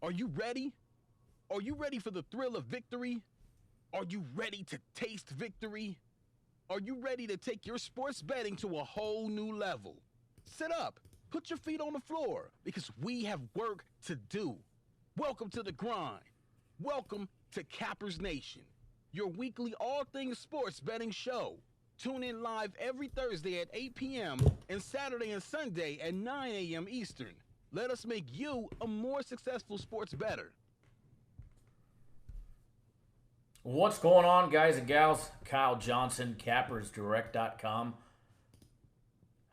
Are you ready? Are you ready for the thrill of victory? Are you ready to taste victory? Are you ready to take your sports betting to a whole new level? Sit up, put your feet on the floor, because we have work to do. Welcome to the grind. Welcome to Cappers Nation, your weekly all things sports betting show. Tune in live every Thursday at 8 p.m. and Saturday and Sunday at 9 a.m. Eastern. Let us make you a more successful sports bettor. What's going on, guys and gals? Kyle Johnson, CappersDirect.com.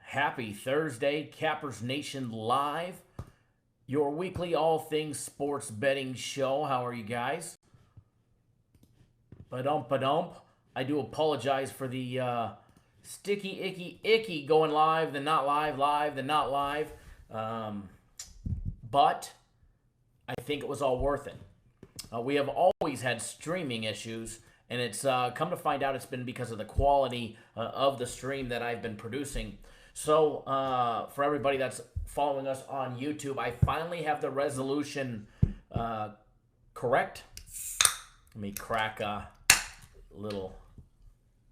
Happy Thursday, Cappers Nation Live, your weekly all things sports betting show. How are you guys? Ba-dump. I do apologize for the sticky, icky going live, then not live, then not live. But I think it was all worth it. We have always had streaming issues, and it's come to find out it's been because of the quality of the stream that I've been producing. So for everybody that's following us on YouTube, I finally have the resolution correct. Let me crack a little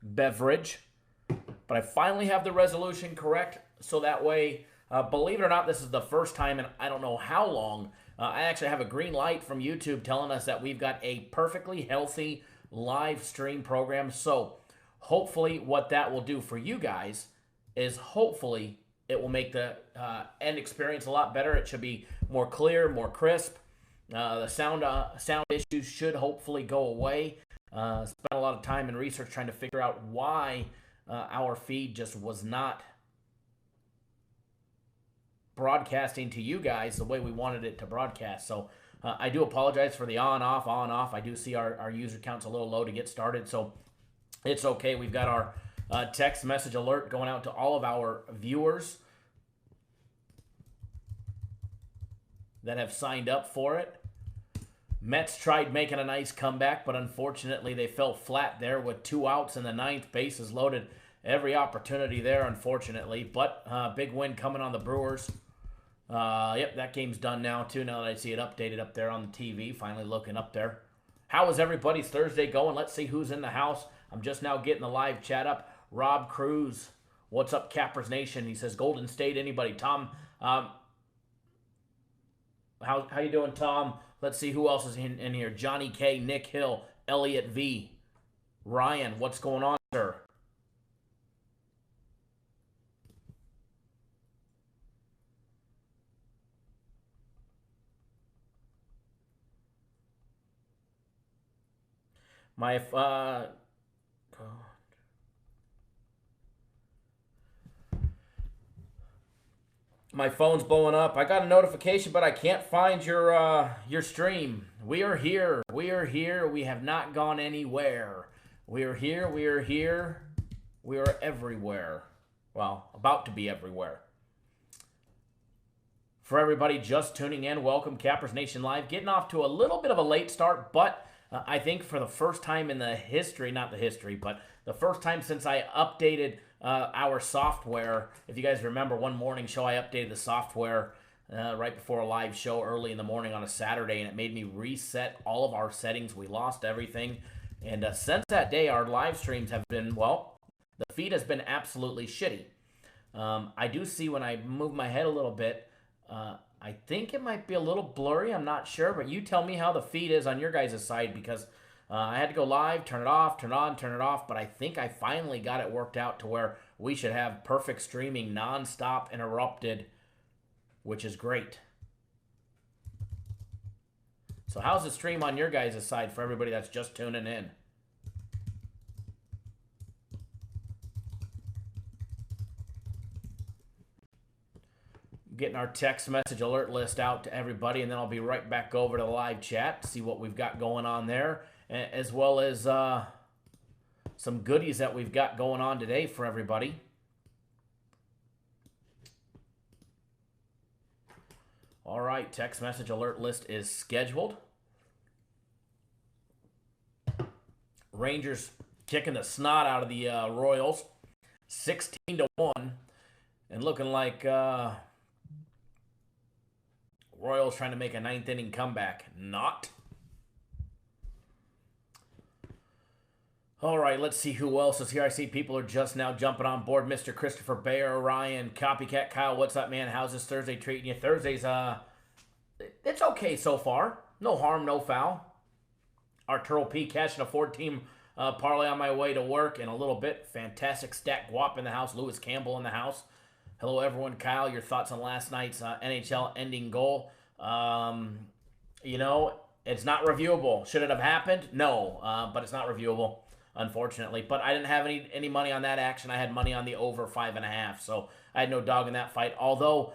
beverage. But I finally have the resolution correct, so that way, believe it or not, this is the first time in I don't know how long. I actually have a green light from YouTube telling us that we've got a perfectly healthy live stream program. So hopefully what that will do for you guys is hopefully it will make the end experience a lot better. It should be more clear, more crisp. The sound issues should hopefully go away. Spent a lot of time and research trying to figure out why our feed just was not broadcasting to you guys the way we wanted it to broadcast. So I do apologize for the on-off. I do see our user count's a little low to get started, so it's okay. We've got our text message alert going out to all of our viewers that have signed up for it. Mets tried making a nice comeback, but unfortunately they fell flat there with 2 outs in the ninth. Bases loaded. Every opportunity there, unfortunately. But big win coming on the Brewers. Yep, that game's done now, too, now that I see it updated up there on the TV. Finally looking up there. How is everybody's Thursday going? Let's see who's in the house. I'm just now getting the live chat up. Rob Cruz, what's up, Cappers Nation? He says, Golden State, anybody? Tom, how you doing, Tom? Let's see who else is in here. Johnny K, Nick Hill, Elliot V. Ryan, what's going on, sir? My phone's blowing up. I got a notification, but I can't find your stream. We are here. We are here. We have not gone anywhere. We are here. We are here. We are everywhere. Well, about to be everywhere. For everybody just tuning in, welcome Cappers Nation Live. Getting off to a little bit of a late start, but I think for the first time in the history, not the history, but the first time since I updated our software. If you guys remember, one morning show, I updated the software right before a live show early in the morning on a Saturday, and it made me reset all of our settings. We lost everything. And since that day, our live streams have been, well, the feed has been absolutely shitty. I do see when I move my head a little bit, I think it might be a little blurry. I'm not sure, but you tell me how the feed is on your guys' side, because I had to go live, turn it off, turn it on, turn it off, but I think I finally got it worked out to where we should have perfect streaming, non-stop, uninterrupted, which is great. So how's the stream on your guys' side for everybody that's just tuning in? Getting our text message alert list out to everybody, and then I'll be right back over to the live chat to see what we've got going on there, as well as some goodies that we've got going on today for everybody. All right, text message alert list is scheduled. Rangers kicking the snot out of the Royals, 16-1, and looking like Royals trying to make a ninth inning comeback. Not. All right, let's see who else is here. I see people are just now jumping on board. Mr. Christopher Bayer, Ryan, Copycat Kyle, what's up, man? How's this Thursday treating you? Thursday's, it's okay so far. No harm, no foul. Arturo P. cashing a 4-team parlay on my way to work in a little bit. Fantastic stack guap in the house. Lewis Campbell in the house. Hello, everyone. Kyle, your thoughts on last night's NHL ending goal? You know, it's not reviewable. Should it have happened? No, but it's not reviewable, unfortunately. But I didn't have any money on that action. I had money on the over 5.5, so I had no dog in that fight. Although,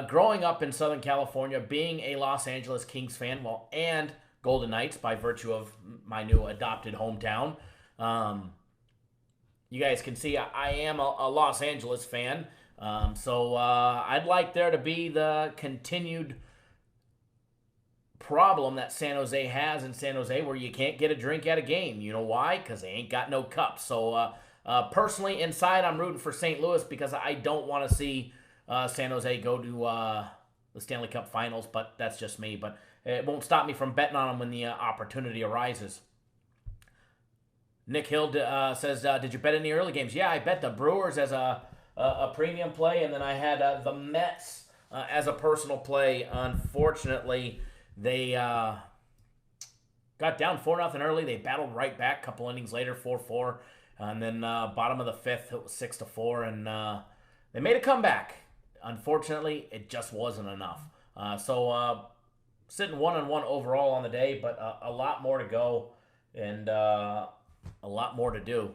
growing up in Southern California, being a Los Angeles Kings fan, well, and Golden Knights by virtue of my new adopted hometown, you guys can see I am a Los Angeles fan. So I'd like there to be the continued problem that San Jose has in San Jose where you can't get a drink at a game. You know why? Because they ain't got no cups. So personally, inside, I'm rooting for St. Louis because I don't want to see San Jose go to the Stanley Cup Finals, but that's just me. But it won't stop me from betting on them when the opportunity arises. Nick Hill says, did you bet any early games? Yeah, I bet the Brewers as a premium play, and then I had the Mets as a personal play. Unfortunately, they got down 4-0 early. They battled right back a couple innings later, 4-4. And then bottom of the fifth, it was 6-4, and they made a comeback. Unfortunately, it just wasn't enough. So sitting 1-1 overall on the day, but a lot more to go and a lot more to do.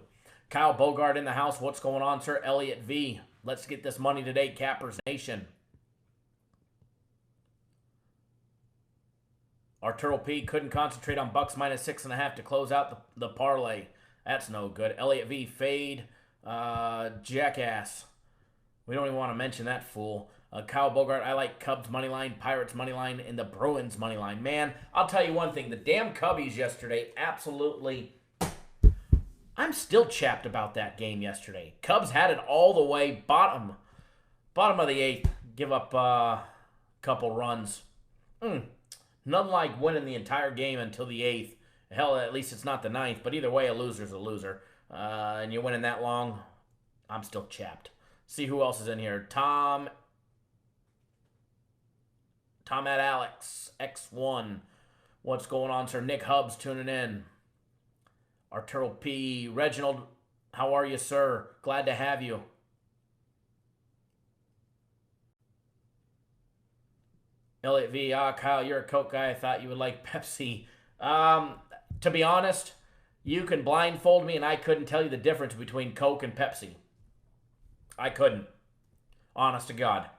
Kyle Bogart in the house. What's going on, sir? Elliot V. Let's get this money today, Cappers Nation. Arturo P. couldn't concentrate on Bucks minus 6.5 to close out the parlay. That's no good. Elliot V. Fade. Jackass. We don't even want to mention that fool. Kyle Bogart, I like Cubs money line, Pirates money line, and the Bruins money line. Man, I'll tell you one thing. The damn Cubbies yesterday absolutely... I'm still chapped about that game yesterday. Cubs had it all the way bottom of the eighth. Give up a couple runs. Nothing like winning the entire game until the eighth. Hell, at least it's not the ninth. But either way, a loser's a loser. And you're winning that long, I'm still chapped. See who else is in here. Tom at Alex, X1. What's going on, sir? Nick Hubbs tuning in. Arturo P. Reginald, how are you, sir? Glad to have you. Elliot V. Kyle, you're a Coke guy. I thought you would like Pepsi. To be honest, you can blindfold me and I couldn't tell you the difference between Coke and Pepsi. I couldn't. Honest to God.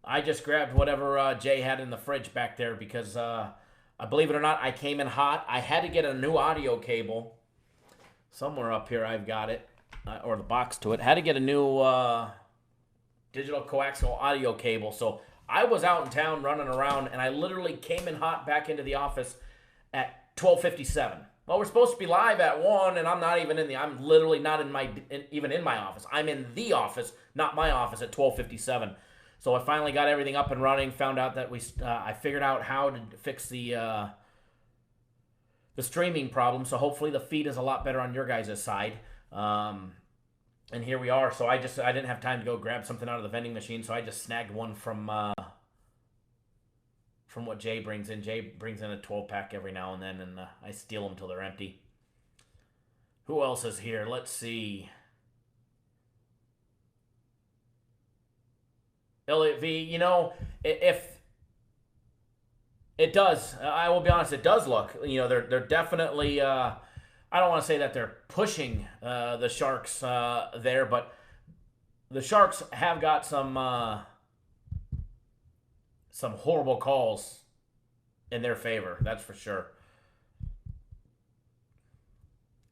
I just grabbed whatever Jay had in the fridge back there because... believe it or not, I came in hot. I had to get a new audio cable. Somewhere up here I've got it. Or the box to it. Had to get a new digital coaxial audio cable. So I was out in town running around, and I literally came in hot back into the office at 12:57. Well, we're supposed to be live at 1, and I'm not even I'm literally not even in my office. I'm in the office, not my office, at 12:57. So I finally got everything up and running. Found out that I figured out how to fix the streaming problem. So hopefully the feed is a lot better on your guys' side. And here we are. So I didn't have time to go grab something out of the vending machine. So I just snagged one from what Jay brings in. Jay brings in a 12-pack every now and then, and I steal them till they're empty. Who else is here? Let's see. Elliot V, you know, if it does, I will be honest, it does look, you know, they're definitely, I don't want to say that they're pushing the Sharks there, but the Sharks have got some horrible calls in their favor, that's for sure.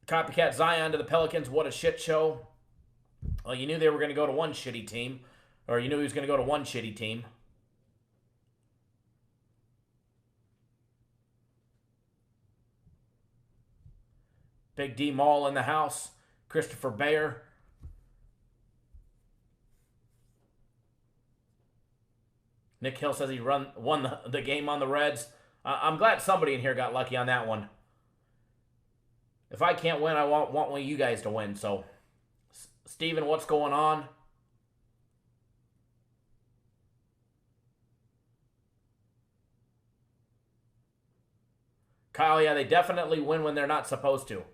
Copycat Zion to the Pelicans, what a shit show. Well, you knew they were going to go to one shitty team. Or you knew he was going to go to one shitty team. Big D Mall in the house. Christopher Bayer. Nick Hill says he won the game on the Reds. I'm glad somebody in here got lucky on that one. If I can't win, I want one of you guys to win. So, Steven, what's going on? Kyle, yeah, they definitely win when they're not supposed to.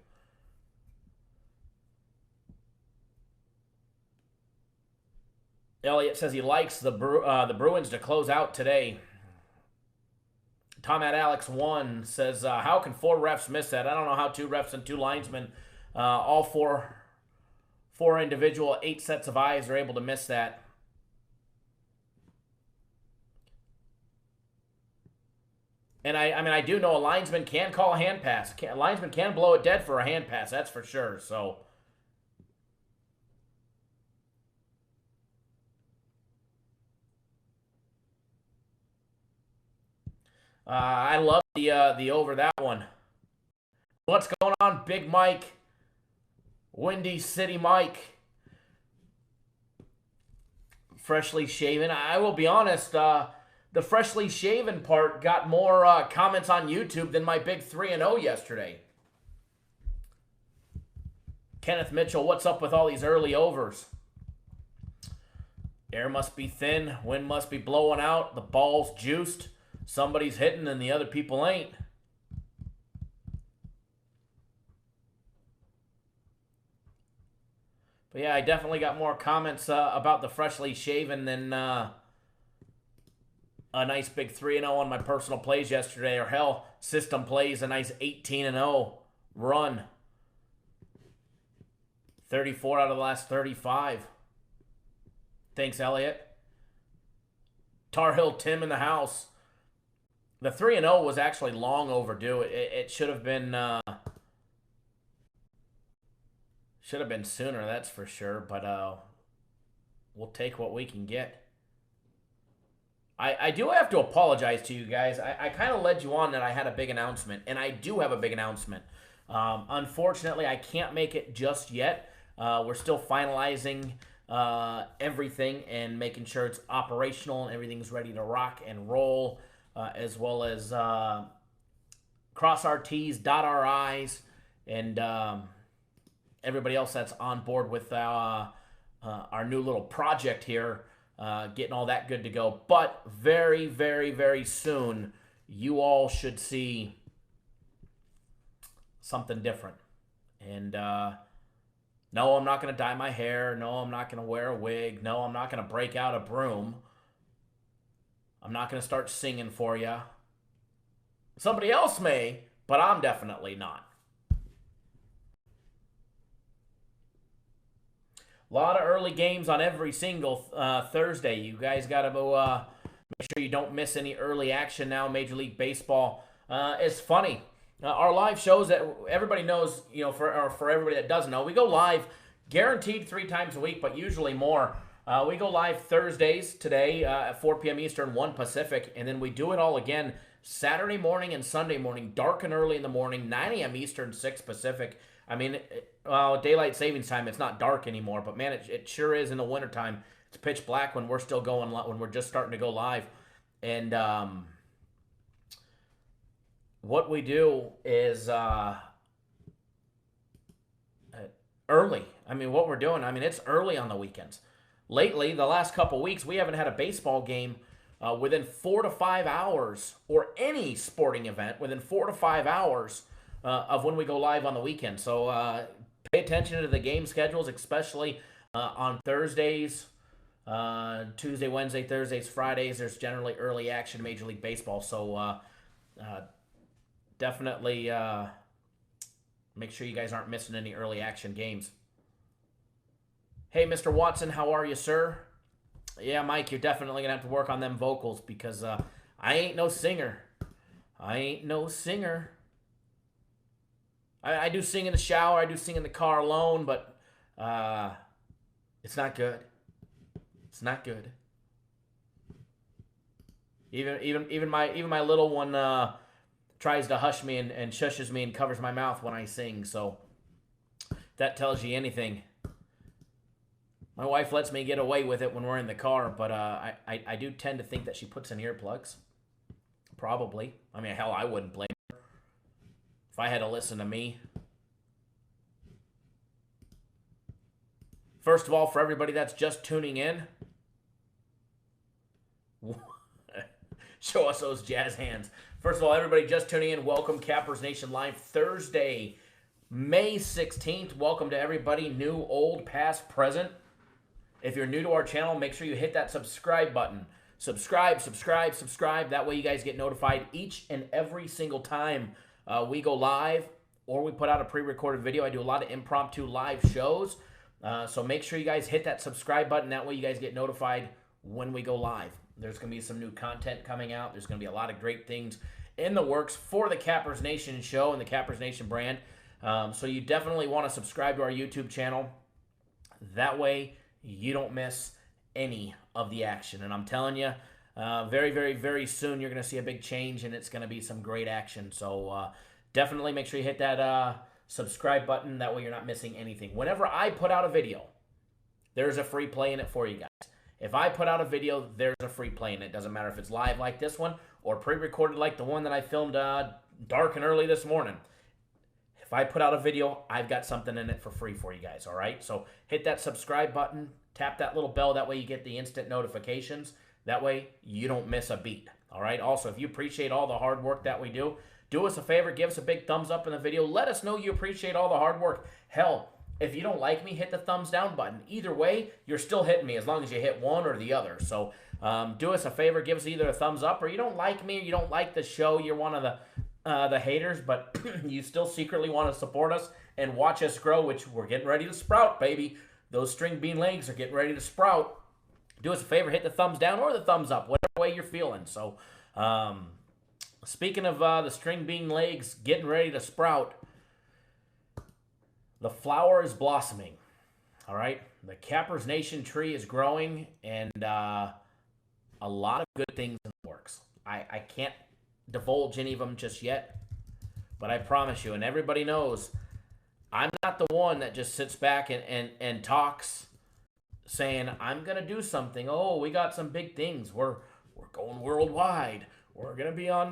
Elliot says he likes the Bruins to close out today. Tom at Alex 1 says, how can 4 refs miss that? I don't know how 2 refs and 2 linesmen, all four individual 8 sets of eyes are able to miss that. And I do know a linesman can call a hand pass. A linesman can blow it dead for a hand pass, that's for sure. So I love the over that one. What's going on, Big Mike? Windy City Mike. Freshly shaven. I will be honest, the freshly shaven part got more comments on YouTube than my big 3-0 yesterday. Kenneth Mitchell, what's up with all these early overs? Air must be thin, wind must be blowing out, the ball's juiced. Somebody's hitting and the other people ain't. But yeah, I definitely got more comments about the freshly shaven than a nice big 3-0 on my personal plays yesterday. Or hell, system plays a nice 18-0 run. 34 out of the last 35. Thanks, Elliot. Tar Heel Tim in the house. The 3-0 was actually long overdue. It should have been sooner, that's for sure. But we'll take what we can get. I do have to apologize to you guys. I kind of led you on that I had a big announcement, and I do have a big announcement. Unfortunately, I can't make it just yet. We're still finalizing everything and making sure it's operational and everything's ready to rock and roll. As well as cross our T's, dot our I's, and everybody else that's on board with our new little project here, getting all that good to go. But very, very, very soon, you all should see something different. And no, I'm not going to dye my hair. No, I'm not going to wear a wig. No, I'm not going to break out a broom. I'm not going to start singing for you. Somebody else may, but I'm definitely not. A lot of early games on every single Thursday. You guys got to make sure you don't miss any early action now. Major League Baseball. It's funny. Our live shows that everybody knows, for everybody that doesn't know, we go live guaranteed 3 times a week, but usually more. We go live Thursdays today at 4 p.m. Eastern, 1 Pacific, and then we do it all again Saturday morning and Sunday morning, dark and early in the morning, 9 a.m. Eastern, 6 Pacific. I mean, daylight savings time, it's not dark anymore, but man, it sure is in the wintertime. It's pitch black when we're still going, when we're just starting to go live. And what we do is early. I mean, what we're doing, it's early on the weekends. Lately, the last couple weeks, we haven't had a baseball game within 4 to 5 hours, or any sporting event within 4 to 5 hours of when we go live on the weekend. So pay attention to the game schedules, especially on Thursdays, Tuesday, Wednesday, Thursdays, Fridays. There's generally early action Major League Baseball. So definitely make sure you guys aren't missing any early action games. Hey, Mr. Watson, how are you, sir? Yeah, Mike, you're definitely going to have to work on them vocals because I ain't no singer. I do sing in the shower. I do sing in the car alone, but it's not good. It's not good. Even my little one tries to hush me and shushes me and covers my mouth when I sing. So if that tells you anything. My wife lets me get away with it when we're in the car, but I do tend to think that she puts in earplugs. Probably. I mean, hell, I wouldn't blame her if I had to listen to me. First of all, for everybody that's just tuning in, show us those jazz hands. First of all, everybody just tuning in, welcome Cappers Nation Live Thursday, May 16th. Welcome to everybody, new, old, past, present. If you're new to our channel, make sure you hit that subscribe button. Subscribe. That way you guys get notified each and every single time we go live or we put out a pre-recorded video. I do a lot of impromptu live shows. So make sure you guys hit that subscribe button. That way you guys get notified when we go live. There's going to be some new content coming out. There's going to be a lot of great things in the works for the Cappers Nation show and the Cappers Nation brand. So you definitely want to subscribe to our YouTube channel. That way you don't miss any of the action. And I'm telling you, very, very, very soon you're going to see a big change and it's going to be some great action. So definitely make sure you hit that subscribe button. That way you're not missing anything. Whenever I put out a video, there's a free play in it for you guys. If I put out a video, there's a free play in it. Doesn't matter if it's live like this one or pre-recorded like the one that I filmed dark and early this morning. If I put out a video, I've got something in it for free for you guys, all right? So hit that subscribe button, tap that little bell. That way you get the instant notifications. That way you don't miss a beat, all right? Also, if you appreciate all the hard work that we do, do us a favor, give us a big thumbs up in the video. Let us know you appreciate all the hard work. Hell, if you don't like me, hit the thumbs down button. Either way, you're still hitting me as long as you hit one or the other. So do us a favor, give us either a thumbs up or you don't like me or you don't like the show. You're one of the haters, but you still secretly want to support us and watch us grow, which we're getting ready to sprout, baby. Those string bean legs are getting ready to sprout. Do us a favor, hit the thumbs down or the thumbs up, whatever way you're feeling. So, speaking of the string bean legs getting ready to sprout, the flower is blossoming, all right? The Cappers Nation tree is growing, and a lot of good things in the works. I can't divulge any of them just yet, but I promise you, and everybody knows, I'm not the one that just sits back and talks saying, I'm going to do something. Oh, we got some big things. We're going worldwide. We're going to be on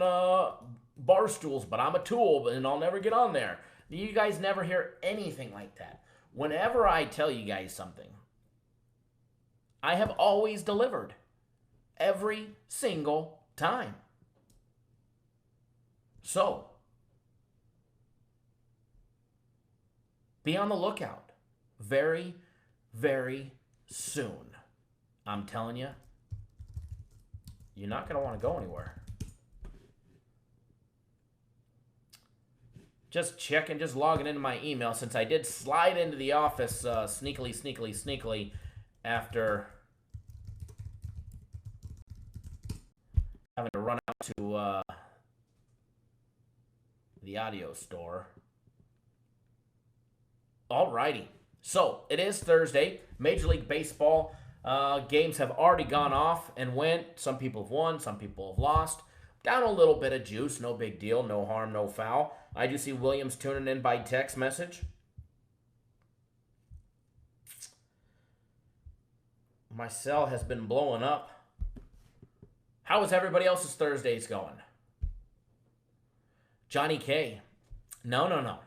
bar stools, but I'm a tool, and I'll never get on there. You guys never hear anything like that. Whenever I tell you guys something, I have always delivered. Every single time. So, be on the lookout. Very, very soon. I'm telling you, you're not going to want to go anywhere. Just checking, just logging into my email since I did slide into the office sneakily after having to run out to the audio store. Alrighty. So, it is Thursday. Major League Baseball games have already gone off and went. Some people have won, some people have lost. Down a little bit of juice, no big deal, no harm, no foul. I do see Williams tuning in by text message. My cell has been blowing up. How is everybody else's Thursdays going? Johnny K. No.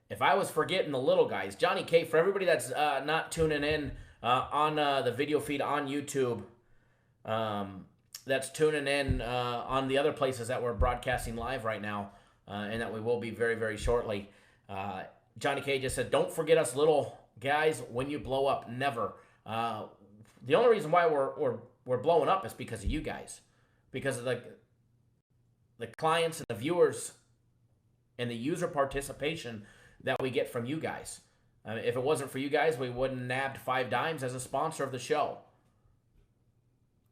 If I was forgetting the little guys, Johnny K, for everybody that's not tuning in on the video feed on YouTube, that's tuning in on the other places that we're broadcasting live right now, and that we will be very, very shortly. Johnny K just said, don't forget us little guys when you blow up. Never. The only reason why we're blowing up is because of you guys. Because of the clients and the viewers and the user participation that we get from you guys. If it wasn't for you guys, we wouldn't have nabbed 5 Dimes as a sponsor of the show.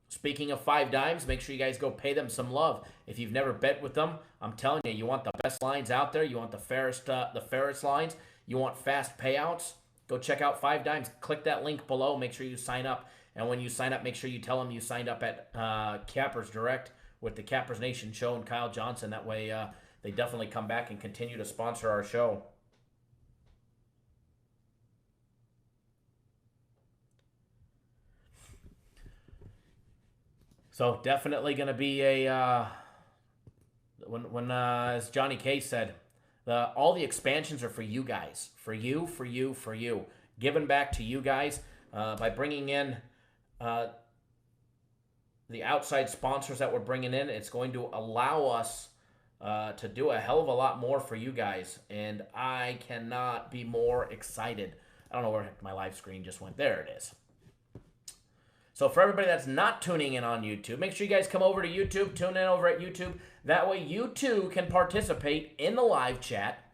Speaking of 5 Dimes, make sure you guys go pay them some love. If you've never bet with them, I'm telling you, you want the best lines out there. You want the fairest lines. You want fast payouts. Go check out 5 Dimes. Click that link below. Make sure you sign up. And when you sign up, make sure you tell them you signed up at Cappers Direct with the Cappers Nation show and Kyle Johnson. That way they definitely come back and continue to sponsor our show. So definitely going to be a when as Johnny K said, all the expansions are for you guys, for you, giving back to you guys by bringing in the outside sponsors that we're bringing in. It's going to allow us to do a hell of a lot more for you guys, and I cannot be more excited. I don't know where my live screen just went. There it is. So for everybody that's not tuning in on YouTube, make sure you guys come over to YouTube, tune in over at YouTube. That way you too can participate in the live chat.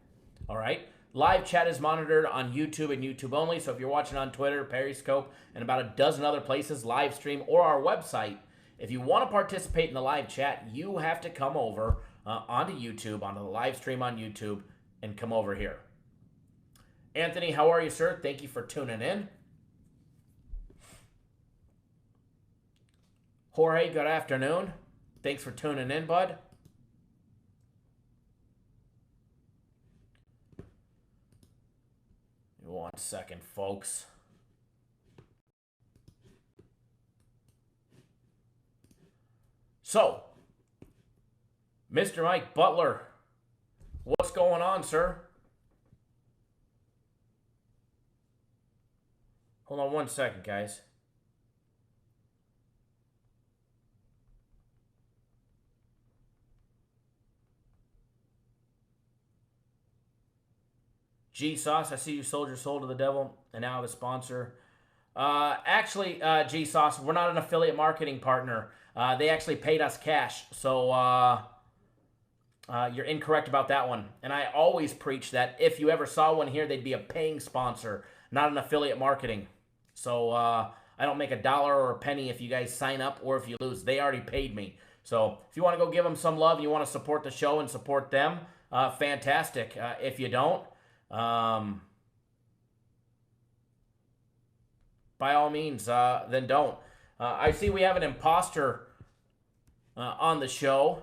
All right? Live chat is monitored on YouTube and YouTube only. So if you're watching on Twitter, Periscope, and about a dozen other places, live stream, or our website, if you want to participate in the live chat, you have to come over onto YouTube, onto the live stream on YouTube, and come over here. Anthony, how are you, sir? Thank you for tuning in. Jorge, good afternoon. Thanks for tuning in, bud. One second, folks. So, Mr. Mike Butler, what's going on, sir? Hold on one second, guys. G-Sauce, I see you sold your soul to the devil and now have a sponsor. Actually, G-Sauce, we're not an affiliate marketing partner. They actually paid us cash, so you're incorrect about that one. And I always preach that if you ever saw one here, they'd be a paying sponsor, not an affiliate marketing. So I don't make $1 or a penny if you guys sign up or if you lose. They already paid me. So if you want to go give them some love, you want to support the show and support them, fantastic. If you don't, by all means, then don't. I see we have an imposter on the show.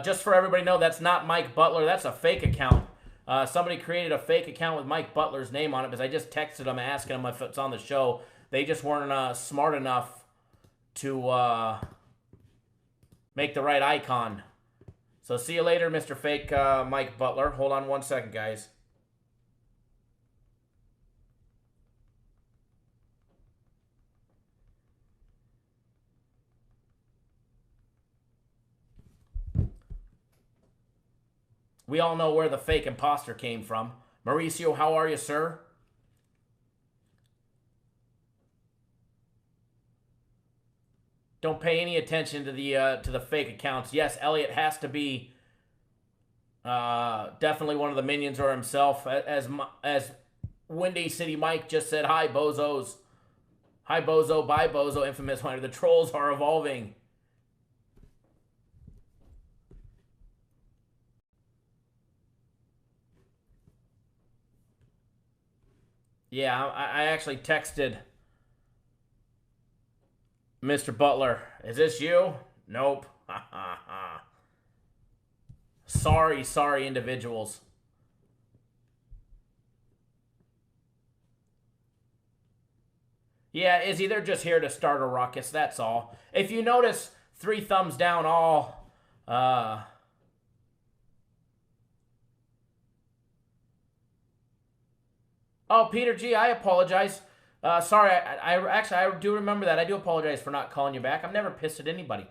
Just for everybody to know, that's not Mike Butler. That's a fake account. Somebody created a fake account with Mike Butler's name on it because I just texted them asking them if it's on the show. They just weren't smart enough to make the right icon. So see you later, Mr. Fake Mike Butler. Hold on one second, guys. We all know where the fake imposter came from. Mauricio, how are you, sir? Don't pay any attention to the fake accounts. Yes, Elliot has to be definitely one of the minions or himself. As Windy City Mike just said, hi, bozos. Hi, bozo, bye, bozo, infamous winner. The trolls are evolving. Yeah, I actually texted Mr. Butler. Is this you? Nope. Sorry, individuals. Yeah, Izzy, they're just here to start a ruckus, that's all. If you notice, 3 thumbs down all, Oh, Peter G, I apologize. Sorry, I do remember that. I do apologize for not calling you back. I'm never pissed at anybody.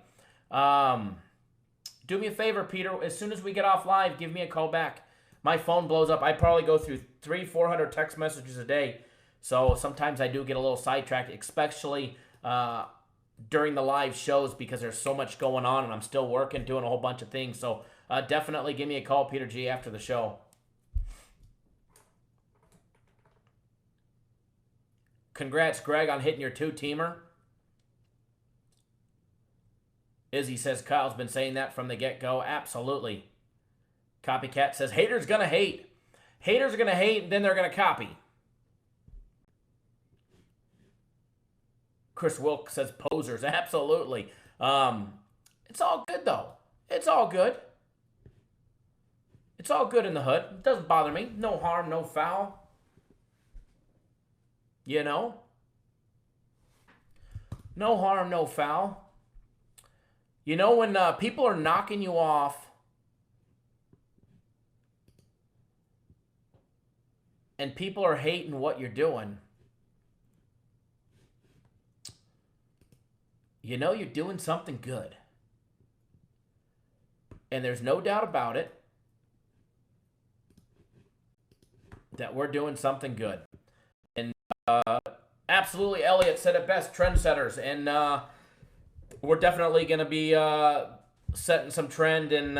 Do me a favor, Peter. As soon as we get off live, give me a call back. My phone blows up. I probably go through 300-400 text messages a day. So sometimes I do get a little sidetracked, especially during the live shows because there's so much going on and I'm still working, doing a whole bunch of things. So definitely give me a call, Peter G, after the show. Congrats, Greg, on hitting your 2-teamer. Izzy says Kyle's been saying that from the get-go. Absolutely. Copycat says haters gonna hate. Haters are gonna hate and then they're gonna copy. Chris Wilk says posers. Absolutely. It's all good though. It's all good. It's all good in the hood. It doesn't bother me. No harm, no foul. You know? No harm, no foul. You know, when people are knocking you off and people are hating what you're doing, you know you're doing something good. And there's no doubt about it that we're doing something good. And absolutely, Elliot said it best, trendsetters. And we're definitely going to be setting some trend and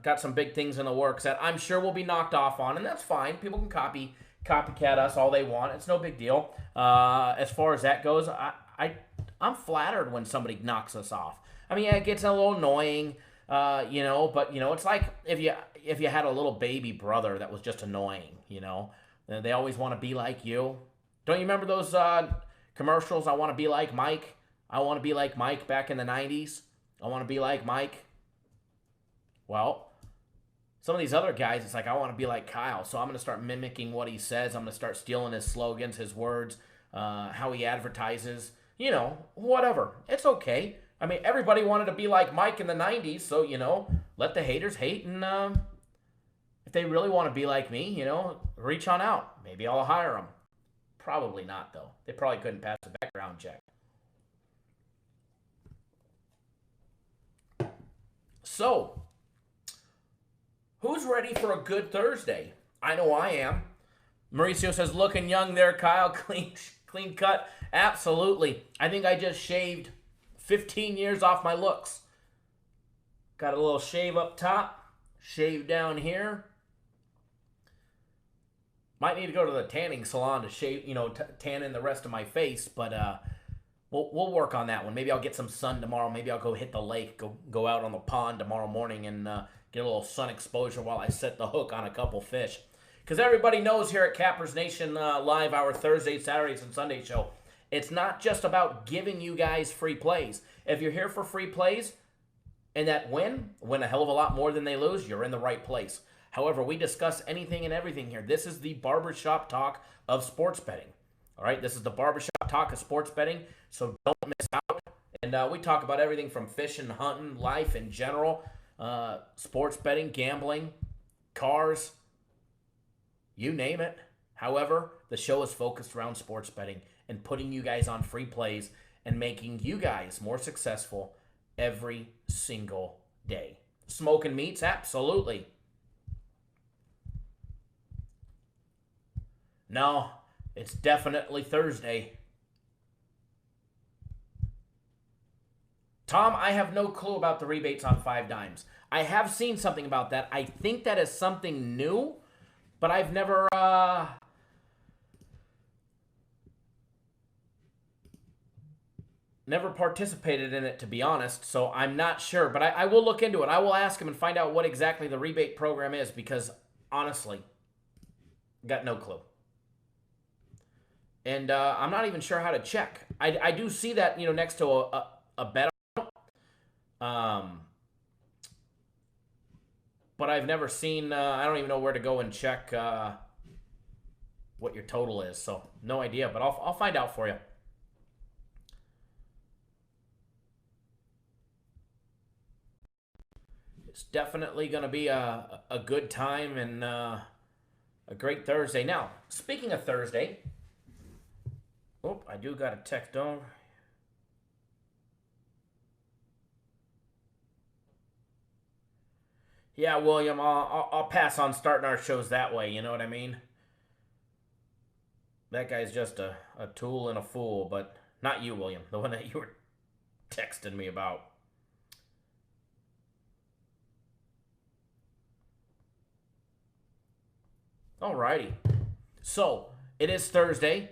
got some big things in the works that I'm sure will be knocked off on. And that's fine. People can copycat us all they want. It's no big deal. As far as that goes, I'm flattered when somebody knocks us off. I mean, yeah, it gets a little annoying, but it's like if you had a little baby brother that was just annoying, they always want to be like you. Don't you remember those commercials? I want to be like Mike. I want to be like Mike back in the 90s. I want to be like Mike. Well, some of these other guys, it's like, I want to be like Kyle. So I'm going to start mimicking what he says. I'm going to start stealing his slogans, his words, how he advertises, whatever. It's okay. I mean, everybody wanted to be like Mike in the 90s. So, let the haters hate. And if they really want to be like me, reach on out. Maybe I'll hire them. Probably not, though. They probably couldn't pass the background check. So, who's ready for a good Thursday? I know I am. Mauricio says, looking young there, Kyle. Clean cut. Absolutely. I think I just shaved 15 years off my looks. Got a little shave up top. Shave down here. Might need to go to the tanning salon to shave, tan in the rest of my face, but we'll work on that one. Maybe I'll get some sun tomorrow. Maybe I'll go hit the lake, go out on the pond tomorrow morning and get a little sun exposure while I set the hook on a couple fish. Because everybody knows here at Cappers Nation Live, our Thursday, Saturdays, and Sunday show, it's not just about giving you guys free plays. If you're here for free plays and that win a hell of a lot more than they lose, you're in the right place. However, we discuss anything and everything here. This is the barbershop talk of sports betting. All right, this is the barbershop talk of sports betting, so don't miss out. And we talk about everything from fishing, hunting, life in general, sports betting, gambling, cars, you name it. However, the show is focused around sports betting and putting you guys on free plays and making you guys more successful every single day. Smoking meats? Absolutely. No, it's definitely Thursday. Tom, I have no clue about the rebates on 5 dimes. I have seen something about that. I think that is something new, but I've never participated in it, to be honest, so I'm not sure. But I will look into it. I will ask him and find out what exactly the rebate program is because, honestly, got no clue. And I'm not even sure how to check. I do see that, next to a bet amount. But I've never seen, I don't even know where to go and check what your total is. So, no idea. But I'll find out for you. It's definitely going to be a good time and a great Thursday. Now, speaking of Thursday... Oh, I do got a text on. Yeah, William, I'll pass on starting our shows that way, you know what I mean? That guy's just a tool and a fool, but not you, William, the one that you were texting me about. Alrighty. So, it is Thursday.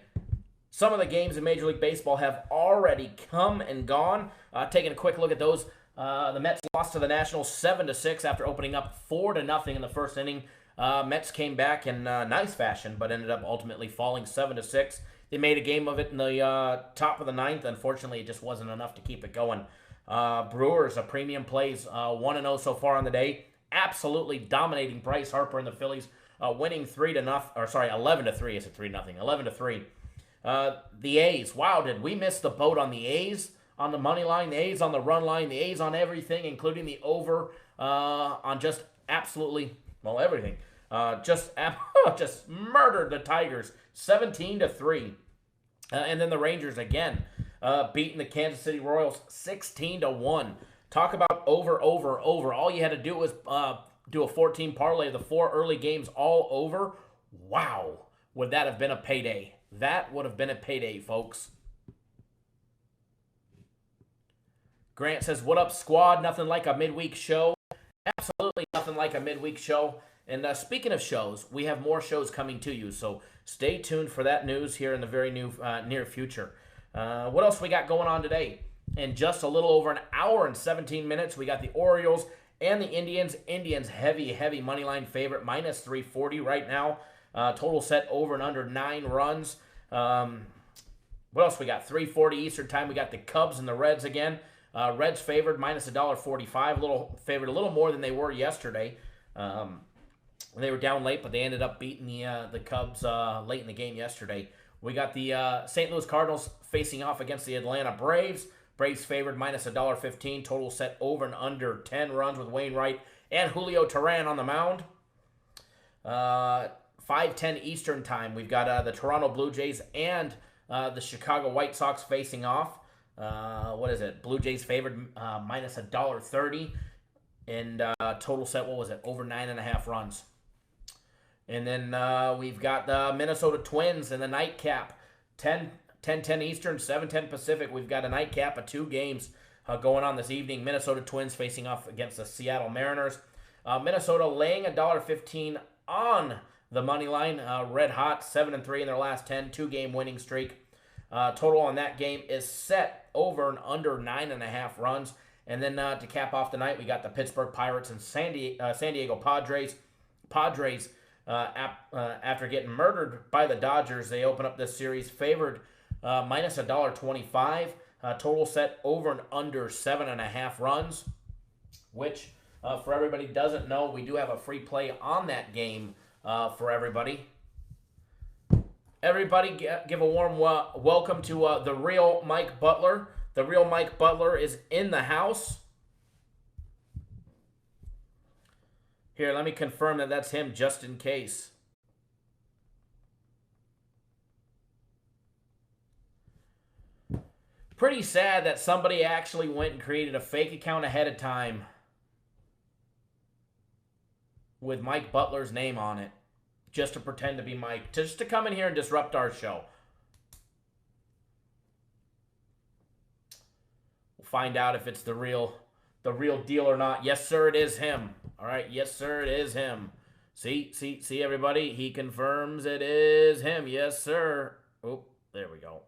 Some of the games in Major League Baseball have already come and gone. Taking a quick look at those. The Mets lost to the Nationals 7-6 after opening up 4-0 in the first inning. Mets came back in nice fashion, but ended up ultimately falling 7-6. They made a game of it in the top of the ninth. Unfortunately, it just wasn't enough to keep it going. Brewers, a premium plays, 1-0 so far on the day. Absolutely dominating Bryce Harper and the Phillies, winning 11-3. Is it 3-0? 11-3. The A's. Wow, did we miss the boat on the A's? on the money line, the A's on the run line, the A's on everything, including the over on just absolutely, well, everything. Just murdered the Tigers 17-3. And then the Rangers again beating the Kansas City Royals 16-1. Talk about over. All you had to do was do a 14 parlay of the 4 early games all over. Wow, would that have been a payday? That would have been a payday, folks. Grant says, what up, squad? Nothing like a midweek show. Absolutely nothing like a midweek show. And speaking of shows, we have more shows coming to you, so stay tuned for that news here in the very near future. What else we got going on today? In just a little over an hour and 17 minutes, we got the Orioles and the Indians. Indians heavy money line favorite, minus 340 right now. Total set over and under 9 runs. What else we got? 3:40 Eastern time. We got the Cubs and the Reds again. Reds favored minus $1.45. Favored a little more than they were yesterday. They were down late, but they ended up beating the Cubs late in the game yesterday. We got the St. Louis Cardinals facing off against the Atlanta Braves. Braves favored minus $1.15. Total set over and under 10 runs with Wainwright and Julio Teheran on the mound. 5:10 Eastern time. We've got the Toronto Blue Jays and the Chicago White Sox facing off. What is it? Blue Jays favored minus $1.30. And total set, what was it? Over 9.5 runs. And then we've got the Minnesota Twins in the nightcap. 10:10 Eastern, 7:10 Pacific. We've got a nightcap of 2 games going on this evening. Minnesota Twins facing off against the Seattle Mariners. Minnesota laying $1.15 on the money line. Red hot, 7-3 in their last 10. 2-game winning streak. Total on that game is set over and under 9.5 runs. And then to cap off the night, we got the Pittsburgh Pirates and San Diego Padres. Padres, after getting murdered by the Dodgers, they open up this series favored minus $1.25. Total set over and under 7.5 runs, which for everybody who doesn't know, we do have a free play on that game for everybody. Everybody give a warm welcome to the real Mike Butler. The real Mike Butler is in the house. Here, let me confirm that that's him just in case. Pretty sad that somebody actually went and created a fake account ahead of time with Mike Butler's name on it, just to pretend to be Mike, just to come in here and disrupt our show. We'll find out if it's the real deal or not. Yes, sir, it is him. All right, yes, sir, it is him. See, everybody? He confirms it is him. Yes, sir. Oh, there we go.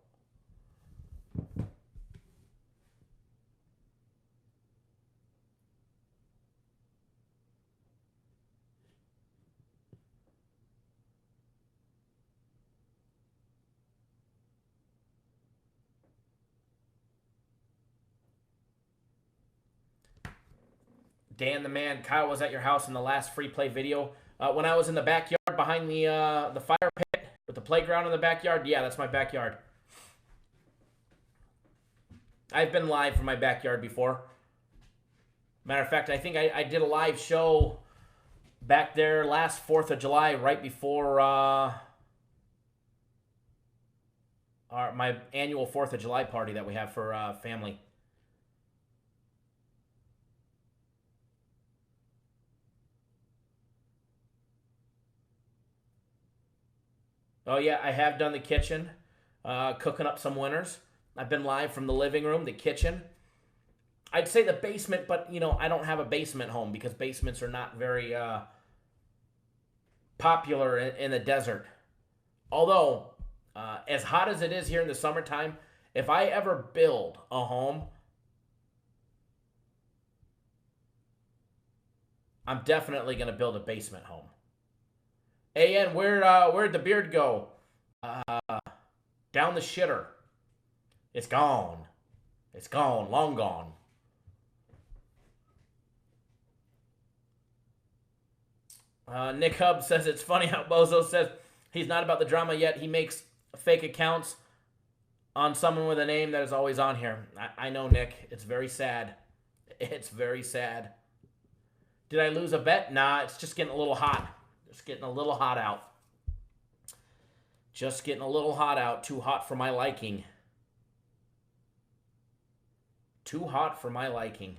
Dan the Man, Kyle was at your house in the last free play video. When I was in the backyard behind the fire pit with the playground in the backyard, yeah, that's my backyard. I've been live from my backyard before. Matter of fact, I think I did a live show back there last 4th of July, right before my annual 4th of July party that we have for family. Oh, yeah, I have done the kitchen, cooking up some winners. I've been live from the living room, the kitchen. I'd say the basement, but, I don't have a basement home because basements are not very popular in the desert. Although, as hot as it is here in the summertime, if I ever build a home, I'm definitely going to build a basement home. AN, where'd the beard go? Down the shitter. It's gone. It's gone. Long gone. Nick Hub says it's funny how Bozo says he's not about the drama yet. He makes fake accounts on someone with a name that is always on here. I know, Nick. It's very sad. It's very sad. Did I lose a bet? Nah, it's just getting a little hot. Just getting a little hot out. Just getting a little hot out. Too hot for my liking. Too hot for my liking.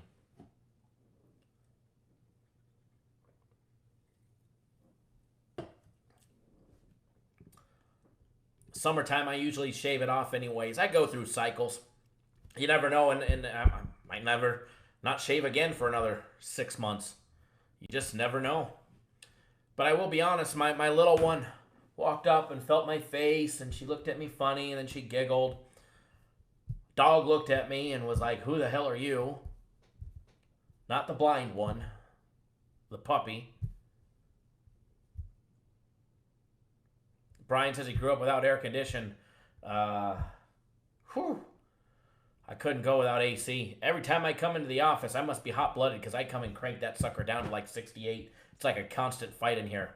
Summertime, I usually shave it off anyways. I go through cycles. You never know, and I might never not shave again for another 6 months. You just never know. But I will be honest, my little one walked up and felt my face, and she looked at me funny, and then she giggled. Dog looked at me and was like, "Who the hell are you?" Not the blind one. The puppy. Brian says he grew up without air conditioning. I couldn't go without AC. Every time I come into the office, I must be hot-blooded because I come and crank that sucker down to like 68. It's like a constant fight in here.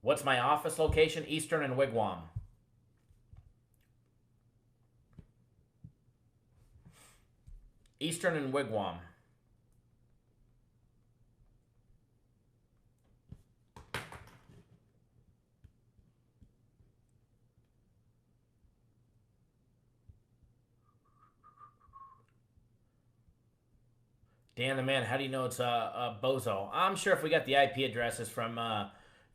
What's my office location? Eastern and Wigwam. Eastern and Wigwam. Dan the Man, how do you know it's a bozo? I'm sure if we got the IP addresses from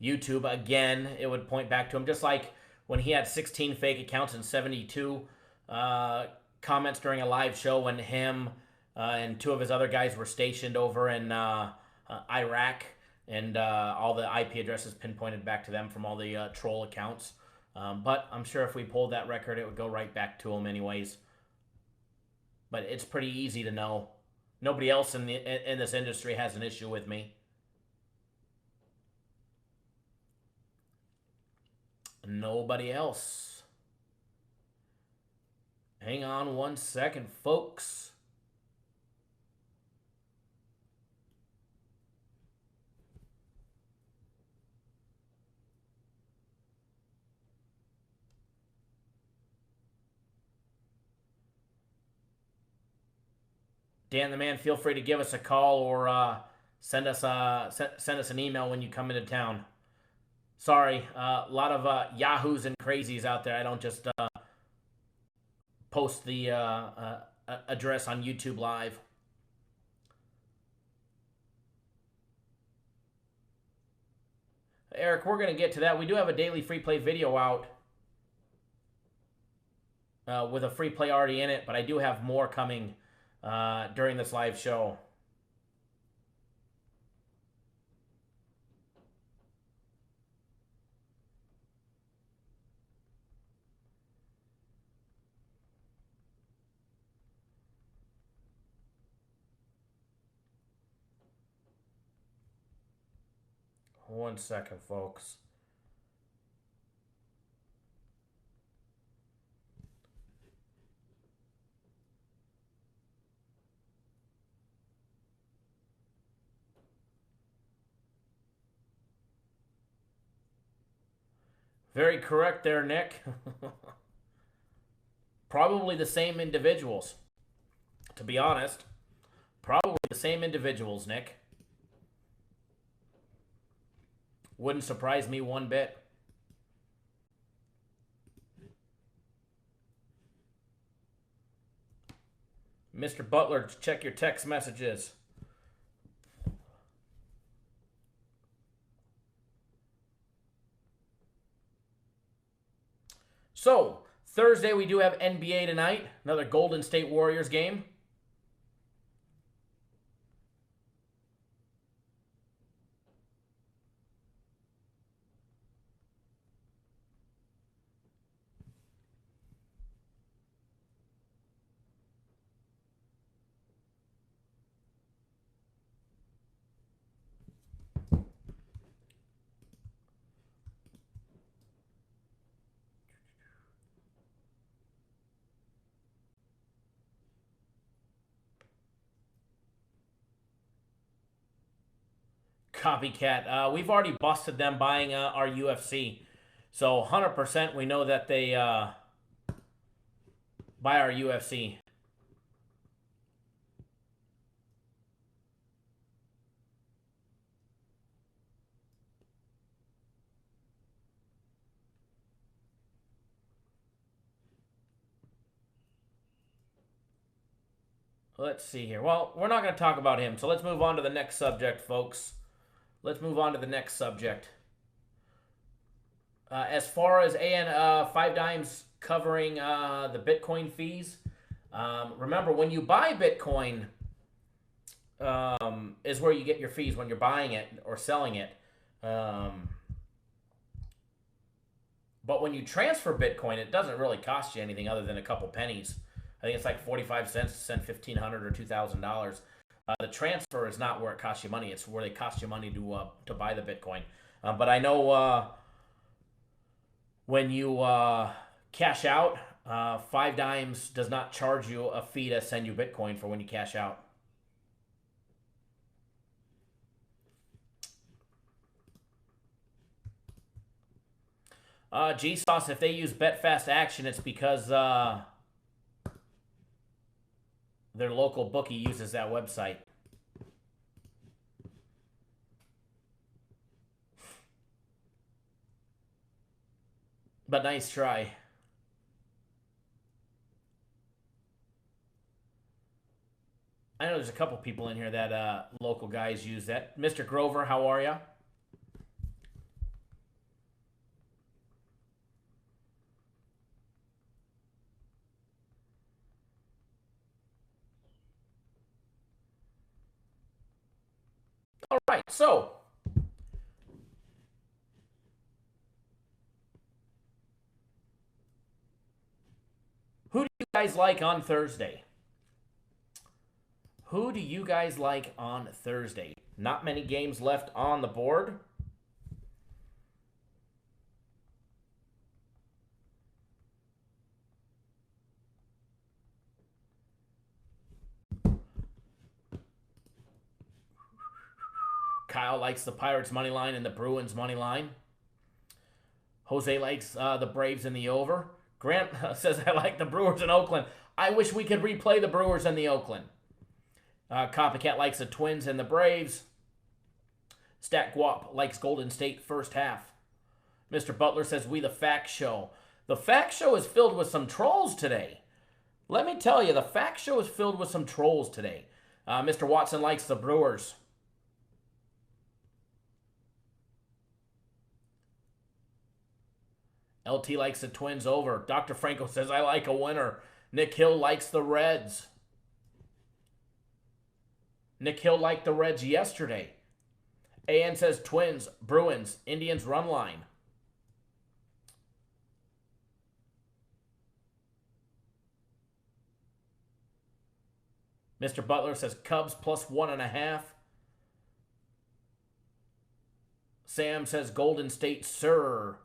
YouTube, again, it would point back to him. Just like when he had 16 fake accounts and 72 comments during a live show when him and two of his other guys were stationed over in Iraq, and all the IP addresses pinpointed back to them from all the troll accounts. But I'm sure if we pulled that record, it would go right back to him anyways. But it's pretty easy to know. Nobody else in this industry has an issue with me. Nobody else. Hang on 1 second, folks. Dan the Man, feel free to give us a call or send us an email when you come into town. Sorry, a lot of yahoos and crazies out there. I don't just post the address on YouTube Live. Eric, we're going to get to that. We do have a daily free play video out with a free play already in it, but I do have more coming during this live show. One second, folks. Very correct there, Nick. Probably the same individuals. To be honest. Probably the same individuals, Nick. Wouldn't surprise me one bit. Mr. Butler, check your text messages. So, Thursday we do have NBA tonight. Another Golden State Warriors game. Copycat. We've already busted them buying our UFC. So 100% we know that they buy our UFC. Let's see here. Well, we're not going to talk about him, so let's move on to the next subject, folks. Let's move on to the next subject. As far as Five Dimes covering the Bitcoin fees, remember, when you buy Bitcoin is where you get your fees when you're buying it or selling it. But when you transfer Bitcoin, it doesn't really cost you anything other than a couple pennies. I think it's like 45 cents to send $1,500 or $2,000. The transfer is not where it costs you money. It's where they cost you money to buy the Bitcoin. But I know when you cash out, Five Dimes does not charge you a fee to send you Bitcoin for when you cash out. GSauce, if they use BetFast Action, it's because their local bookie uses that website. But nice try. I know there's a couple people in here that local guys use that. Mr. Grover, how are ya? All right, so who do you guys like on Thursday? Who do you guys like on Thursday? Not many games left on the board. Kyle likes the Pirates money line and the Bruins money line. Jose likes the Braves and the over. Grant says, I like the Brewers in Oakland. I wish we could replay the Brewers and the Oakland. Copycat likes the Twins and the Braves. Stat Guap likes Golden State first half. Mr. Butler says, we the Fact Show. The Fact Show is filled with some trolls today. Let me tell you, the Fact Show is filled with some trolls today. Mr. Watson likes the Brewers. LT likes the Twins over. Dr. Franco says, I like a winner. Nick Hill likes the Reds. Nick Hill liked the Reds yesterday. AN says Twins, Bruins, Indians run line. Mr. Butler says Cubs plus 1.5. Sam says Golden State, sir.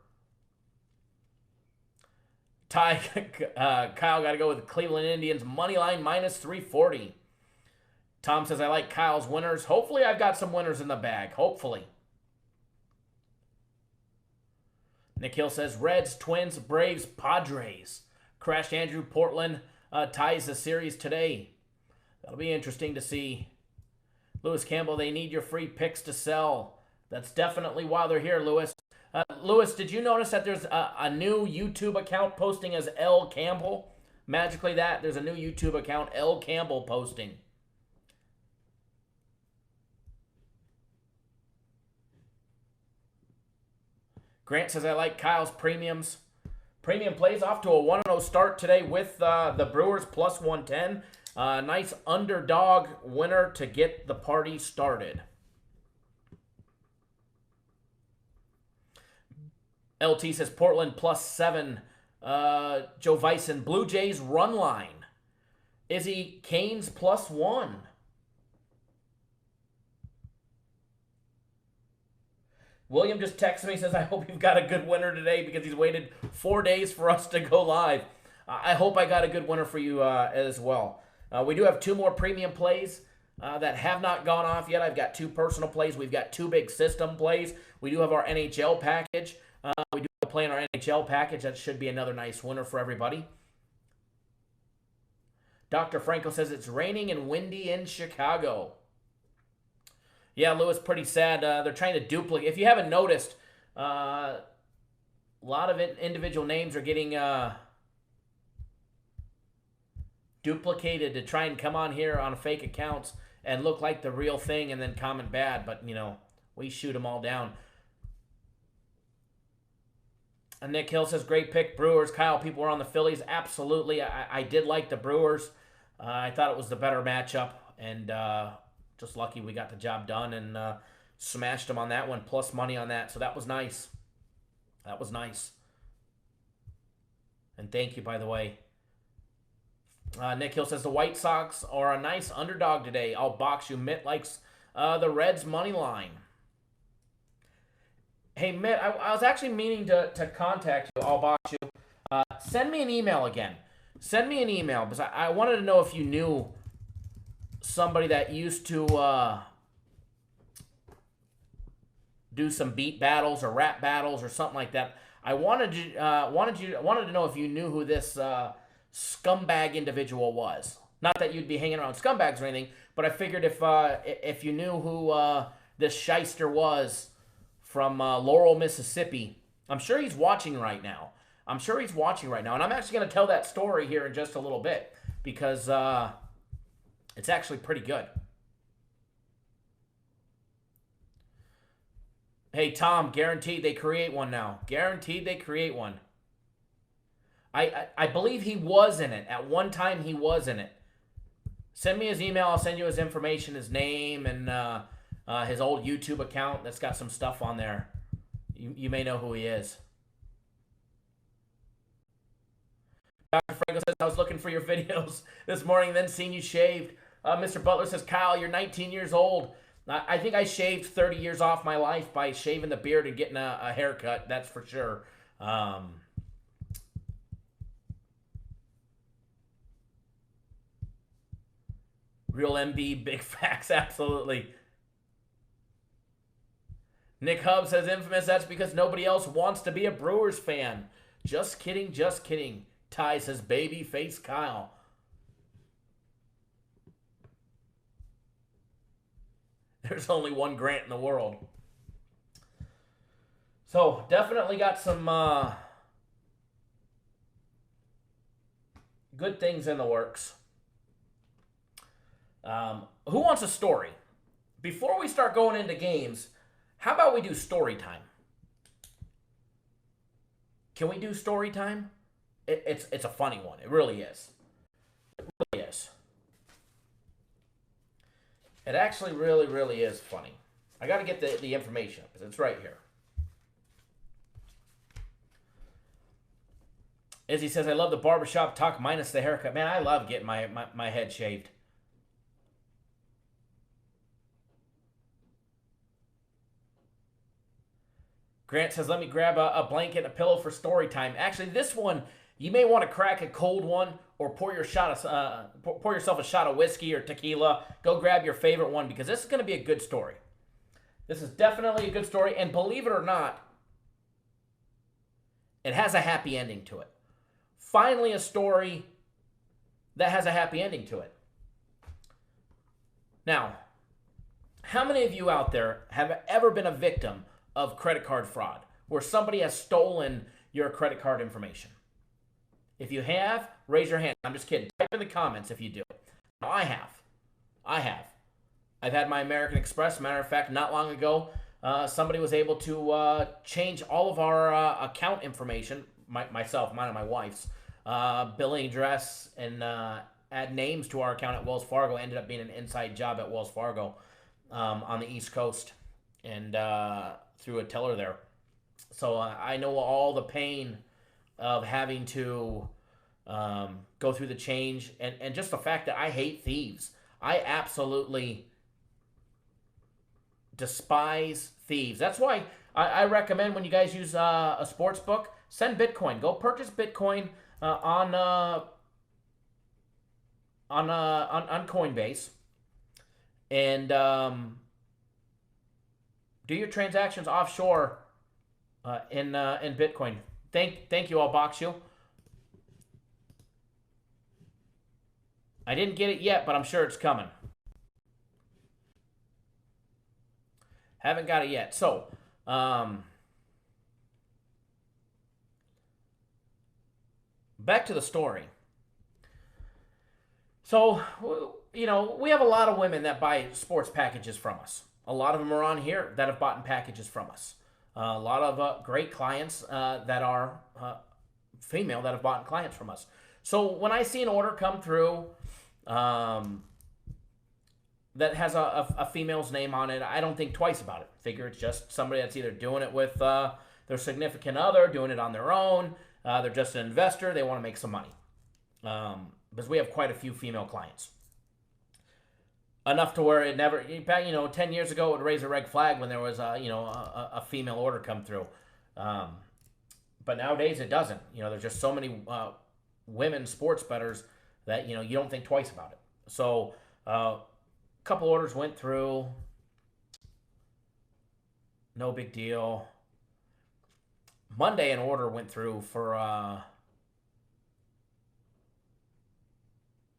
Kyle got to go with the Cleveland Indians money line minus 340. Tom says, I like Kyle's winners. Hopefully I've got some winners in the bag. Hopefully. Nick Hill says Reds, Twins, Braves, Padres. Crash Andrew, Portland ties the series today. That'll be interesting to see. Lewis Campbell, they need your free picks to sell. That's definitely why they're here, Lewis. Lewis, did you notice that there's a new YouTube account posting as L. Campbell? Magically there's a new YouTube account, L. Campbell, posting. Grant says, I like Kyle's premiums. Premium plays off to a 1-0 start today with the Brewers plus 110. Nice underdog winner to get the party started. LT says Portland plus 7. Joe Vyson, Blue Jays run line. Izzy, Canes plus 1. William just texted me, says, I hope you've got a good winner today because he's waited 4 days for us to go live. I hope I got a good winner for you as well. We do have 2 more premium plays that have not gone off yet. I've got 2 personal plays. We've got 2 big system plays. We do have our NHL package. We do have play in our NHL package. That should be another nice winner for everybody. Dr. Franco says it's raining and windy in Chicago. Yeah, Lewis, pretty sad. They're trying to duplicate. If you haven't noticed, a lot of individual names are getting duplicated to try and come on here on fake accounts and look like the real thing and then comment bad. But, we shoot them all down. Nick Hill says, great pick, Brewers. Kyle, people were on the Phillies. Absolutely. I did like the Brewers. I thought it was the better matchup. And just lucky we got the job done and smashed them on that one, plus money on that. So that was nice. That was nice. And thank you, by the way. Nick Hill says, the White Sox are a nice underdog today. I'll box you. Mitt likes the Reds money line. Hey, Mitt, I was actually meaning to contact you. I'll box you. Send me an email again. Send me an email because I wanted to know if you knew somebody that used to do some beat battles or rap battles or something like that. I wanted to know if you knew who this scumbag individual was. Not that you'd be hanging around scumbags or anything, but I figured if you knew who this shyster was from Laurel, Mississippi. I'm sure he's watching right now. And I'm actually going to tell that story here in just a little bit because it's actually pretty good. Hey, Tom, guaranteed they create one now. Guaranteed they create one. I believe he was in it. At one time, he was in it. Send me his email. I'll send you his information, his name, and his old YouTube account that's got some stuff on there. You may know who he is. Dr. Franco says, I was looking for your videos this morning, then seen you shaved. Mr. Butler says, Kyle, you're 19 years old. I think I shaved 30 years off my life by shaving the beard and getting a haircut. That's for sure. Real MB, big facts, absolutely. Nick Hubb says, infamous, that's because nobody else wants to be a Brewers fan. Just kidding, just kidding. Ty says, baby face Kyle. There's only one Grant in the world. So, definitely got some good things in the works. Who wants a story? Before we start going into games, how about we do story time? Can we do story time? It's a funny one. It really is. It really is. It actually really, really is funny. I got to get the information because it's right here. Izzy says, I love the barbershop talk minus the haircut. Man, I love getting my head shaved. Grant says, let me grab a blanket and a pillow for story time. Actually, this one, you may want to crack a cold one or pour yourself a shot of whiskey or tequila. Go grab your favorite one because this is going to be a good story. This is definitely a good story. And believe it or not, it has a happy ending to it. Finally, a story that has a happy ending to it. Now, how many of you out there have ever been a victim of credit card fraud where somebody has stolen your credit card information? If you have, raise your hand. I'm just kidding. Type in the comments if you do. Now, I have. I've had my American Express. Matter of fact, not long ago, somebody was able to change all of our account information, mine and my wife's, billing address, and add names to our account at Wells Fargo. Ended up being an inside job at Wells Fargo on the East Coast and through a teller there. So I know all the pain of having to go through the change and just the fact that I hate thieves. I absolutely despise thieves. That's why I recommend when you guys use a sports book, send Bitcoin. Go purchase Bitcoin on Coinbase and do your transactions offshore in Bitcoin. Thank you, I'll box you. I didn't get it yet, but I'm sure it's coming. Haven't got it yet. So, back to the story. So, we have a lot of women that buy sports packages from us. A lot of them are on here that have bought packages from us. A lot of great clients that are female that have bought clients from us. So when I see an order come through that has a female's name on it, I don't think twice about it. Figure it's just somebody that's either doing it with their significant other, doing it on their own. They're just an investor. They want to make some money. Because we have quite a few female clients. Enough to where it never, 10 years ago it would raise a red flag when there was a female order come through. But nowadays it doesn't. There's just so many women sports bettors that, you don't think twice about it. So a couple orders went through. No big deal. Monday an order went through for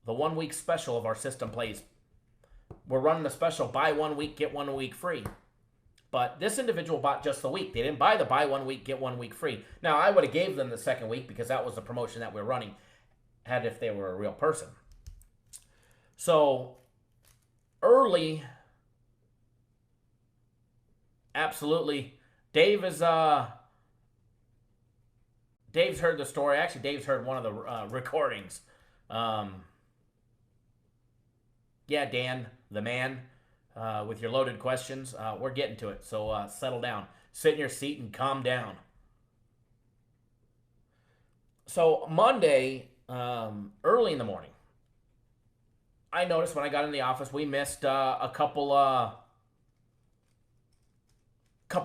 the 1 week special of our system plays. We're running a special, buy 1 week, get 1 week free. But this individual bought just the week. They didn't buy the buy 1 week, get 1 week free. Now, I would have gave them the second week because that was the promotion that we were running, had if they were a real person. So, early, absolutely, Dave's heard the story. Actually, Dave's heard one of the recordings. Yeah, Dan, the man, with your loaded questions. We're getting to it, so settle down. Sit in your seat and calm down. So Monday, early in the morning, I noticed when I got in the office, we missed a couple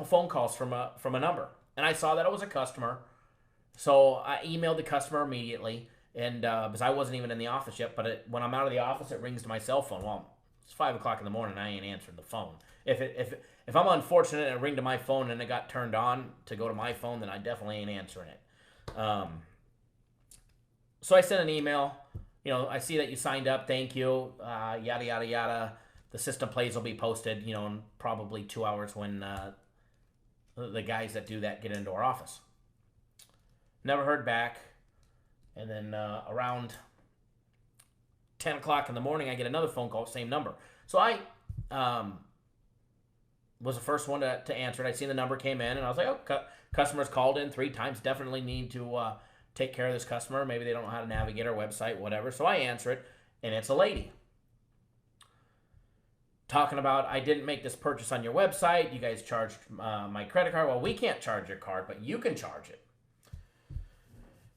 phone calls from a number. And I saw that it was a customer. So I emailed the customer immediately. And because I wasn't even in the office yet, but when I'm out of the office, it rings to my cell phone. Well, it's 5 o'clock in the morning, I ain't answering the phone. If I'm unfortunate and it ringed to my phone and it got turned on to go to my phone, then I definitely ain't answering it. So I sent an email. I see that you signed up. Thank you. Yada yada yada. The system plays will be posted. In probably 2 hours when the guys that do that get into our office. Never heard back. And then around 10 o'clock in the morning, I get another phone call, same number. So I was the first one to answer it. I seen the number came in, and I was like, oh, customers called in 3 times. Definitely need to take care of this customer. Maybe they don't know how to navigate our website, whatever. So I answer it, and it's a lady. Talking about, I didn't make this purchase on your website. You guys charged my credit card. Well, we can't charge your card, but you can charge it.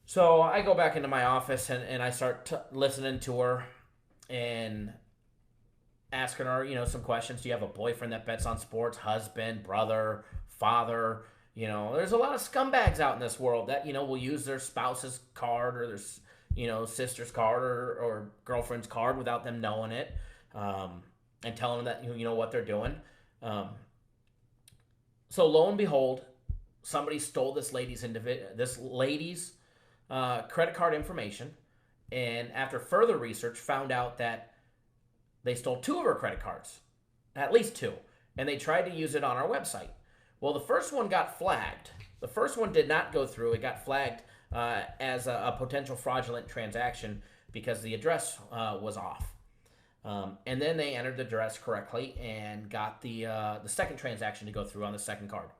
So I go back into my office and I start listening to her and asking her, some questions. Do you have a boyfriend that bets on sports? Husband, brother, father? There's a lot of scumbags out in this world that, will use their spouse's card or their, sister's card or girlfriend's card without them knowing it, and telling them that, what they're doing. So lo and behold, somebody stole this lady's credit card information, and after further research found out that they stole 2 of her credit cards, at least 2, and they tried to use it on our website. Well, the first one got flagged. The first one did not go through. It got flagged as a potential fraudulent transaction because the address was off. And then they entered the address correctly and got the second transaction to go through on the second card.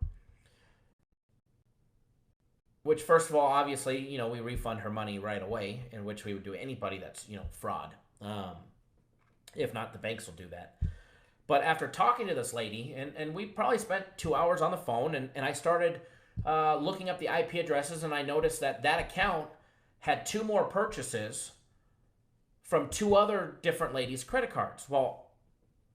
Which, first of all, obviously, we refund her money right away, in which we would do anybody that's, fraud. If not, the banks will do that. But after talking to this lady, and we probably spent 2 hours on the phone, and I started looking up the IP addresses, and I noticed that account had 2 more purchases from 2 other different ladies' credit cards. Well,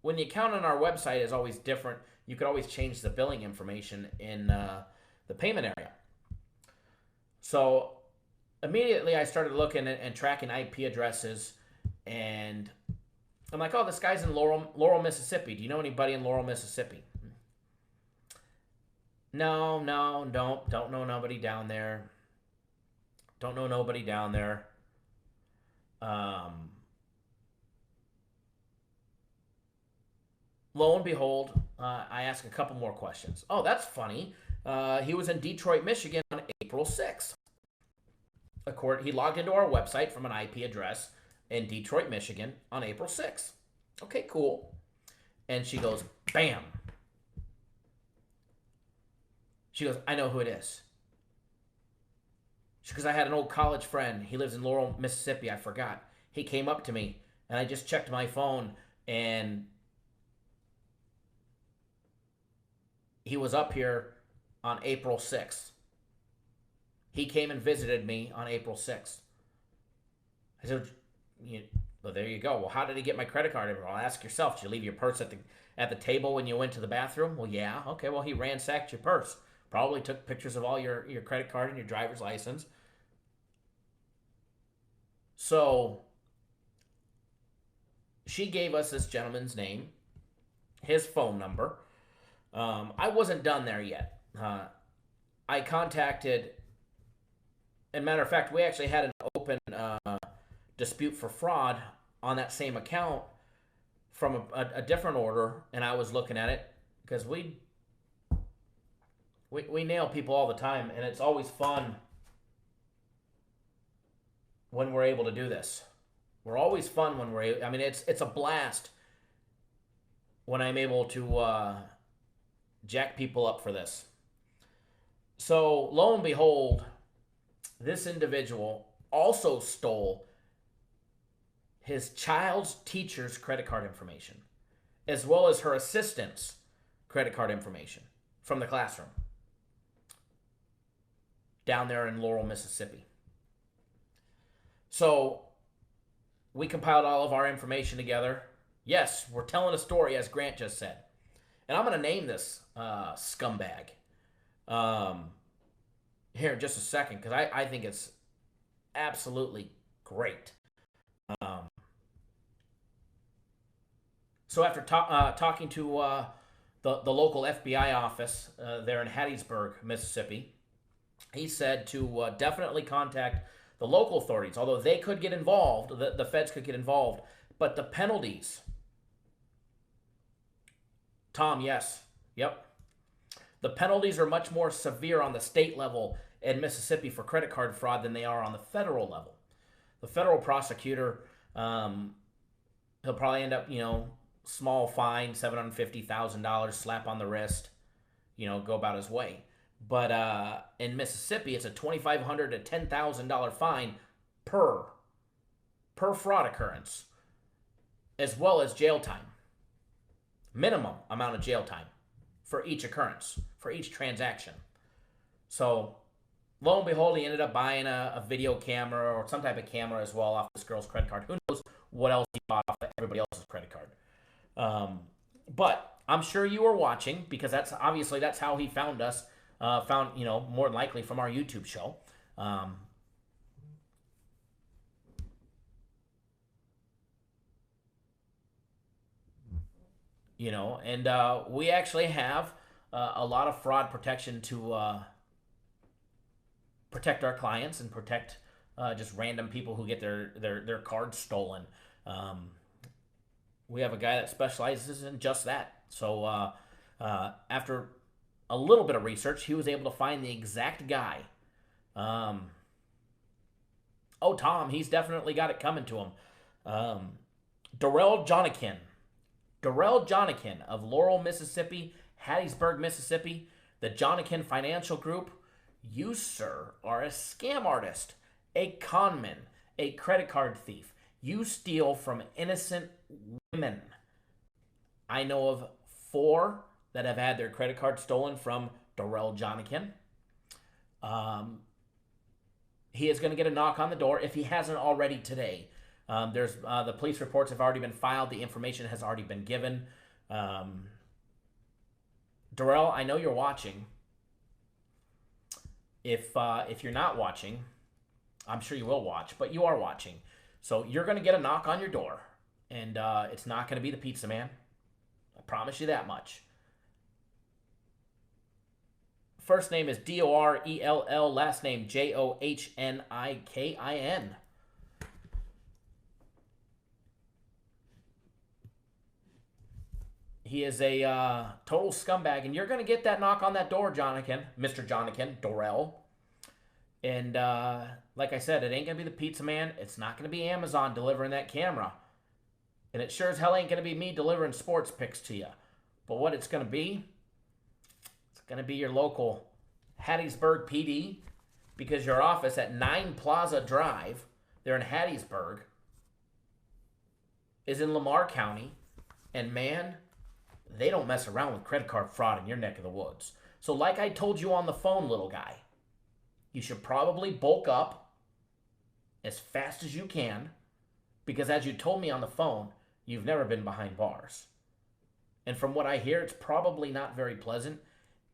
when the account on our website is always different, you could always change the billing information in the payment area. So immediately I started looking and tracking IP addresses, and I'm like, oh, this guy's in Laurel, Mississippi. Do you know anybody in Laurel, Mississippi? No, no, don't know nobody down there. Don't know nobody down there. Um, Lo and behold, I ask a couple more questions. Oh, that's funny. He was in Detroit, Michigan on April 6th. He logged into our website from an IP address in Detroit, Michigan on April 6th. Okay, cool. And she goes, bam. She goes, I know who it is. She goes, I had an old college friend. He lives in Laurel, Mississippi. I forgot. He came up to me, and I just checked my phone, and he was up here on April 6th. He came and visited me on April 6th. I said, well, there you go. Well, how did he get my credit card info? I'll ask yourself. Did you leave your purse at the table when you went to the bathroom? Well, yeah. Okay, well, he ransacked your purse. Probably took pictures of all your credit card and your driver's license. So she gave us this gentleman's name, his phone number. I wasn't done there yet. I contacted, and matter of fact, we actually had an open dispute for fraud on that same account from a different order, and I was looking at it because we nail people all the time, and it's always fun when we're able to do this. We're always fun when it's a blast when I'm able to jack people up for this. So lo and behold, this individual also stole his child's teacher's credit card information, as well as her assistant's credit card information from the classroom down there in Laurel, Mississippi. So we compiled all of our information together. Yes, we're telling a story, as Grant just said. And I'm going to name this scumbag here in just a second, because I think it's absolutely great. So after talking to the local FBI office there in Hattiesburg, Mississippi, he said to definitely contact the local authorities, although they could get involved, the feds could get involved, but the penalties, Tom, yes, yep. The penalties are much more severe on the state level in Mississippi for credit card fraud than they are on the federal level. The federal prosecutor, he'll probably end up, small fine, $750,000, slap on the wrist, go about his way. But in Mississippi, it's a $2,500 to $10,000 fine per fraud occurrence, as well as jail time. Minimum amount of jail time for each occurrence, for each transaction. So lo and behold, he ended up buying a video camera or some type of camera as well off this girl's credit card. Who knows what else he bought off everybody else's credit card. But I'm sure you were watching, because that's how he found us. More than likely from our YouTube show. We actually have a lot of fraud protection to protect our clients and protect just random people who get their cards stolen. We have a guy that specializes in just that. So after a little bit of research, he was able to find the exact guy. Tom, he's definitely got it coming to him. Darrell Jonikin of Laurel, Mississippi, Hattiesburg, Mississippi, the Jonikin Financial Group. You, sir, are a scam artist, a conman, a credit card thief. You steal from innocent women. I know of 4 that have had their credit card stolen from Darrell Jonikin. He is going to get a knock on the door if he hasn't already today. There's the police reports have already been filed. The information has already been given. Darrell, I know you're watching. If you're not watching, I'm sure you will watch, but you are watching. So you're going to get a knock on your door, and it's not going to be the pizza man. I promise you that much. First name is Dorell, last name Johnikin. He is a total scumbag, and you're going to get that knock on that door, Johnikin, Mr. Johnikin, Dorell. And like I said, it ain't going to be the pizza man. It's not going to be Amazon delivering that camera. And it sure as hell ain't going to be me delivering sports picks to you. But what it's going to be, it's going to be your local Hattiesburg PD, because your office at 9 Plaza Drive, there in Hattiesburg, is in Lamar County. And man, they don't mess around with credit card fraud in your neck of the woods. So like I told you on the phone, little guy, you should probably bulk up as fast as you can, because as you told me on the phone, you've never been behind bars. And from what I hear, it's probably not very pleasant,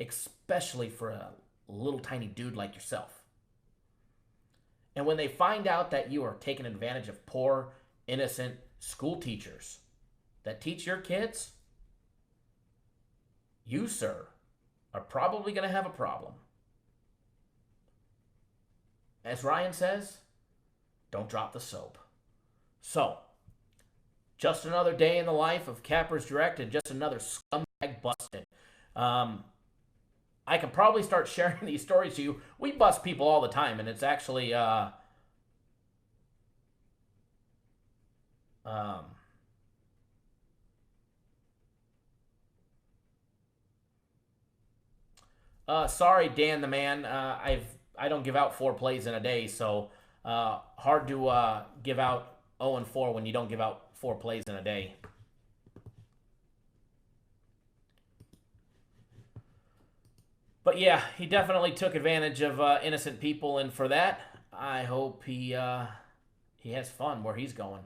especially for a little tiny dude like yourself. And when they find out that you are taking advantage of poor, innocent school teachers that teach your kids, you, sir, are probably going to have a problem. As Ryan says, don't drop the soap. So, just another day in the life of Cappers Direct, and just another scumbag busted. I could probably start sharing these stories to you. We bust people all the time, and it's actually sorry, Dan the man. I don't give out 4 plays in a day, so hard to give out 0-4 when you don't give out 4 plays in a day. But yeah, he definitely took advantage of innocent people, and for that, I hope he has fun where he's going.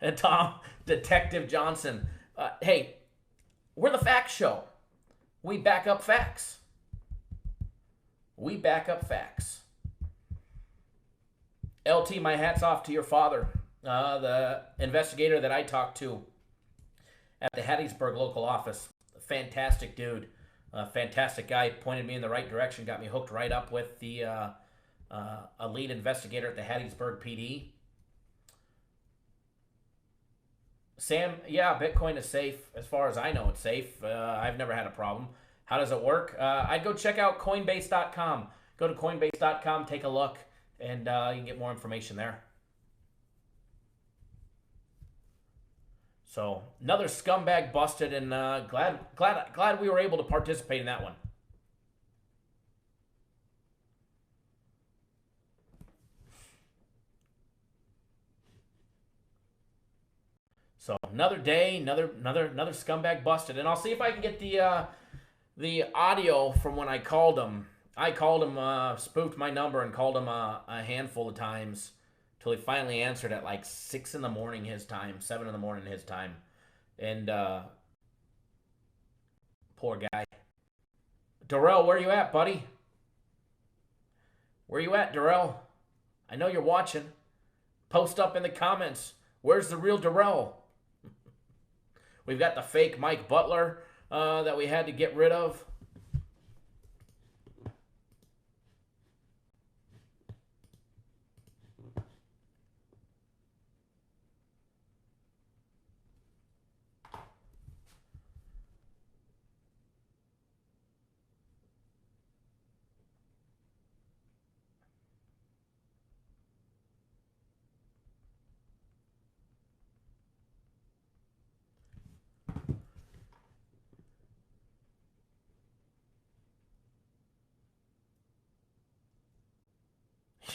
And Tom, Detective Johnson, hey, we're the Facts Show. We back up facts. We back up facts. LT, my hat's off to your father, the investigator that I talked to at the Hattiesburg local office. Fantastic dude, fantastic guy. Pointed me in the right direction, got me hooked right up with the a lead investigator at the Hattiesburg PD. Sam, yeah, Bitcoin is safe. As far as I know, it's safe. I've never had a problem. How does it work? I'd go check out Coinbase.com. Go to Coinbase.com, take a look, and you can get more information there. So another scumbag busted, and glad we were able to participate in that one. So another day, another scumbag busted, and I'll see if I can get the audio from when I called him. I called him, spoofed my number, and called him a handful of times till he finally answered at like 6 in the morning his time, 7 in the morning his time. And poor guy. Darrell, where you at, buddy? Where you at, Darrell? I know you're watching. Post up in the comments. Where's the real Darrell? We've got the fake Mike Butler that we had to get rid of.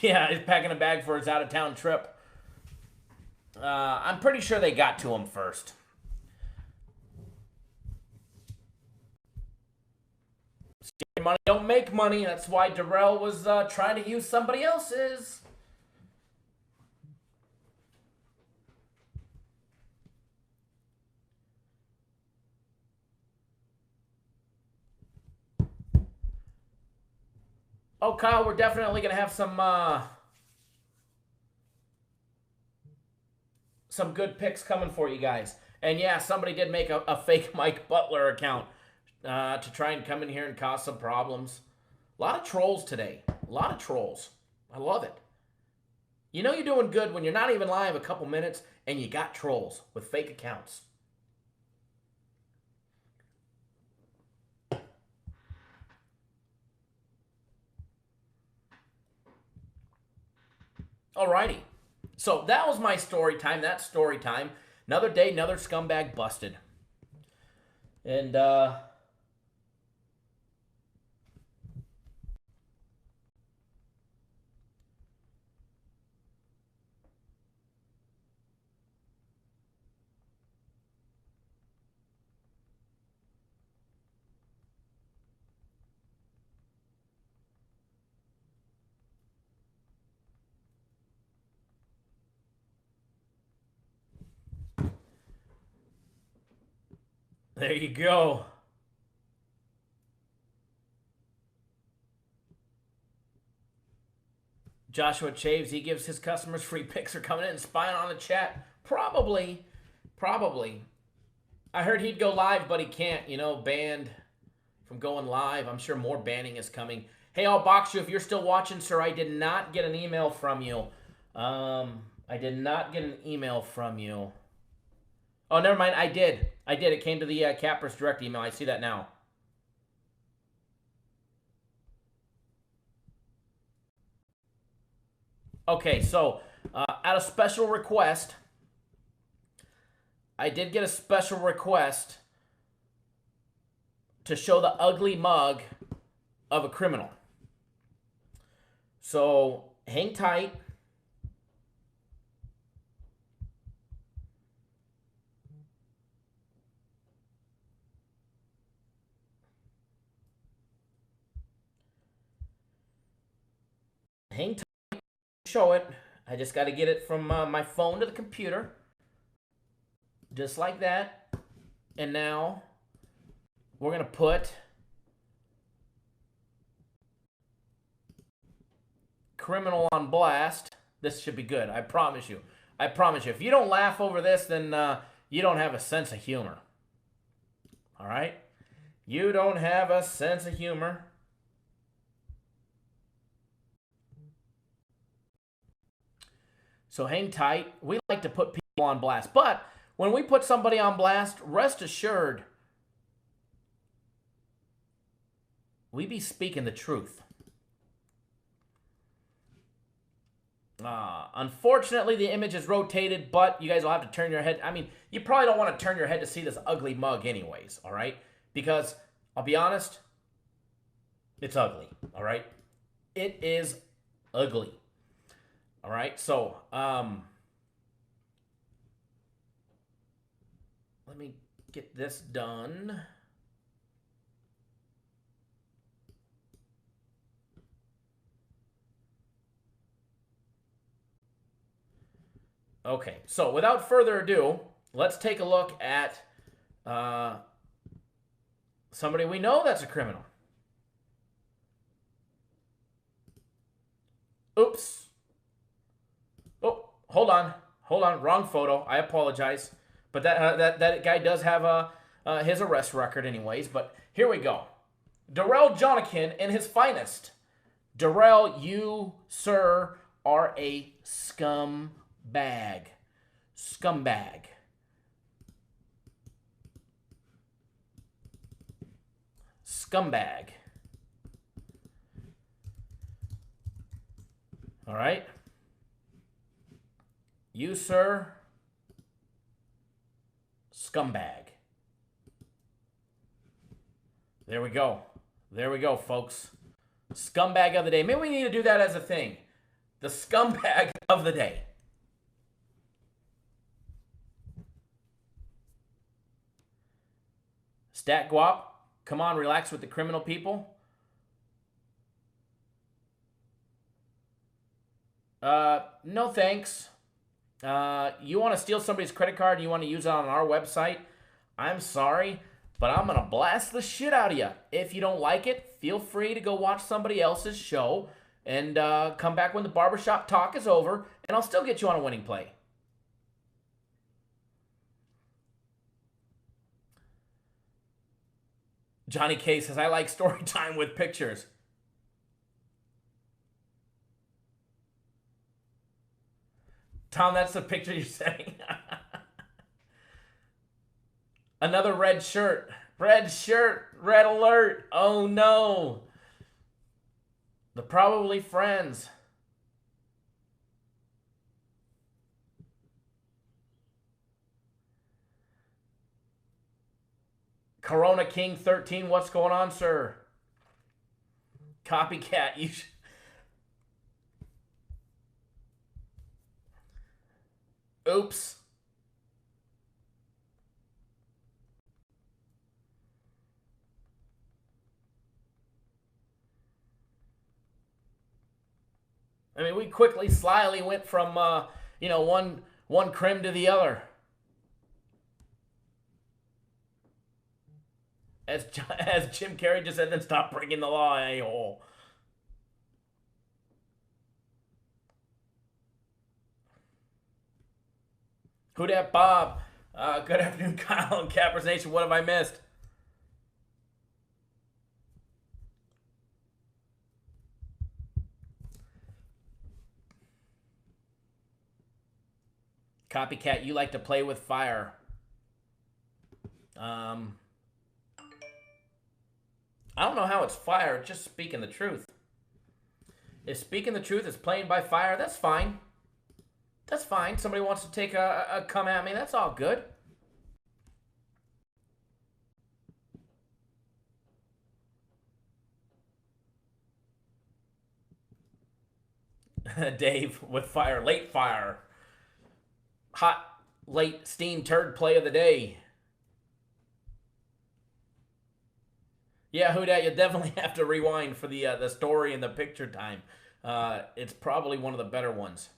Yeah, he's packing a bag for his out-of-town trip. I'm pretty sure they got to him first. Stealing money don't make money. That's why Darrell was trying to use somebody else's. Oh, Kyle, we're definitely going to have some good picks coming for you guys. And yeah, somebody did make a fake Mike Butler account. to try and come in here and cause some problems. A lot of trolls today. A lot of trolls. I love it. You know you're doing good when you're not even live a couple minutes and you got trolls with fake accounts. Alrighty. So that was my story time. That's story time. Another day, another scumbag busted. And, there you go. Joshua Chaves, he gives his customers free picks for coming in and spying on the chat. Probably. I heard he'd go live, but he can't, banned from going live. I'm sure more banning is coming. Hey, I'll box you if you're still watching, sir. I did not get an email from you. I did not get an email from you. Oh, never mind. I did. It came to the Cappers direct email. I see that now. Okay, so at a special request, I did get a special request to show the ugly mug of a criminal. So hang tight. Hang tight. Show it. I just got to get it from my phone to the computer. Just like that. And now we're going to put criminal on blast. This should be good. I promise you. If you don't laugh over this, then you don't have a sense of humor. All right? You don't have a sense of humor. So hang tight. We like to put people on blast. But when we put somebody on blast, rest assured, we be speaking the truth. Unfortunately, the image is rotated, but you guys will have to turn your head. I mean, you probably don't want to turn your head to see this ugly mug anyways, all right? Because, I'll be honest, it's ugly, all right? It is ugly. All right, so let me get this done. Okay, so without further ado, let's take a look at somebody we know that's a criminal. Oops. Oh, hold on, wrong photo. I apologize, but that guy does have his arrest record, anyways. But here we go. Darrell Jonikin in his finest. Darrell, you, sir, are a scumbag. Scumbag. Scumbag. All right. You, sir, scumbag. There we go. There we go, folks. Scumbag of the day. Maybe we need to do that as a thing. The scumbag of the day. Stat Guap, come on, relax with the criminal people. No thanks. You want to steal somebody's credit card and you want to use it on our website? I'm sorry, but I'm going to blast the shit out of you. If you don't like it, feel free to go watch somebody else's show and come back when the barbershop talk is over, and I'll still get you on a winning play. Johnny K says, I like story time with pictures. Tom, that's the picture you're saying. Another red shirt. Red shirt. Red alert. Oh no. They're probably friends. Corona King 13, what's going on, sir? Copycat, you should... Oops. I mean, we quickly, slyly went from, one crim to the other. As Jim Carrey just said, then stop breaking the law, a-hole. Who dat Bob? Good afternoon, Kyle and Cappers Nation. What have I missed? Copycat, you like to play with fire. I don't know how it's fire, just speaking the truth. If speaking the truth is playing by fire, that's fine. That's fine. Somebody wants to take a come at me, that's all good. Dave with fire, late fire. Hot, late, steam turd play of the day. Yeah, who dat? You definitely have to rewind for the story and the picture time. It's probably one of the better ones.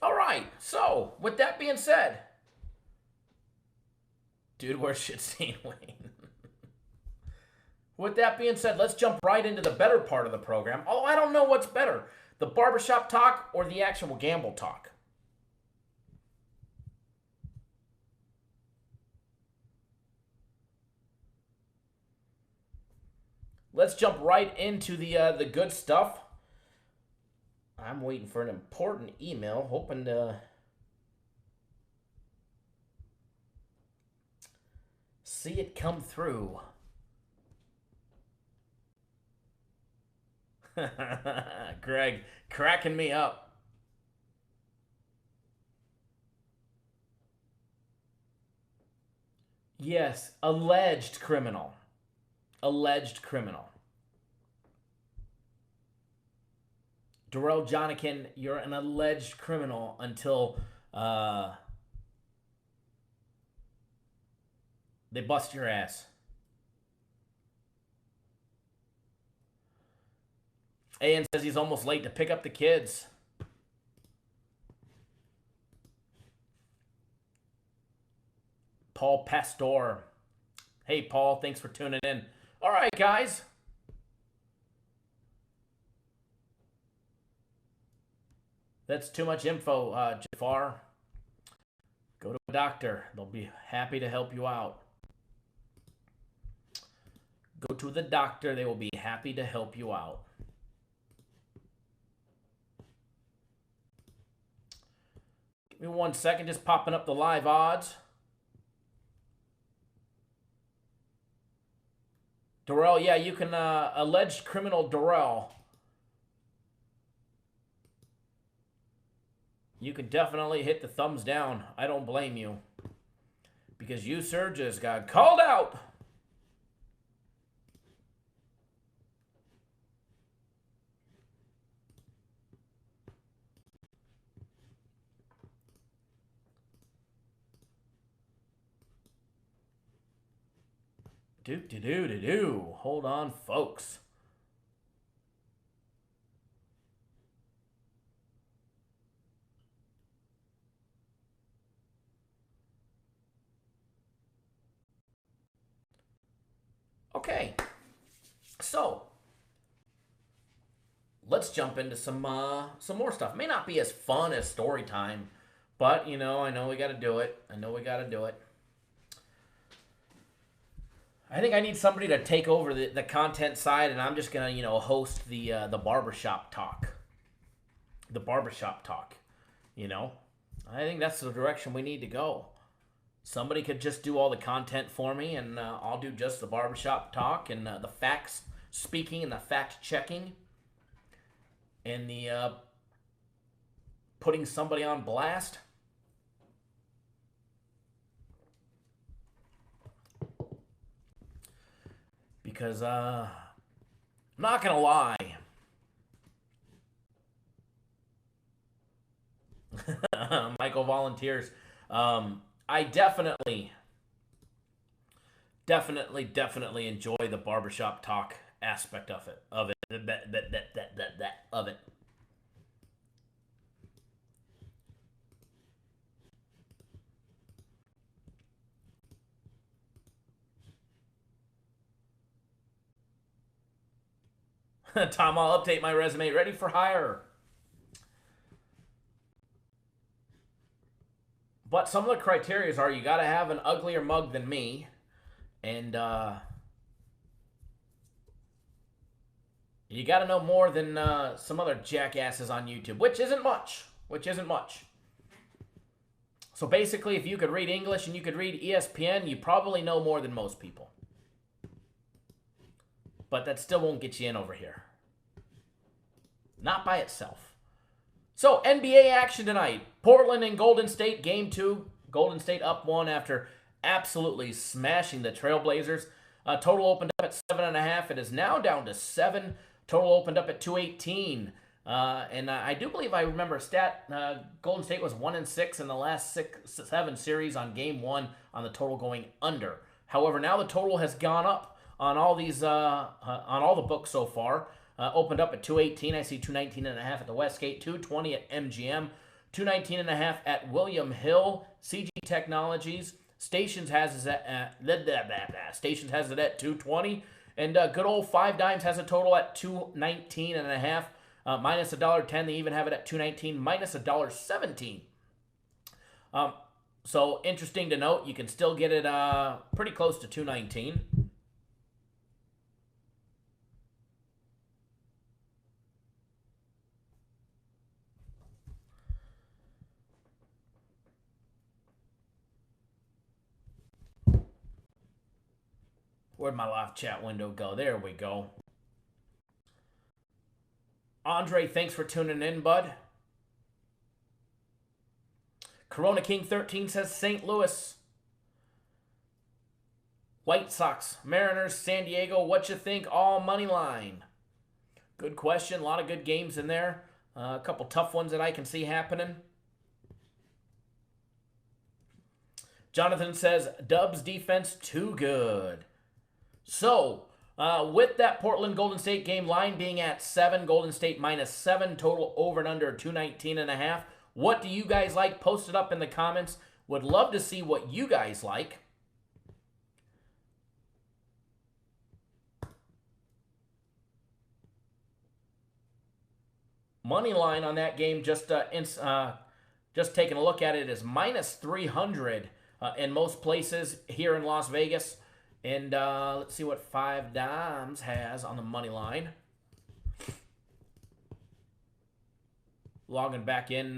All right, so with that being said, dude, where's shit seen Wayne? With that being said, let's jump right into the better part of the program. Oh, I don't know what's better, the barbershop talk or the actual gamble talk. Let's jump right into the good stuff. I'm waiting for an important email, hoping to see it come through. Greg, cracking me up. Yes, alleged criminal. Alleged criminal. Darrell Jonikin, you're an alleged criminal until they bust your ass. Ayan says he's almost late to pick up the kids. Paul Pastor. Hey, Paul, thanks for tuning in. All right, guys. That's too much info, Jafar. Go to a doctor. They'll be happy to help you out. Go to the doctor. They will be happy to help you out. Give me 1 second. Just popping up the live odds. Darrell, yeah, you can alleged criminal Darrell. You can definitely hit the thumbs down. I don't blame you. Because you, sir, just got called out. Do-do-do-do-do. Hold on, folks. Okay. So, let's jump into some more stuff. May not be as fun as story time, But, you know, I know we got to do it. I know we got to do it. I think I need somebody to take over the content side, and I'm just going to, you know, host the barbershop talk. The barbershop talk, you know. I think that's the direction we need to go. Somebody could just do all the content for me, and I'll do just the barbershop talk and the facts speaking and the fact checking and the putting somebody on blast. Because, I'm not going to lie. Michael volunteers. I definitely enjoy the barbershop talk aspect of it. Tom, I'll update my resume. Ready for hire. But some of the criteria are you got to have an uglier mug than me. And you got to know more than some other jackasses on YouTube, which isn't much. So basically, if you could read English and you could read ESPN, you probably know more than most people. But that still won't get you in over here. Not by itself. So, NBA action tonight. Portland and Golden State, Game 2. Golden State up 1 after absolutely smashing the Trailblazers. Total opened up at 7.5. It is now down to 7. Total opened up at 218. And I do believe I remember a stat. Golden State was 1-6 in the last 7 series on Game 1 on the total going under. However, now the total has gone up on all these on all the books so far. Opened up at 218. I see 219.5 at the Westgate, 220 at MGM, 219.5 at William Hill. CG Technologies. Stations has it at 220, and good old Five Dimes has a total at 219.5, minus $1.10. They even have it at 219 minus $1.17. So interesting to note, you can still get it pretty close to 219. Where'd my live chat window go? There we go. Andre, thanks for tuning in, bud. Corona King 13 says St. Louis. White Sox, Mariners, San Diego. What you think? All money line. Good question. A lot of good games in there. A couple tough ones that I can see happening. Jonathan says Dubs defense too good. So, with that Portland Golden State game line being at 7, Golden State minus 7, total over and under 219.5. What do you guys like? Post it up in the comments. Would love to see what you guys like. Money line on that game, just taking a look at it, is minus 300 in most places here in Las Vegas. And let's see what Five Dimes has on the money line. Logging back in.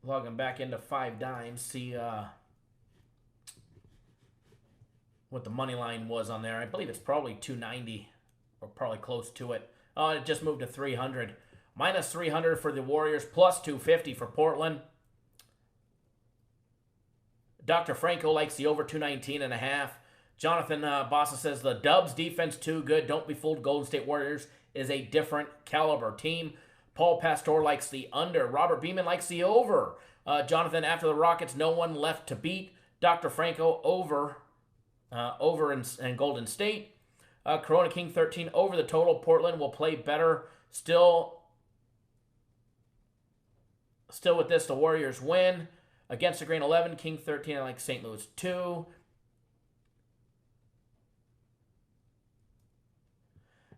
Logging back into Five Dimes. See what the money line was on there. I believe it's probably 290 or probably close to it. Oh, it just moved to 300. Minus 300 for the Warriors. Plus 250 for Portland. Dr. Franco likes the over 219.5. Jonathan Bossa says the Dubs defense too good. Don't be fooled. Golden State Warriors is a different caliber team. Paul Pastor likes the under. Robert Beeman likes the over. Jonathan, after the Rockets, no one left to beat. Dr. Franco over in Golden State. Corona King 13 over the total. Portland will play better. Still with this, the Warriors win. Against the grain 11, King 13, I like St. Louis 2.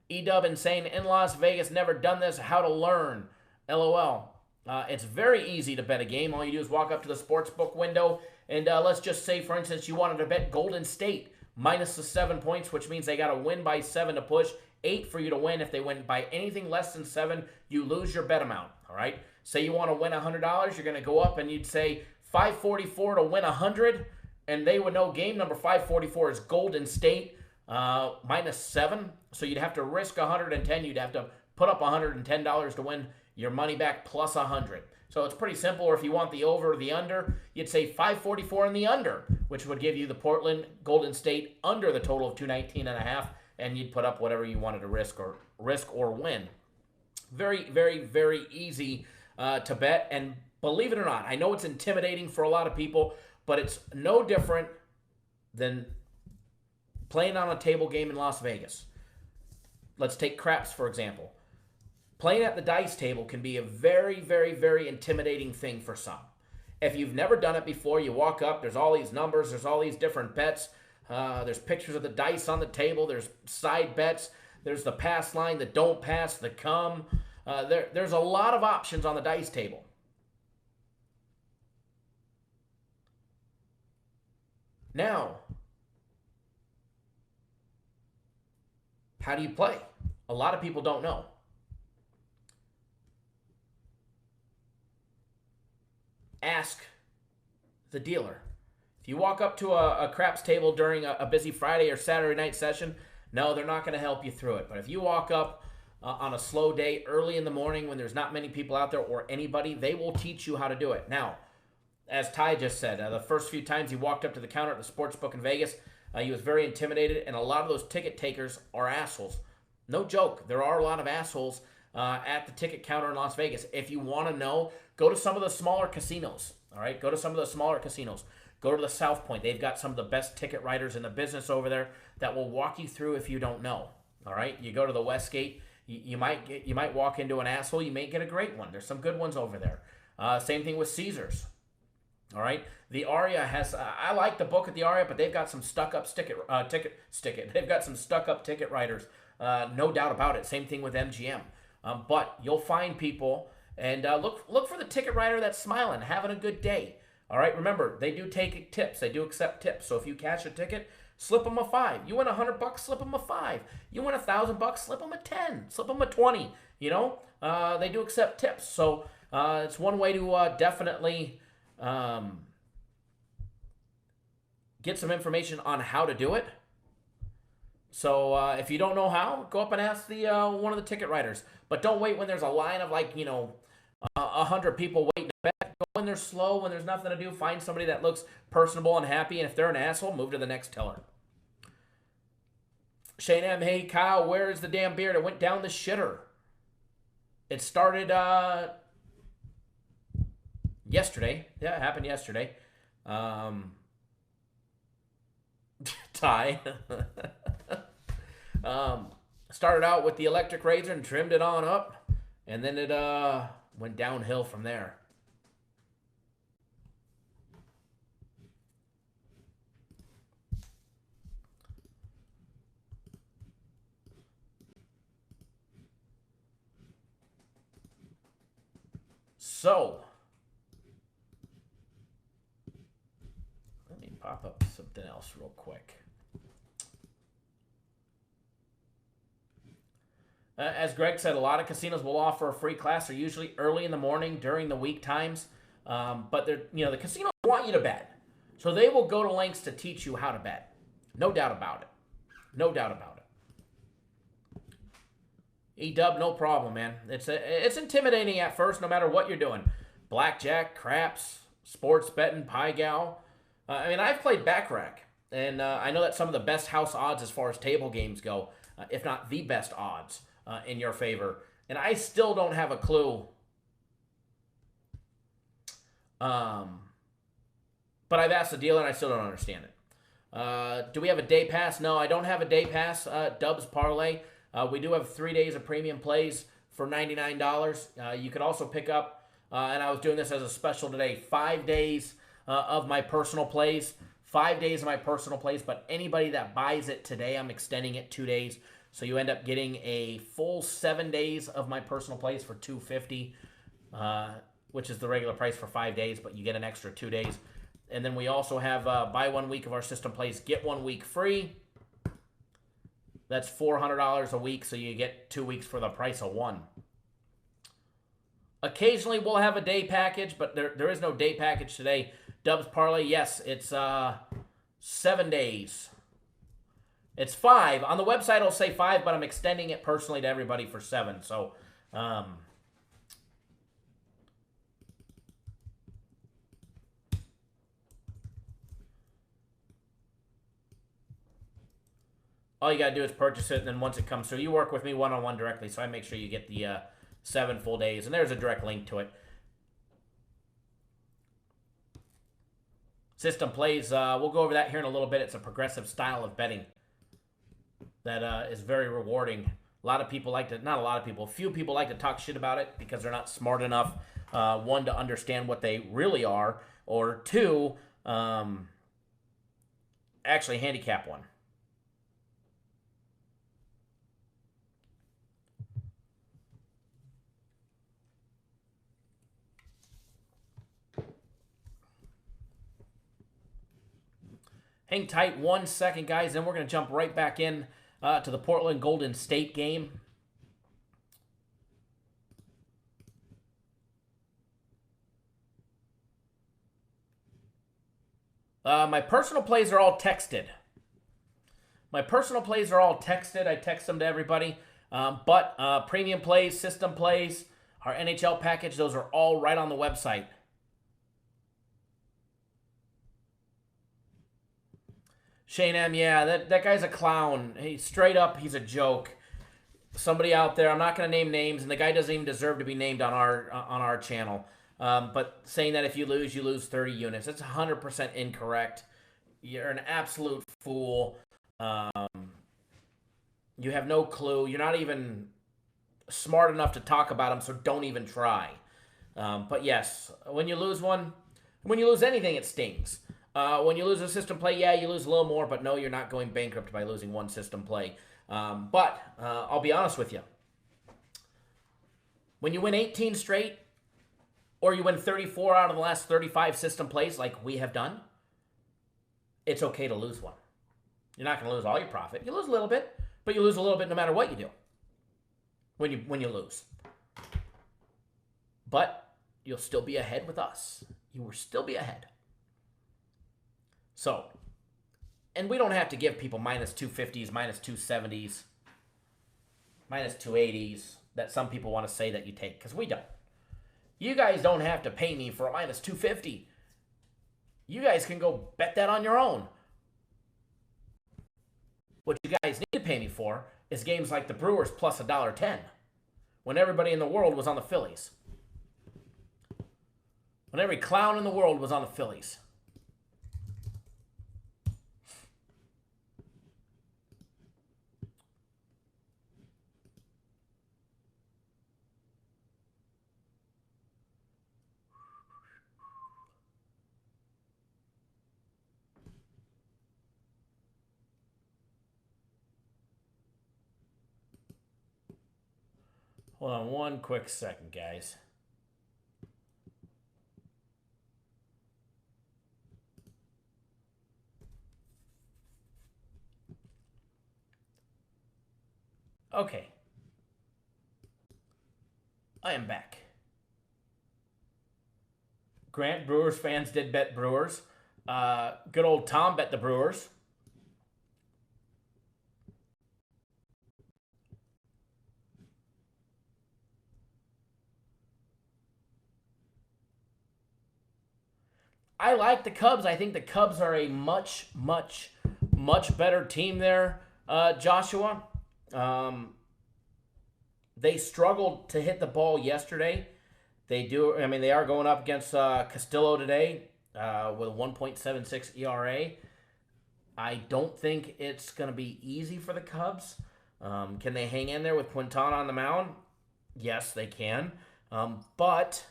E-Dub Insane in Las Vegas, never done this, how to learn. LOL. It's very easy to bet a game. All you do is walk up to the sportsbook window, and let's just say, for instance, you wanted to bet Golden State minus the 7 points, which means they got to win by 7 to push, 8 for you to win. If they win by anything less than 7, you lose your bet amount, all right? Say you want to win $100, you're going to go up and you'd say 544 to win 100, and they would know game number 544 is Golden State minus 7, so you'd have to risk 110. You'd have to put up $110 to win your money back plus 100. So it's pretty simple. Or if you want the over or the under, you'd say 544 in the under, which would give you the Portland Golden State under the total of 219.5, and you'd put up whatever you wanted to risk or win. Very, very, very easy to bet. And believe it or not, I know it's intimidating for a lot of people, but it's no different than playing on a table game in Las Vegas. Let's take craps, for example. Playing at the dice table can be a very, very, very intimidating thing for some. If you've never done it before, you walk up, there's all these numbers, there's all these different bets, there's pictures of the dice on the table, there's side bets, there's the pass line, the don't pass, the come. There's a lot of options on the dice table. Now, how do you play? A lot of people don't know. Ask the dealer. If you walk up to a craps table during a busy Friday or Saturday night session, no, they're not going to help you through it. But if you walk up on a slow day early in the morning when there's not many people out there or anybody, they will teach you how to do it. Now, as Ty just said, the first few times he walked up to the counter at the sportsbook in Vegas, he was very intimidated, and a lot of those ticket takers are assholes. No joke. There are a lot of assholes at the ticket counter in Las Vegas. If you want to know, go to some of the smaller casinos, all right? Go to some of the smaller casinos. Go to the South Point. They've got some of the best ticket writers in the business over there that will walk you through if you don't know, all right? You go to the Westgate, you might walk into an asshole. You may get a great one. There's some good ones over there. Same thing with Caesars, all right? The Aria has, I like the book at the Aria, but they've got some stuck-up They've got some stuck-up ticket writers, no doubt about it. Same thing with MGM. But you'll find people, and look for the ticket writer that's smiling, having a good day. All right, remember, they do take tips. They do accept tips. So if you cash a ticket, slip them a $5. You win $100, slip them a $5. You win $1,000, slip them a $10. Slip them a $20. You know, they do accept tips. So it's one way to definitely get some information on how to do it. So if you don't know how, go up and ask the one of the ticket writers. But don't wait when there's a line of 100 people waiting to bet. Go when they're slow, when there's nothing to do. Find somebody that looks personable and happy. And if they're an asshole, move to the next teller. Shane M. Hey, Kyle, where is the damn beard? It went down the shitter. It started yesterday. Yeah, it happened yesterday. Ty. Started out with the electric razor and trimmed it on up, and then it went downhill from there. So, let me pop up something else real quick. As Greg said, a lot of casinos will offer a free class. They're usually early in the morning during the week times. But the casinos want you to bet. So they will go to lengths to teach you how to bet. No doubt about it. No doubt about it. E-Dub, no problem, man. It's intimidating at first, no matter what you're doing. Blackjack, craps, sports betting, pie gal. I've played backrack. And I know that some of the best house odds as far as table games go, if not the best odds, in your favor. And I still don't have a clue. But I've asked the dealer and I still don't understand it. Do we have a day pass? No, I don't have a day pass. Dubs Parlay. We do have 3 days of premium plays for $99. You could also pick up, and I was doing this as a special today, 5 days of my personal plays. 5 days of my personal plays, but anybody that buys it today, I'm extending it 2 days. So you end up getting a full 7 days of my personal plays for $250, which is the regular price for 5 days, but you get an extra 2 days. And then we also have buy 1 week of our system plays, get 1 week free. That's $400 a week, so you get 2 weeks for the price of one. Occasionally we'll have a day package, but there is no day package today. Dubs Parlay, yes, it's 7 days. It's 5. On the website it'll say 5, but I'm extending it personally to everybody for 7. So, all you got to do is purchase it, and then once it comes through, you work with me one-on-one directly, so I make sure you get the 7 full days, and there's a direct link to it. System plays, we'll go over that here in a little bit. It's a progressive style of betting that is very rewarding. A lot of people like to, not a lot of people, few people like to talk shit about it because they're not smart enough, one, to understand what they really are, or two, actually handicap one. Hang tight 1 second, guys. Then we're going to jump right back in to the Portland Golden State game. My personal plays are all texted. I text them to everybody. But premium plays, system plays, our NHL package, those are all right on the website. Shane M, yeah, that guy's a clown. He straight up, he's a joke. Somebody out there, I'm not going to name names, and the guy doesn't even deserve to be named on our channel. But saying that if you lose 30 units, that's 100% incorrect. You're an absolute fool. You have no clue. You're not even smart enough to talk about them, so don't even try. But yes, when you lose anything, it stings. When you lose a system play, yeah, you lose a little more, but no, you're not going bankrupt by losing one system play. But I'll be honest with you. When you win 18 straight, or you win 34 out of the last 35 system plays like we have done, it's okay to lose one. You're not going to lose all your profit. You lose a little bit, but you lose a little bit no matter what you do when you lose. But you'll still be ahead with us. You will still be ahead. So, and we don't have to give people minus 250s, minus 270s, minus 280s that some people want to say that you take, because we don't. You guys don't have to pay me for a minus 250. You guys can go bet that on your own. What you guys need to pay me for is games like the Brewers plus $1.10, when everybody in the world was on the Phillies. When every clown in the world was on the Phillies. Hold on one quick second, guys. Okay. I am back. Grant, Brewers fans did bet Brewers. Good old Tom bet the Brewers. I like the Cubs. I think the Cubs are a much, much, much better team there, Joshua. They struggled to hit the ball yesterday. They are going up against Castillo today with a 1.76 ERA. I don't think it's going to be easy for the Cubs. Can they hang in there with Quintana on the mound? Yes, they can. But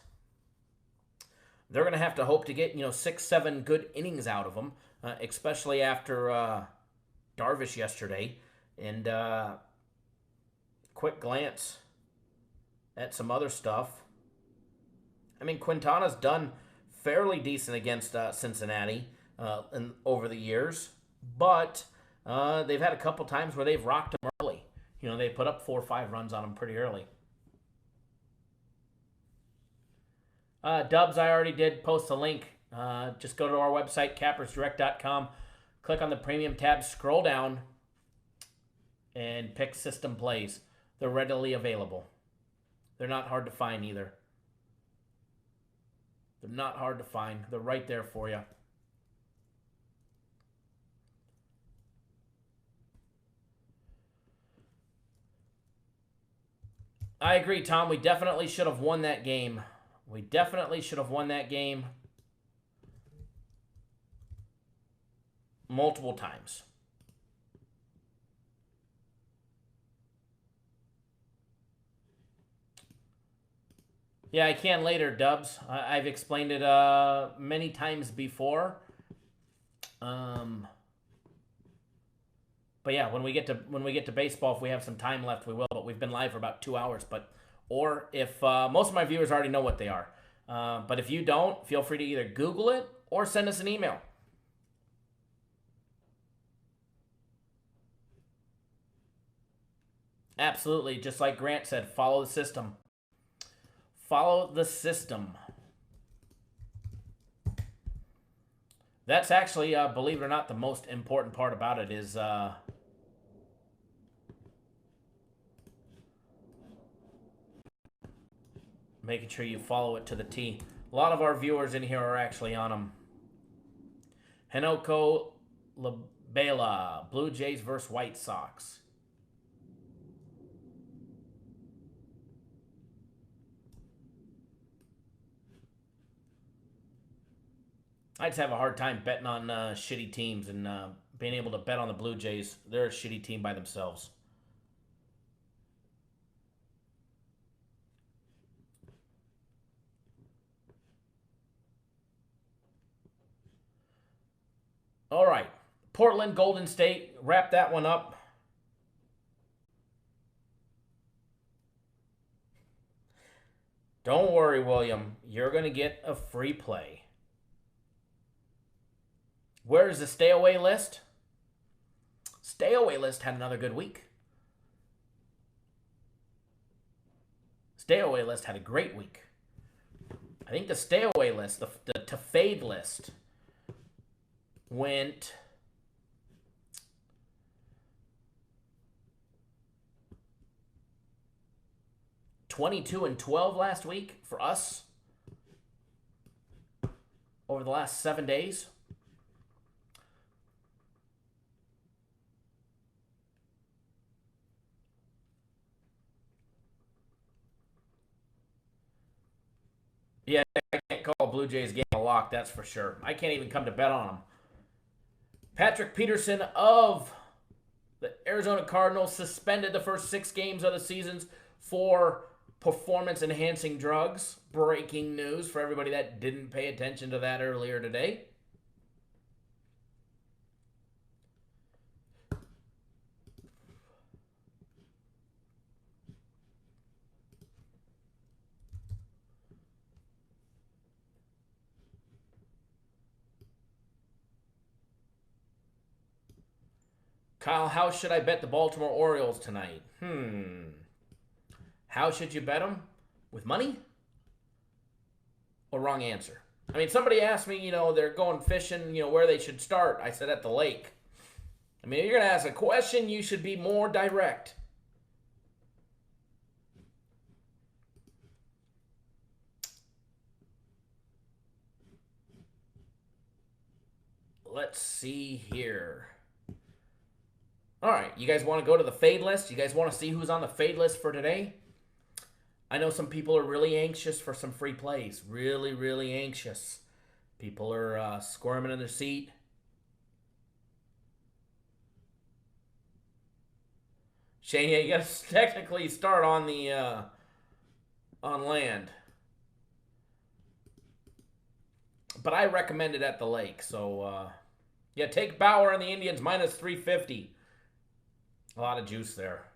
they're going to have to hope to get 6-7 good innings out of them, especially after Darvish yesterday. And quick glance at some other stuff. I mean, Quintana's done fairly decent against Cincinnati over the years, but they've had a couple times where they've rocked him early. You know, they put up 4 or 5 runs on him pretty early. Dubs, I already did post a link. Just go to our website, cappersdirect.com. Click on the premium tab, scroll down, and pick system plays. They're readily available. They're not hard to find either. They're not hard to find. They're right there for you. I agree, Tom. We definitely should have won that game. We definitely should have won that game multiple times. Yeah, I can later, Dubs. I've explained it many times before. But yeah, when we get to baseball, if we have some time left, we will. But we've been live for about 2 hours. Or if most of my viewers already know what they are. But if you don't, feel free to either Google it or send us an email. Absolutely, just like Grant said, follow the system. Follow the system. That's actually, believe it or not, the most important part about it is making sure you follow it to the T. A lot of our viewers in here are actually on them. Henoko Labela, Blue Jays versus White Sox. I just have a hard time betting on shitty teams and being able to bet on the Blue Jays. They're a shitty team by themselves. All right. Portland, Golden State. Wrap that one up. Don't worry, William. You're going to get a free play. Where is the stay away list? Stay away list had another good week. Stay away list had a great week. I think the stay away list, the to fade list, went (22-12) last week for us over the last 7 days. Yeah, I can't call Blue Jays game a lock, that's for sure. I can't even come to bet on them. Patrick Peterson of the Arizona Cardinals suspended the first 6 games of the seasons for performance-enhancing drugs. Breaking news for everybody that didn't pay attention to that earlier today. Kyle, how should I bet the Baltimore Orioles tonight? How should you bet them? With money? Or wrong answer? I mean, somebody asked me, they're going fishing, where they should start. I said at the lake. I mean, if you're going to ask a question, you should be more direct. Let's see here. All right, you guys want to go to the fade list? You guys want to see who's on the fade list for today? I know some people are really anxious for some free plays. Really, really anxious. People are squirming in their seat. Shane, yeah, you got to technically start on the on land. But I recommend it at the lake. So, yeah, take Bauer and the Indians minus 350. A lot of juice there.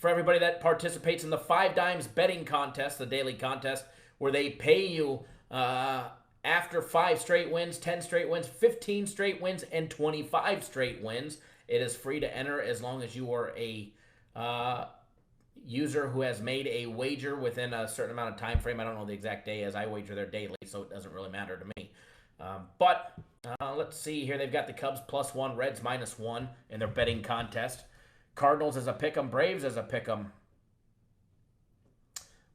for everybody that participates in the 5 Dimes betting contest, the daily contest, where they pay you after 5 straight wins, 10 straight wins, 15 straight wins, and 25 straight wins. It is free to enter as long as you are a user who has made a wager within a certain amount of time frame. I don't know the exact day, as I wager there daily, so it doesn't really matter to me. But let's see here. They've got the Cubs +1, Reds -1 in their betting contest. Cardinals as a pick'em, Braves as a pick'em.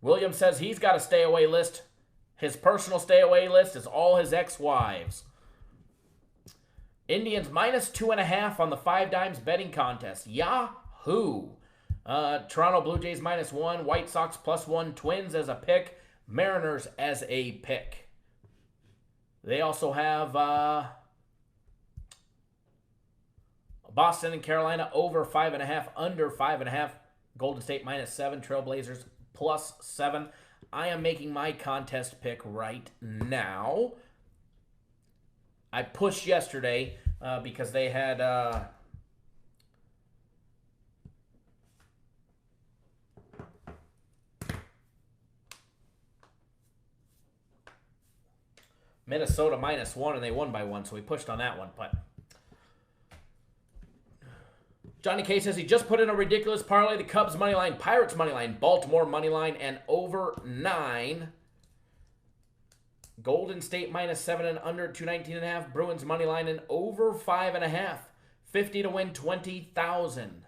William says he's got a stay-away list. His personal stay-away list is all his ex-wives. Indians -2.5 on the 5 Dimes betting contest. Yahoo! Toronto Blue Jays -1, White Sox +1, Twins as a pick, Mariners as a pick. They also have Boston and Carolina over 5.5, under 5.5. Golden State -7, Trailblazers +7. I am making my contest pick right now. I pushed yesterday because they had Minnesota -1, and they won by 1, so we pushed on that one. But Johnny K says he just put in a ridiculous parlay. The Cubs money line, Pirates money line, Baltimore money line, and over 9. Golden State -7 and under 219.5. Bruins money line and over 5.5. 50 to win 20,000.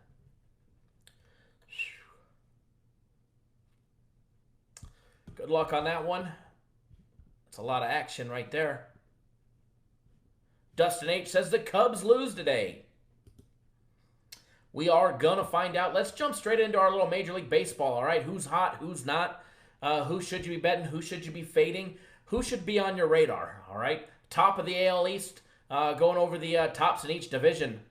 Good luck on that one. It's a lot of action right there. Dustin H says the Cubs lose today. We are going to find out. Let's jump straight into our little Major League Baseball, all right? Who's hot, who's not? Who should you be betting? Who should you be fading? Who should be on your radar, all right? Top of the AL East, going over the tops in each division.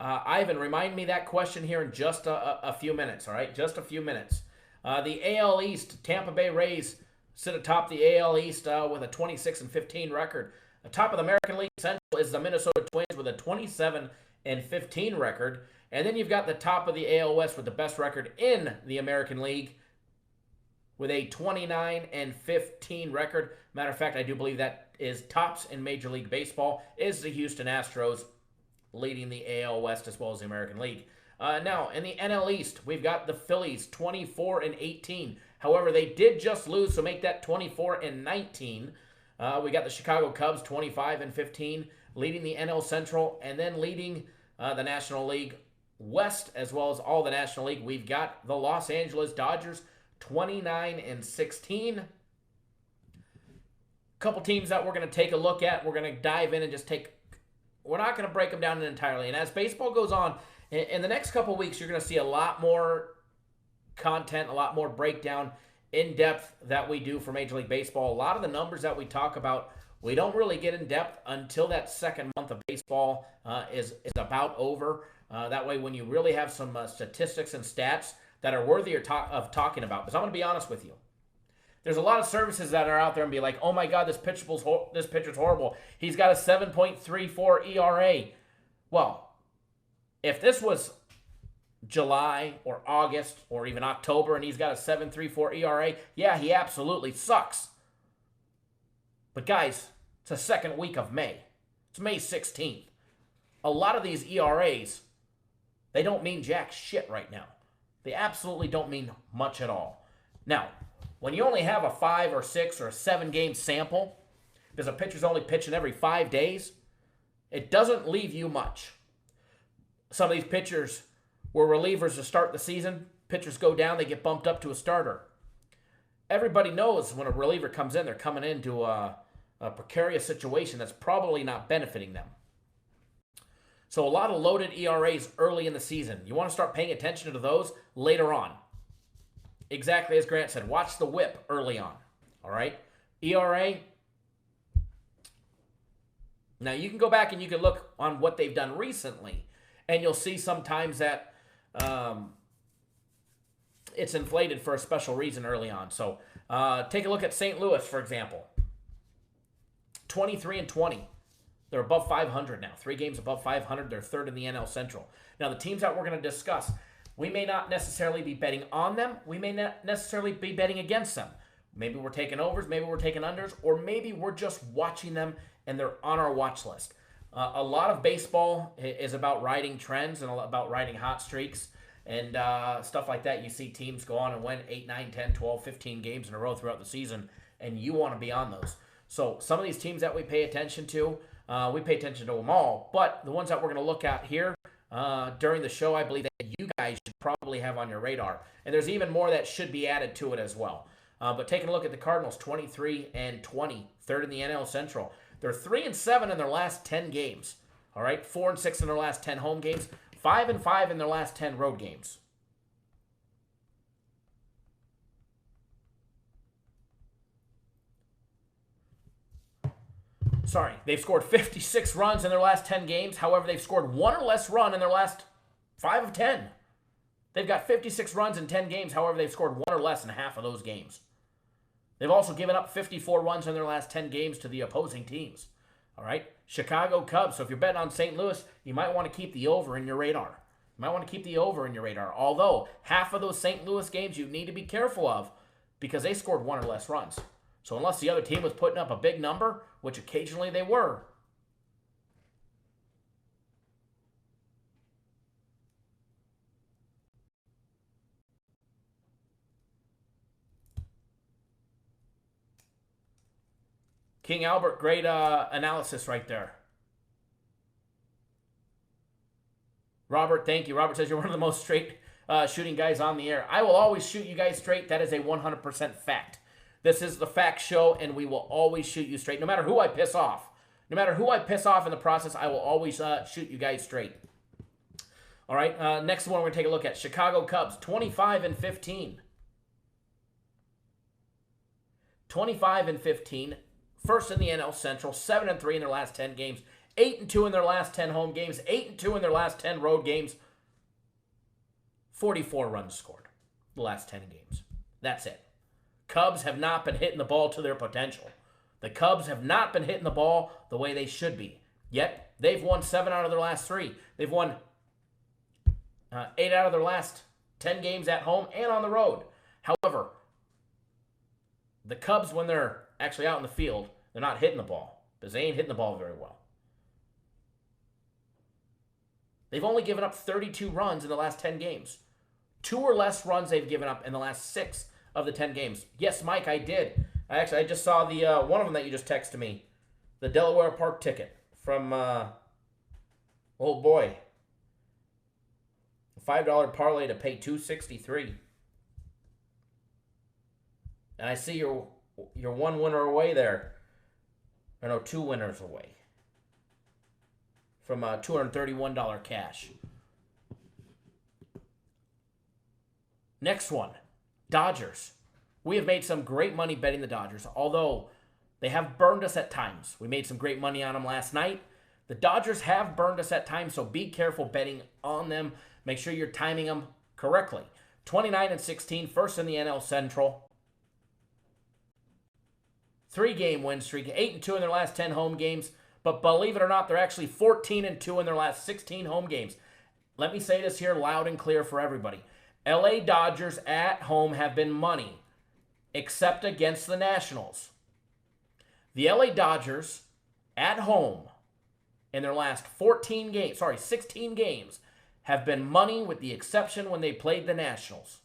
Ivan, remind me that question here in just a few minutes, all right? Just a few minutes. The AL East, Tampa Bay Rays sit atop the AL East with a 26-15 record. Atop of the American League Central is the Minnesota Twins with a 27-15 record. And then you've got the top of the AL West with the best record in the American League with a 29-15 record. Matter of fact, I do believe that is tops in Major League Baseball, is the Houston Astros leading the AL West as well as the American League. Now, in the NL East, we've got the Phillies 24-18. However, they did just lose, so make that 24-19. We got the Chicago Cubs 25-15, leading the NL Central, and then leading the National League West as well as all the National League. We've got the Los Angeles Dodgers 29-16. Couple teams that we're going to take a look at. We're going to dive in and just take. We're not going to break them down entirely. And as baseball goes on, in the next couple weeks, you're going to see a lot more content, a lot more breakdown, in depth that we do for Major League Baseball. A lot of the numbers that we talk about, we don't really get in depth until that second month of baseball is about over. That way, when you really have some statistics and stats that are worthy of talking about. Because I'm going to be honest with you. There's a lot of services that are out there and be like, oh my God, this pitcher's horrible. He's got a 7.34 ERA. Well, if this was July or August or even October and he's got a 7.34 ERA, yeah, he absolutely sucks. But guys, it's the second week of May. It's May 16th. A lot of these ERAs, they don't mean jack shit right now. They absolutely don't mean much at all. Now, when you only have a 5 or 6 or a 7 game sample, because a pitcher's only pitching every 5 days, it doesn't leave you much. Some of these pitchers were relievers to start the season. Pitchers go down, they get bumped up to a starter. Everybody knows when a reliever comes in, they're coming into a precarious situation that's probably not benefiting them. So a lot of loaded ERAs early in the season. You want to start paying attention to those later on. Exactly as Grant said, watch the whip early on. All right? ERA. Now, you can go back and you can look on what they've done recently, and you'll see sometimes that it's inflated for a special reason early on. So take a look at St. Louis, for example. 23-20. They're above 500 now. 3 games above 500. They're third in the NL Central. Now, the teams that we're going to discuss, we may not necessarily be betting on them. We may not necessarily be betting against them. Maybe we're taking overs, maybe we're taking unders, or maybe we're just watching them and they're on our watch list. A lot of baseball is about riding trends and about riding hot streaks and stuff like that. You see teams go on and win 8, 9, 10, 12, 15 games in a row throughout the season, and you want to be on those. So some of these teams that we pay attention to, we pay attention to them all. But the ones that we're going to look at here during the show, I believe that you guys should probably have on your radar. And there's even more that should be added to it as well. But taking a look at the Cardinals, 23-20, third in the NL Central. They're 3-7 in their last 10 games. All right, 4-6 in their last 10 home games, 5-5 in their last 10 road games. Sorry, they've scored 56 runs in their last 10 games. However, they've scored 1 or less run in their last 5 of 10. They've got 56 runs in 10 games. However, they've scored 1 or less in half of those games. They've also given up 54 runs in their last 10 games to the opposing teams. All right? Chicago Cubs. So if you're betting on St. Louis, you might want to keep the over in your radar. You might want to keep the over in your radar. Although, half of those St. Louis games you need to be careful of because they scored 1 or less runs. So unless the other team was putting up a big number, which occasionally they were, King Albert, great analysis right there. Robert, thank you. Robert says you're one of the most straight shooting guys on the air. I will always shoot you guys straight. That is a 100% fact. This is the fact show, and we will always shoot you straight. No matter who I piss off. No matter who I piss off in the process, I will always shoot you guys straight. All right, next one we're going to take a look at. Chicago Cubs, 25-15. 25-15. First in the NL Central, 7-3 in their last 10 games, 8-2 in their last 10 home games, 8-2 in their last 10 road games, 44 runs scored the last 10 games. That's it. Cubs have not been hitting the ball to their potential. The Cubs have not been hitting the ball the way they should be. Yet, they've won 7 out of their last 3. They've won 8 out of their last 10 games at home and on the road. However, the Cubs, when they're actually out in the field, they're not hitting the ball because they ain't hitting the ball very well. They've only given up 32 runs in the last 10 games. 2 or less runs they've given up in the last 6 of the 10 games. Yes, Mike, I did. I just saw the one of them that you just texted me. The Delaware Park ticket from, oh boy. A $5 parlay to pay $263. And I see you're 1 winner away there. Or no, 2 winners away. From $231 cash. Next one. Dodgers. We have made some great money betting the Dodgers, although they have burned us at times. We made some great money on them last night. The Dodgers have burned us at times, so be careful betting on them. Make sure you're timing them correctly. 29-16, first in the NL Central. 3-game win streak, 8-2 in their last 10 home games. But believe it or not, they're actually 14-2 in their last 16 home games. Let me say this here loud and clear for everybody. LA Dodgers at home have been money, except against the Nationals. The LA Dodgers at home in their last 16 games have been money with the exception when they played the Nationals.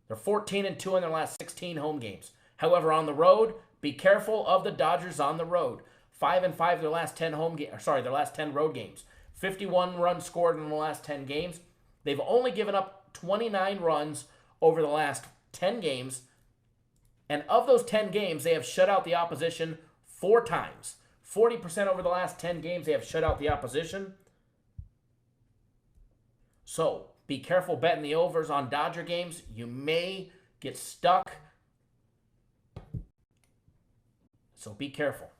They're 14-2 in their last 16 home games. However, on the road, be careful of the Dodgers on the road. 5-5 their last 10 their last 10 road games. 51 runs scored in the last 10 games. They've only given up 29 runs over the last 10 games. And of those 10 games, they have shut out the opposition 4 times. 40% over the last 10 games, they have shut out the opposition. So, be careful betting the overs on Dodger games. You may get stuck. So, be careful.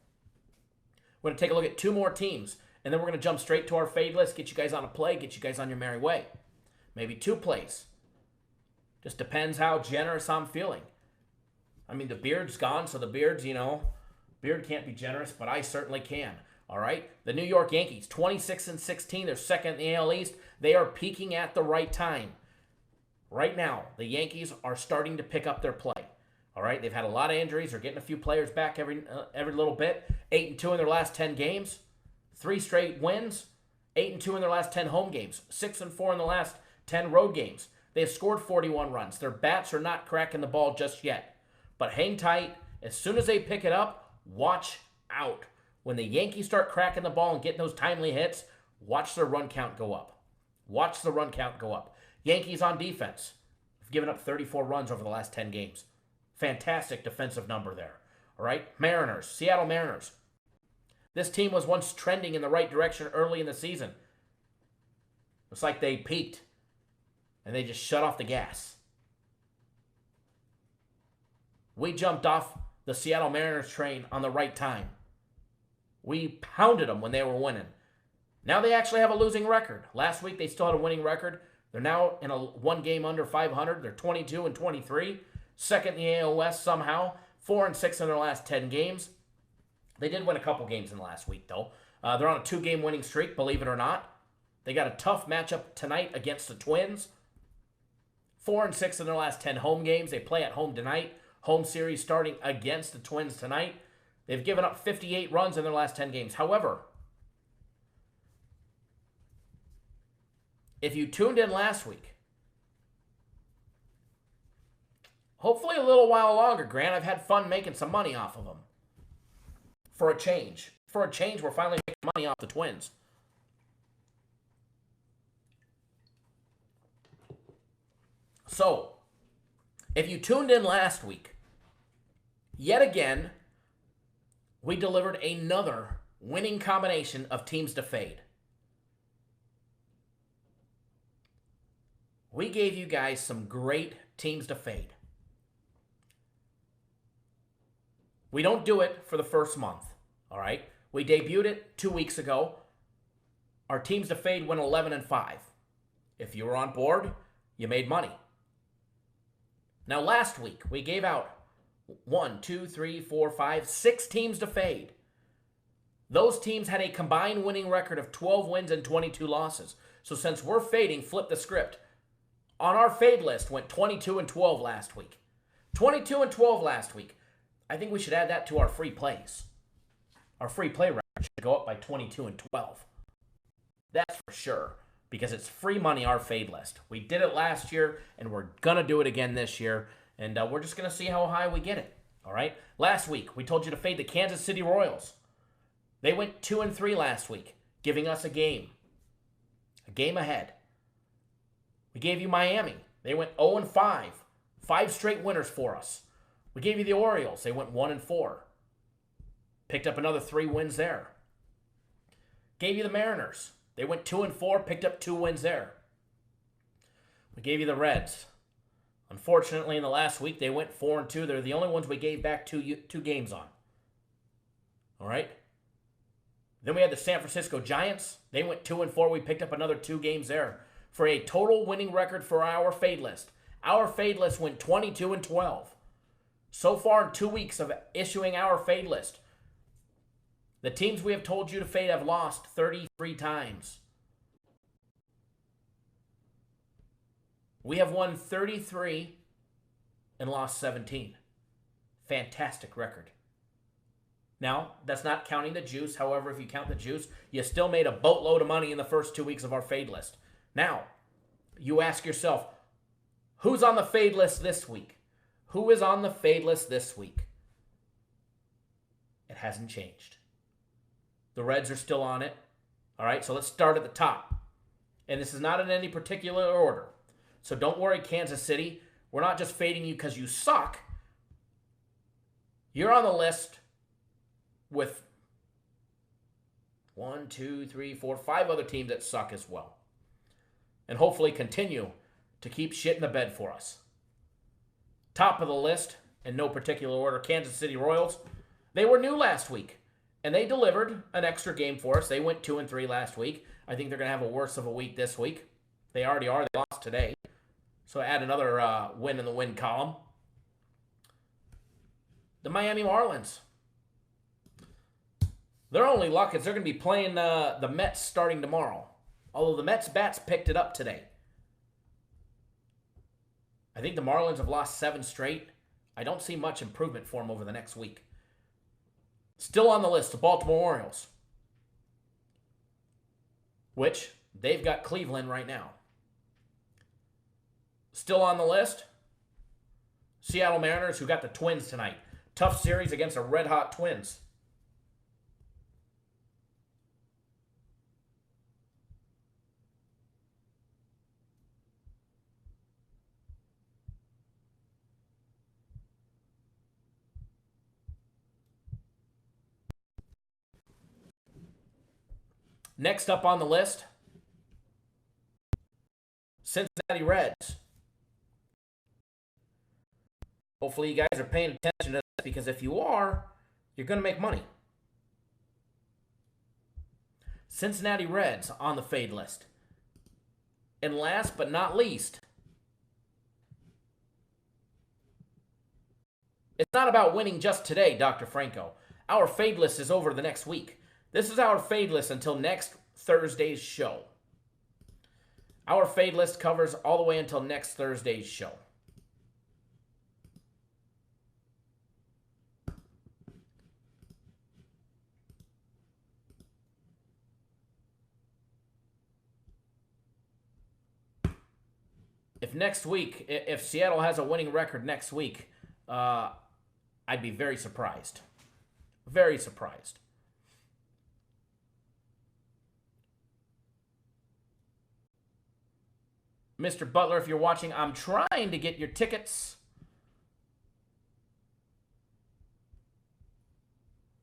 We're going to take a look at 2 more teams, and then we're going to jump straight to our fade list, get you guys on a play, get you guys on your merry way. Maybe 2 plays. Just depends how generous I'm feeling. I mean, the beard's gone, so the beard's, Beard can't be generous, but I certainly can. All right, the New York Yankees, 26-16. They're second in the AL East. They are peaking at the right time. Right now, the Yankees are starting to pick up their play. All right, they've had a lot of injuries. They're getting a few players back every little bit. 8-2 in their last 10 games, 3 straight wins. 8-2 in their last 10 home games, 6-4 in the last 10 road games. They have scored 41 runs. Their bats are not cracking the ball just yet, but hang tight. As soon as they pick it up, watch out. When the Yankees start cracking the ball and getting those timely hits, watch their run count go up. Watch the run count go up. Yankees on defense have given up 34 runs over the last 10 games. Fantastic defensive number there. All right, Mariners, Seattle Mariners. This team was once trending in the right direction early in the season. It's like they peaked and they just shut off the gas. We jumped off the Seattle Mariners train on the right time. We pounded them when they were winning. Now they actually have a losing record. Last week they still had a winning record. They're now in a 1 game under 500. They're 22-23. Second in the AL West somehow. 4-6 in their last 10 games. They did win a couple games in the last week, though. They're on a 2-game winning streak, believe it or not. They got a tough matchup tonight against the Twins. 4-6 in their last 10 home games. They play at home tonight. Home series starting against the Twins tonight. They've given up 58 runs in their last 10 games. However, if you tuned in last week, hopefully a little while longer, Grant, I've had fun making some money off of them. For a change. For a change, we're finally making money off the Twins. So, if you tuned in last week, yet again, we delivered another winning combination of teams to fade. We gave you guys some great teams to fade. We don't do it for the first month, all right? We debuted it 2 weeks ago. Our teams to fade went 11-5. If you were on board, you made money. Now last week, we gave out 6 teams to fade. Those teams had a combined winning record of 12 wins and 22 losses. So since we're fading, flip the script. On our fade list went 22-12 last week. 22-12 last week. I think we should add that to our free plays. Our free play record should go up by 22-12. That's for sure, because it's free money, our fade list. We did it last year, and we're going to do it again this year, and we're just going to see how high we get it, all right? Last week, we told you to fade the Kansas City Royals. They went 2-3 last week, giving us a game ahead. We gave you Miami. They went 0-5, 5 straight winners for us. We gave you the Orioles. They went 1-4. Picked up another 3 wins there. Gave you the Mariners. They went 2-4, picked up 2 wins there. We gave you the Reds. Unfortunately, in the last week, they went 4-2. They're the only ones we gave back two games on. All right? Then we had the San Francisco Giants. They went 2-4. We picked up another 2 games there for a total winning record for our fade list. Our fade list went 22-12. So far in 2 weeks of issuing our fade list, the teams we have told you to fade have lost 33 times. We have won 33 and lost 17. Fantastic record. Now, that's not counting the juice. However, if you count the juice, you still made a boatload of money in the first 2 weeks of our fade list. Now, you ask yourself, who's on the fade list this week? Who is on the fade list this week? It hasn't changed. The Reds are still on it. All right, so let's start at the top. And this is not in any particular order. So don't worry, Kansas City. We're not just fading you because you suck. You're on the list with 1, 2, 3, 4, 5 other teams that suck as well. And hopefully continue to keep shit in the bed for us. Top of the list, in no particular order, Kansas City Royals. They were new last week, and they delivered an extra game for us. They went 2-3 last week. I think they're going to have a worse of a week this week. They already are. They lost today. So add another win in the win column. The Miami Marlins. Their only luck is they're going to be playing the Mets starting tomorrow. Although the Mets bats picked it up today. I think the Marlins have lost 7 straight. I don't see much improvement for them over the next week. Still on the list, the Baltimore Orioles. Which, they've got Cleveland right now. Still on the list, Seattle Mariners, who got the Twins tonight. Tough series against the red-hot Twins. Next up on the list, Cincinnati Reds. Hopefully you guys are paying attention to this, because if you are, you're going to make money. Cincinnati Reds on the fade list. And last but not least, it's not about winning just today, Dr. Franco. Our fade list is over the next week. This is our fade list until next Thursday's show. Our fade list covers all the way until next Thursday's show. If Seattle has a winning record next week, I'd be very surprised. Very surprised. Mr. Butler, if you're watching, I'm trying to get your tickets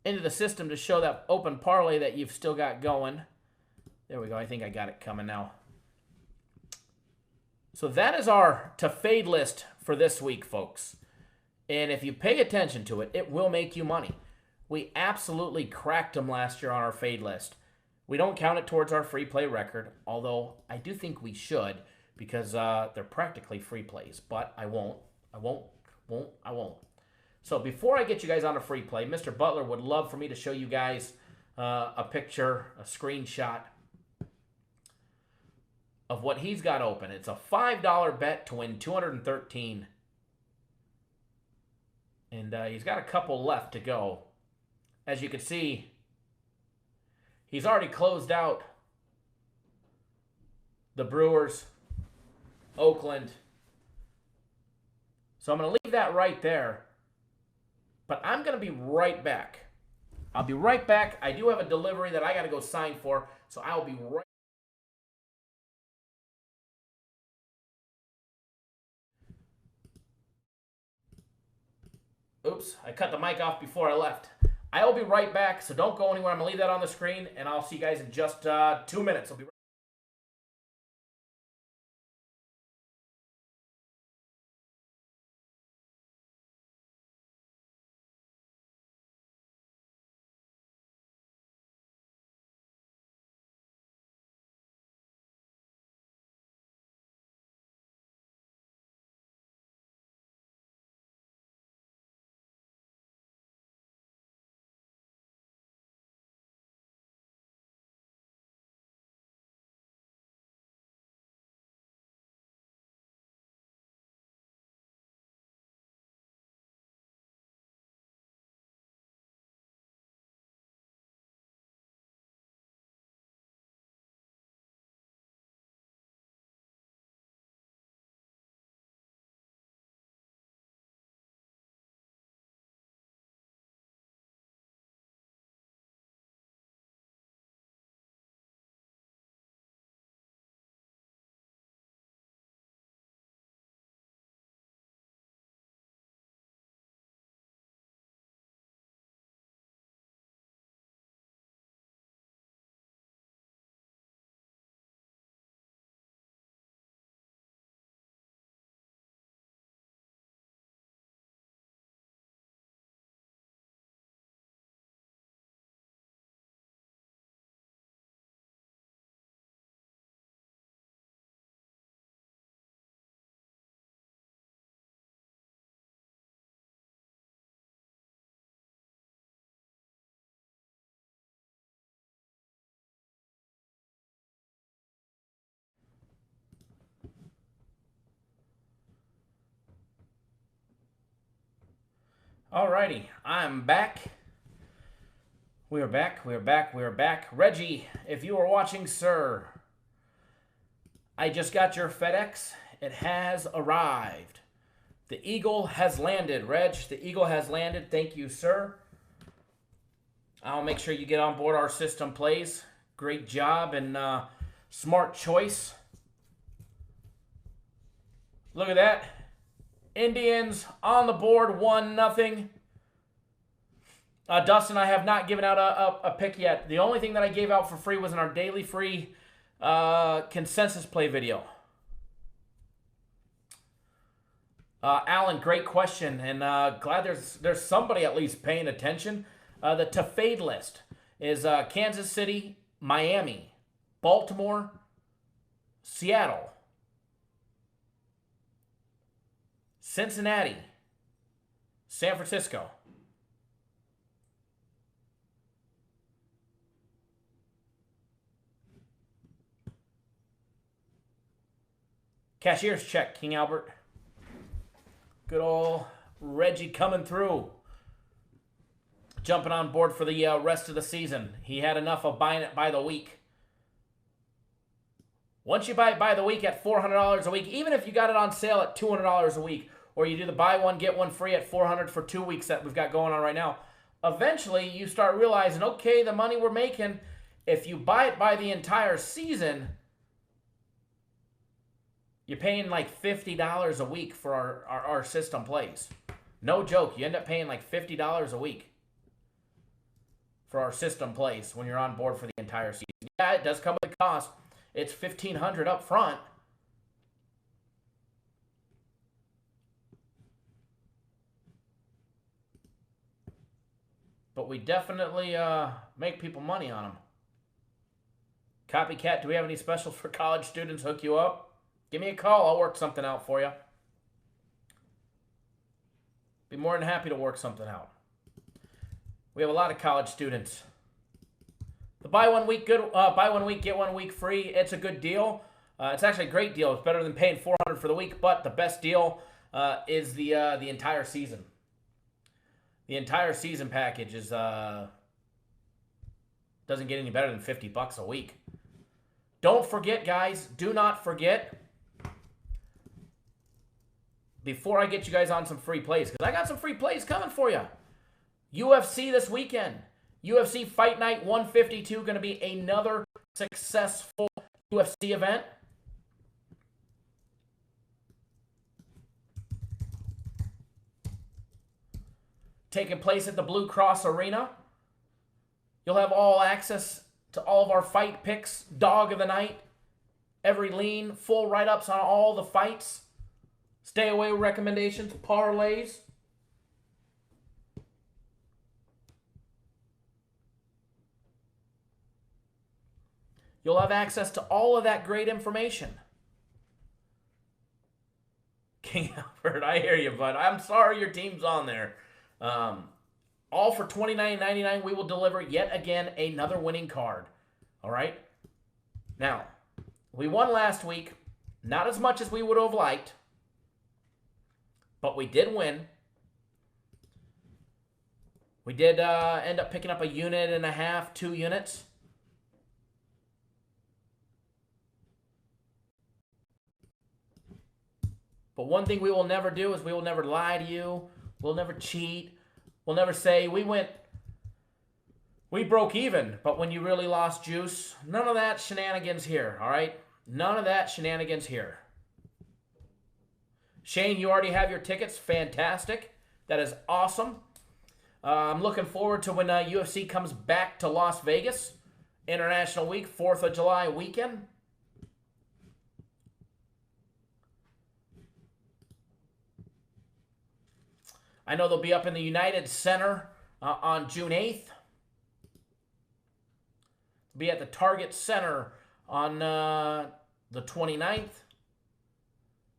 into the system to show that open parlay that you've still got going. There we go. I think I got it coming now. So that is our to fade list for this week, folks. And if you pay attention to it, it will make you money. We absolutely cracked them last year on our fade list. We don't count it towards our free play record, although I do think we should, because they're practically free plays. But I won't. So before I get you guys on a free play, Mr. Butler would love for me to show you guys a picture, a screenshot of what he's got open. It's a $5 bet to win $213. And he's got a couple left to go. As you can see, he's already closed out the Brewers, Oakland. So I'm going to leave that right there. But I'm going to be right back. I'll be right back. I do have a delivery that I got to go sign for, so I'll be right. Oops, I cut the mic off before I left. I'll be right back, so don't go anywhere. I'm going to leave that on the screen, and I'll see you guys in just 2 minutes. I'll be right Alrighty, I'm back. We are back. Reggie, if you are watching, sir, I just got your FedEx. It has arrived. The Eagle has landed, Reg. The Eagle has landed. Thank you, sir. I'll make sure you get on board our system plays. Great job and smart choice. Look at that. Indians on the board, 1-0. Dustin, I have not given out a pick yet. The only thing that I gave out for free was in our daily free consensus play video. Alan, great question, and glad there's somebody at least paying attention. The to fade list is Kansas City, Miami, Baltimore, Seattle, Cincinnati, San Francisco. Cashier's check, King Albert. Good old Reggie coming through. Jumping on board for the rest of the season. He had enough of buying it by the week. Once you buy it by the week at $400 a week, even if you got it on sale at $200 a week, or you do the buy one, get one free at $400 for 2 weeks that we've got going on right now, eventually you start realizing, okay, the money we're making, if you buy it by the entire season, you're paying like $50 a week for our system plays. No joke. You end up paying like $50 a week for our system plays when you're on board for the entire season. Yeah, it does come with a cost. It's $1,500 up front. But we definitely make people money on them. Copycat, do we have any specials for college students? Hook you up? Give me a call. I'll work something out for you. Be more than happy to work something out. We have a lot of college students. The buy one week, get 1 week free. It's a good deal. It's actually a great deal. It's better than paying $400 for the week. But the best deal is the entire season. The entire season package is doesn't get any better than $50 a week. Don't forget, guys. Do not forget. Before I get you guys on some free plays, because I got some free plays coming for you. UFC this weekend. UFC Fight Night 152, going to be another successful UFC event. Taking place at the Blue Cross Arena. You'll have all access to all of our fight picks, dog of the night, every lean, full write-ups on all the fights. Stay away recommendations, parlays. You'll have access to all of that great information. King Albert, I hear you, bud. I'm sorry your team's on there. All for $29.99. We will deliver yet again another winning card. All right? Now, we won last week. Not as much as we would have liked. But we did win. We did end up picking up a unit and a half, 2 units. But one thing we will never do is we will never lie to you. We'll never cheat. We'll never say we broke even, but when you really lost juice, none of that shenanigans here, all right? None of that shenanigans here. Shane, you already have your tickets. Fantastic. That is awesome. I'm looking forward to when UFC comes back to Las Vegas. International Week, 4th of July weekend. I know they'll be up in the United Center on June 8th. Be at the Target Center on the 29th.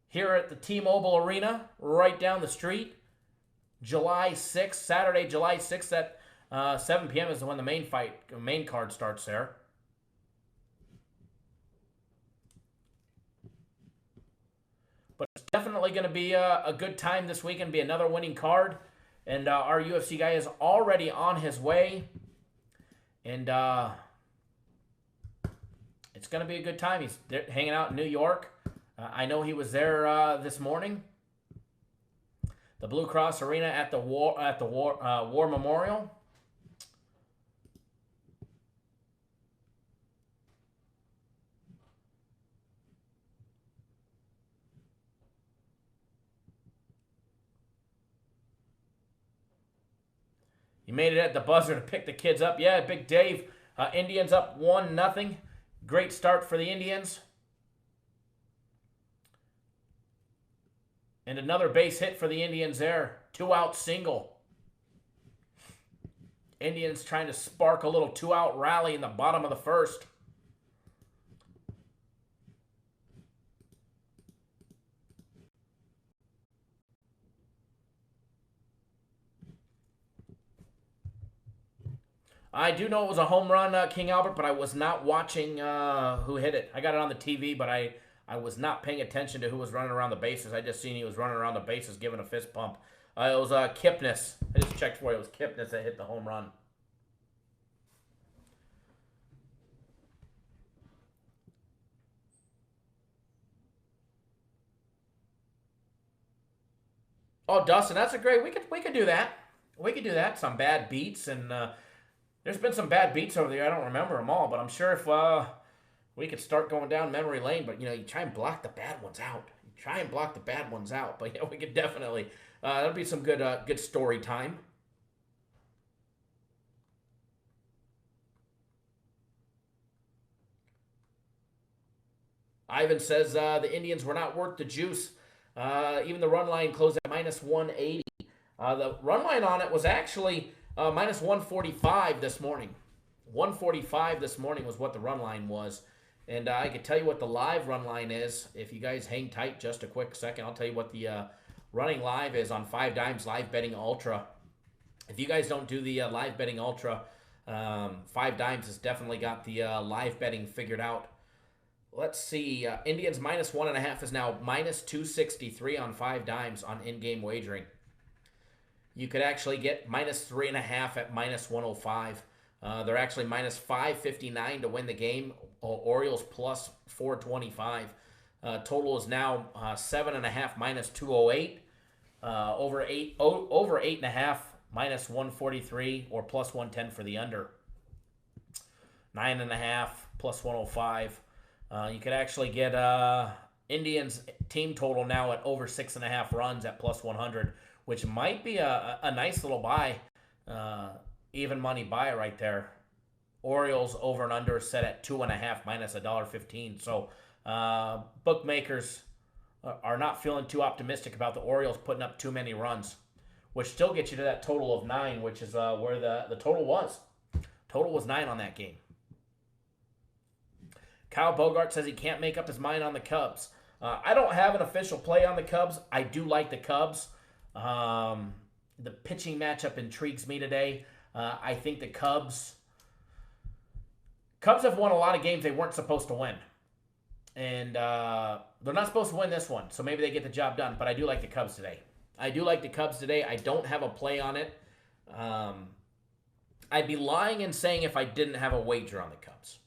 Here at the T-Mobile Arena, right down the street. July 6th, Saturday, July 6th at 7 p.m. is when the main card starts there. But it's definitely going to be a good time this weekend. Be another winning card. And our UFC guy is already on his way. And it's going to be a good time. He's hanging out in New York. I know he was there this morning. The Blue Cross Arena at the War Memorial. He made it at the buzzer to pick the kids up. Yeah, Big Dave. Indians up 1-0. Great start for the Indians. And another base hit for the Indians there. 2-out single. Indians trying to spark a little 2-out rally in the bottom of the first. I do know it was a home run, King Albert, but I was not watching who hit it. I got it on the TV, but I was not paying attention to who was running around the bases. I just seen he was running around the bases giving a fist pump. It was Kipnis. I just checked for you. It was Kipnis that hit the home run. Oh, Dustin, that's a great. We could do that. We could do that. Some bad beats, and there's been some bad beats over there. I don't remember them all, but I'm sure if we could start going down memory lane. But you try and block the bad ones out. But yeah, we could definitely. That'll be some good story time. Ivan says the Indians were not worth the juice. Even the run line closed at -180. The run line on it was actually -145 this morning. 145 this morning was what the run line was. And I can tell you what the live run line is. If you guys hang tight just a quick second, I'll tell you what the running live is on 5 Dimes Live Betting Ultra. If you guys don't do the live betting Ultra, 5 Dimes has definitely got the live betting figured out. Let's see. Indians -1.5 is now -263 on 5 Dimes on in-game wagering. You could actually get -3.5 at -105. They're actually -559 to win the game. Orioles +425. Total is now 7.5 -208. Over 8.5 -143 or +110 for the under. 9.5 +105. You could actually get Indians team total now at over 6.5 runs at +100, which might be a nice little buy, even money buy right there. Orioles over and under set at 2.5 -1.15. So bookmakers are not feeling too optimistic about the Orioles putting up too many runs, which still gets you to that total of 9, which is where the total was. Total was 9 on that game. Kyle Bogart says he can't make up his mind on the Cubs. I don't have an official play on the Cubs. I do like the Cubs. The pitching matchup intrigues me today. I think the Cubs have won a lot of games they weren't supposed to win. And they're not supposed to win this one, so maybe they get the job done. But I do like the Cubs today. I don't have a play on it. I'd be lying in saying if I didn't have a wager on the Cubs.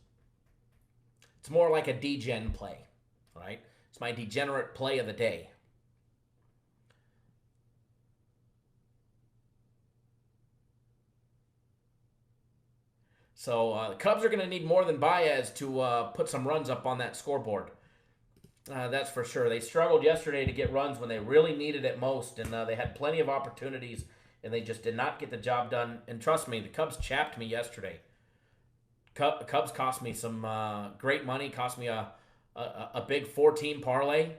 It's more like a degen play, right? It's my degenerate play of the day. So the Cubs are going to need more than Baez to put some runs up on that scoreboard. That's for sure. They struggled yesterday to get runs when they really needed it most, and they had plenty of opportunities, and they just did not get the job done. And trust me, the Cubs chapped me yesterday. Cubs cost me some great money, cost me a big 4-team parlay.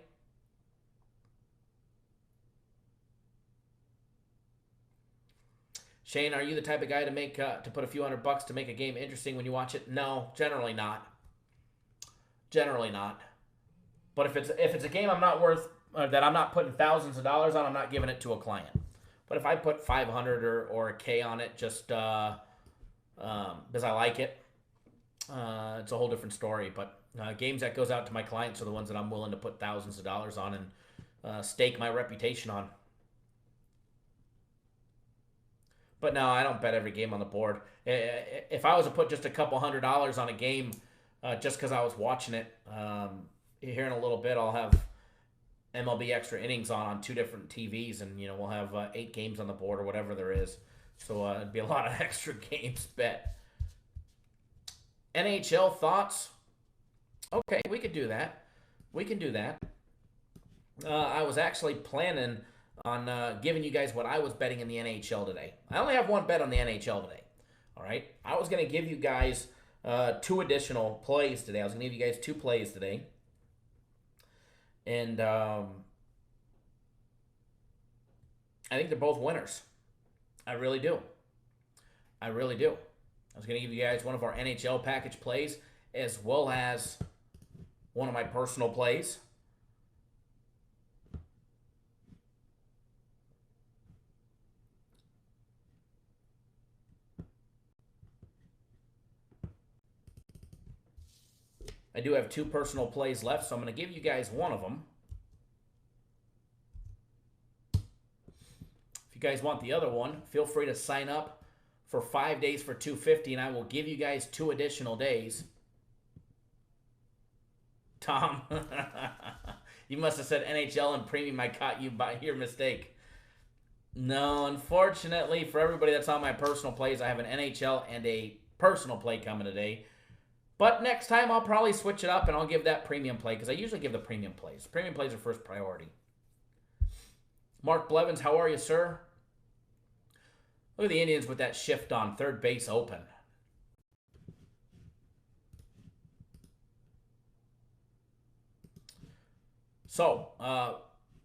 Shane, are you the type of guy to put a few $100 to make a game interesting when you watch it? No, generally not. Generally not. But if it's a game I'm not worth that I'm not putting thousands of dollars on, I'm not giving it to a client. But if I put 500 or a K on it just because I like it, it's a whole different story. But games that goes out to my clients are the ones that I'm willing to put thousands of dollars on and stake my reputation on. But no, I don't bet every game on the board. If I was to put just a couple $100 on a game just because I was watching it, here in a little bit I'll have MLB extra innings on 2 different TVs, and we'll have 8 games on the board or whatever there is. So it'd be a lot of extra games bet. NHL thoughts? Okay, we could do that. We can do that. I was actually planning on giving you guys what I was betting in the NHL today. I only have one bet on the NHL today. All right? I was going to give you guys 2 additional plays today. I was going to give you guys 2 plays today. And I think they're both winners. I really do. I really do. I was going to give you guys one of our NHL package plays as well as one of my personal plays. I do have 2 personal plays left, so I'm going to give you guys one of them. If you guys want the other one, feel free to sign up for 5 days for $250, and I will give you guys 2 additional days. Tom, you must have said NHL and premium. I caught you by your mistake. No, unfortunately, for everybody that's on my personal plays, I have an NHL and a personal play coming today. But next time, I'll probably switch it up, and I'll give that premium play, because I usually give the premium plays. Premium plays are first priority. Mark Blevins, how are you, sir? Look at the Indians with that shift on third base open. So,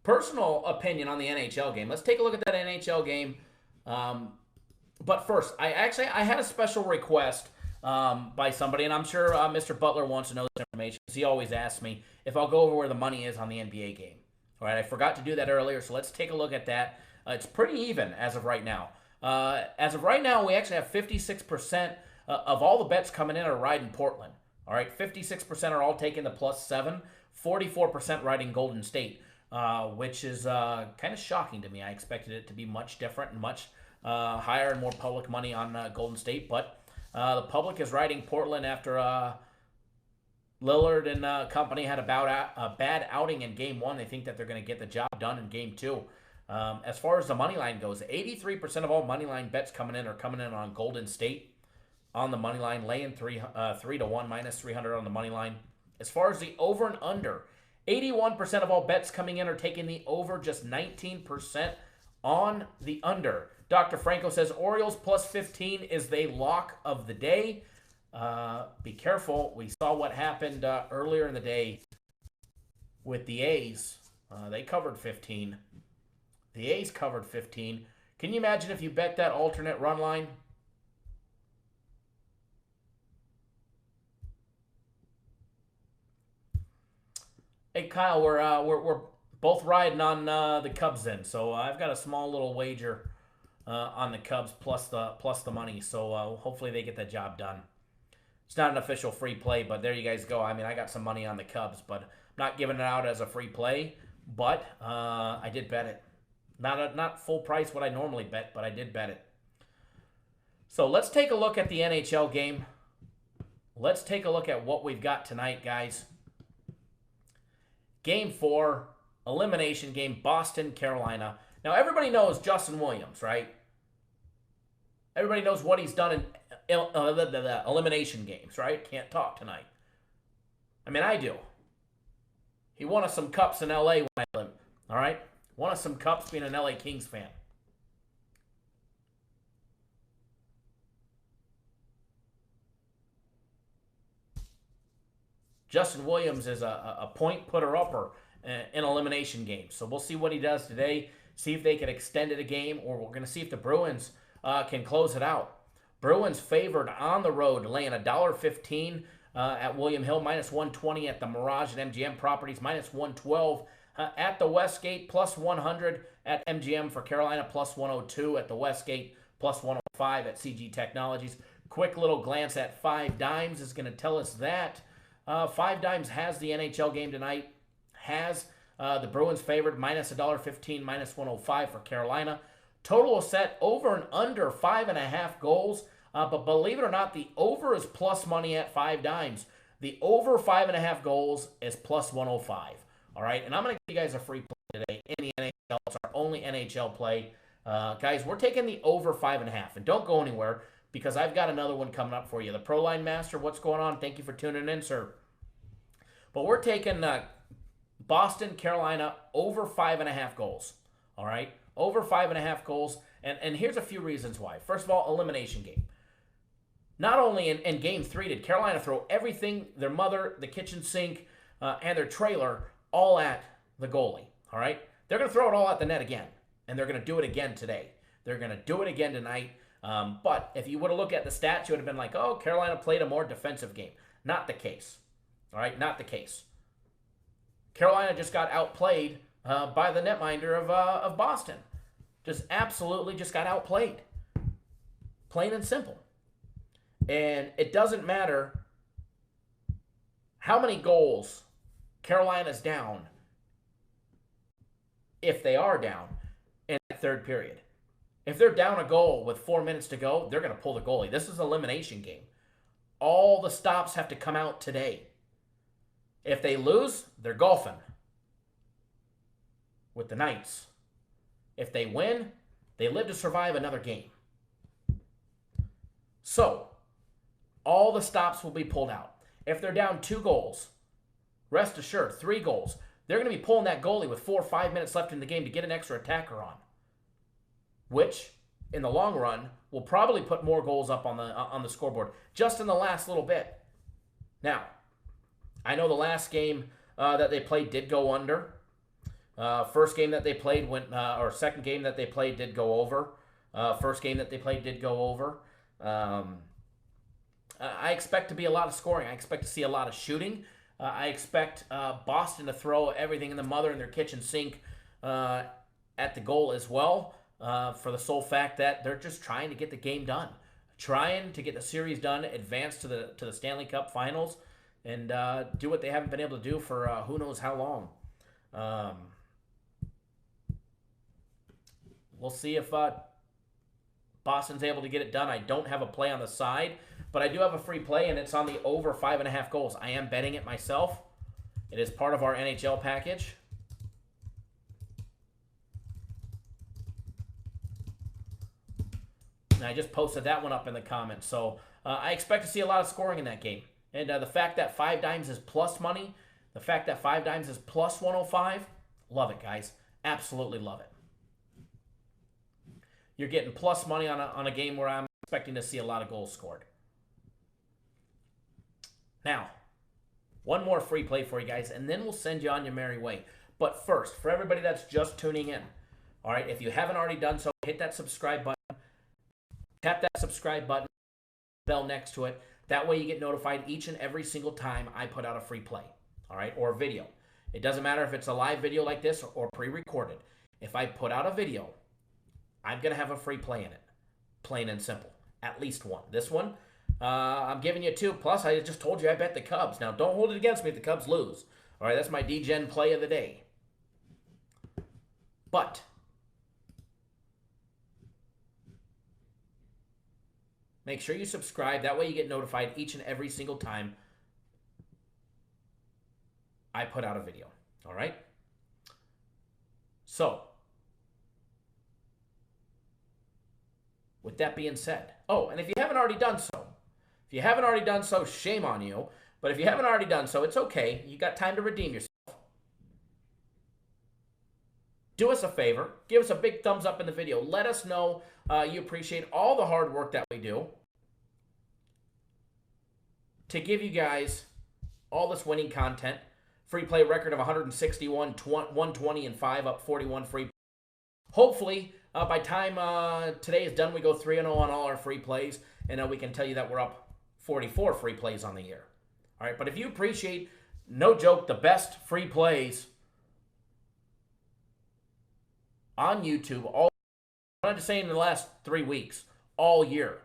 personal opinion on the NHL game. Let's take a look at that NHL game. But first, I had a special request by somebody, and I'm sure Mr. Butler wants to know this information, because he always asks me if I'll go over where the money is on the NBA game. All right, I forgot to do that earlier, so let's take a look at that. It's pretty even as of right now. As of right now, we actually have 56% of all the bets coming in are riding Portland. All right, 56% are all taking the +7, 44% riding Golden State, which is kind of shocking to me. I expected it to be much different and much higher and more public money on Golden State, but the public is riding Portland after Lillard and company had a bad outing in Game 1. They think that they're going to get the job done in Game 2. As far as the money line goes, 83% of all money line bets coming in are coming in on Golden State on the money line, laying 3-1 minus 300 on the money line. As far as the over and under, 81% of all bets coming in are taking the over, just 19% on the under. Dr. Franco says Orioles +15 is the lock of the day. Be careful. We saw what happened earlier in the day with the A's. They covered 15. The A's covered 15. Can you imagine if you bet that alternate run line? Hey Kyle, we're both riding on the Cubs then, so I've got a small little wager on the Cubs plus the money. So hopefully they get that job done. It's not an official free play, but there you guys go. I mean, I got some money on the Cubs, but I'm not giving it out as a free play. But I did bet it. Not full price what I normally bet, but I did bet it. So let's take a look at the NHL game. Let's take a look at what we've got tonight, guys. Game 4, elimination game, Boston, Carolina. Now, everybody knows Justin Williams, right? Everybody knows what he's done in the elimination games, right? Can't talk tonight. I mean, I do. He won us some cups in L.A. when I lived, all right? Won us some cups being an L.A. Kings fan. Justin Williams is a point putter-upper in elimination games. So we'll see what he does today, see if they can extend it a game, or we're going to see if the Bruins can close it out. Bruins favored on the road, laying $1.15 at William Hill, -120 at the Mirage and MGM Properties, -112 at the Westgate, +100 at MGM for Carolina, +102 at the Westgate, +105 at CG Technologies. Quick little glance at 5 Dimes is going to tell us that 5 Dimes has the NHL game tonight, has the Bruins favored, -$1.15, -105 for Carolina. Total is set over and under 5.5 goals. But believe it or not, the over is plus money at 5 dimes. The over 5.5 goals is plus 105. All right, and I'm going to give you guys a free play today in the NHL. It's our only NHL play. Guys, we're taking the over 5.5. And don't go anywhere because I've got another one coming up for you. The Pro Line Master, what's going on? Thank you for tuning in, sir. But we're taking Boston, Carolina, over 5.5 goals. All right, over 5.5 goals. And here's a few reasons why. First of all, elimination game. Not only in Game 3 did Carolina throw everything, their mother, the kitchen sink, and their trailer, all at the goalie. All right, they're going to throw it all at the net again. And they're going to do it again today. They're going to do it again tonight. But if you would have looked at the stats, you would have been like, oh, Carolina played a more defensive game. Not the case. All right, not the case. Carolina just got outplayed by the netminder of Boston. Just absolutely just got outplayed. Plain and simple. And it doesn't matter how many goals Carolina's down if they are down in that third period. If they're down a goal with 4 minutes to go, they're going to pull the goalie. This is an elimination game. All the stops have to come out today. If they lose, they're golfing with the Knights. If they win, they live to survive another game. So, all the stops will be pulled out. If they're down 2 goals, rest assured, 3 goals, they're going to be pulling that goalie with 4 or 5 minutes left in the game to get an extra attacker on, which, in the long run, will probably put more goals up on the scoreboard just in the last little bit. Now, I know the last game that they played did go under. First game that they played went, or second game that they played did go over. First game that they played did go over. I expect to be a lot of scoring. I expect to see a lot of shooting. I expect Boston to throw everything in the mother in their kitchen sink at the goal as well, for the sole fact that they're just trying to get the game done, trying to get the series done, advance to the Stanley Cup Finals, and do what they haven't been able to do for who knows how long. We'll see if Boston's able to get it done. I don't have a play on the side, but I do have a free play, and it's on the over 5.5 goals. I am betting it myself. It is part of our NHL package. And I just posted that one up in the comments. So I expect to see a lot of scoring in that game. And the fact that 5 dimes is plus money, the fact that 5 dimes is plus 105, love it, guys. Absolutely love it. You're getting plus money on a game where I'm expecting to see a lot of goals scored. Now, one more free play for you guys, and then we'll send you on your merry way. But first, for everybody that's just tuning in, all right, if you haven't already done so, hit that subscribe button. Tap that subscribe button, bell next to it. That way you get notified each and every single time I put out a free play, all right, or a video. It doesn't matter if it's a live video like this or pre-recorded. If I put out a video, I'm going to have a free play in it. Plain and simple. At least one. This one, I'm giving you 2. Plus, I just told you I bet the Cubs. Now, don't hold it against me if the Cubs lose. All right, that's my D-Gen play of the day. But make sure you subscribe. That way you get notified each and every single time I put out a video. All right? So, with that being said, oh, and if you haven't already done so, shame on you. But if you haven't already done so, it's okay. You got time to redeem yourself. Do us a favor. Give us a big thumbs up in the video. Let us know you appreciate all the hard work that we do to give you guys all this winning content. Free play record of 161, 120, and 5, up 41 free. Hopefully, by time today is done, we go 3-0 on all our free plays, and we can tell you that we're up 44 free plays on the year. All right, but if you appreciate, no joke, the best free plays on YouTube, I'm not just saying in the last 3 weeks, all year.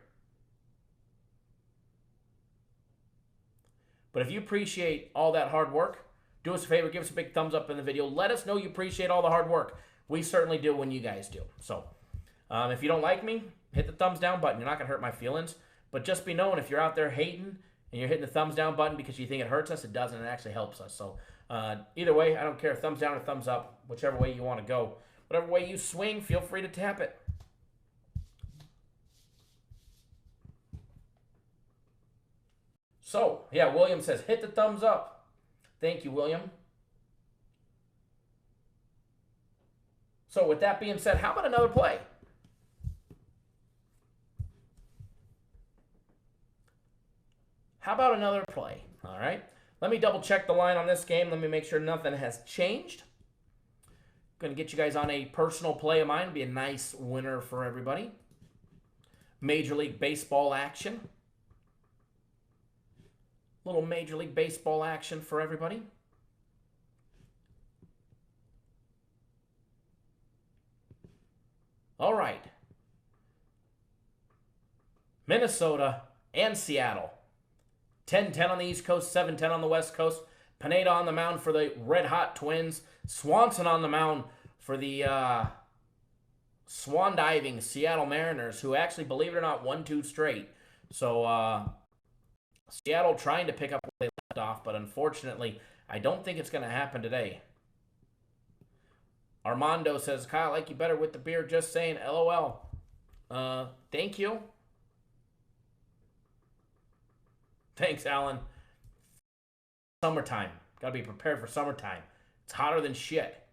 But if you appreciate all that hard work, do us a favor, give us a big thumbs up in the video. Let us know you appreciate all the hard work. We certainly do when you guys do. So, If you don't like me, hit the thumbs down button. You're not going to hurt my feelings. But just be known, if you're out there hating and you're hitting the thumbs down button because you think it hurts us, it doesn't. It actually helps us. So either way, I don't care. Thumbs down or thumbs up, whichever way you want to go. Whatever way you swing, feel free to tap it. So, yeah, William says, hit the thumbs up. Thank you, William. So, with that being said, how about another play? How about another play? All right. Let me double check the line on this game. Let me make sure nothing has changed. Going to get you guys on a personal play of mine. It'll be a nice winner for everybody. Major League Baseball action. Little Major League Baseball action for everybody. All right. Minnesota and Seattle. 10-10 on the East Coast, 7-10 on the West Coast. Pineda on the mound for the Red Hot Twins. Swanson on the mound for the swan diving Seattle Mariners, who actually, believe it or not, won 2 straight. So Seattle trying to pick up where they left off, but unfortunately, I don't think it's going to happen today. Armando says, Kyle, I like you better with the beard, just saying, LOL. Thank you. Thanks, Alan. Summertime. Got to be prepared for summertime. It's hotter than shit.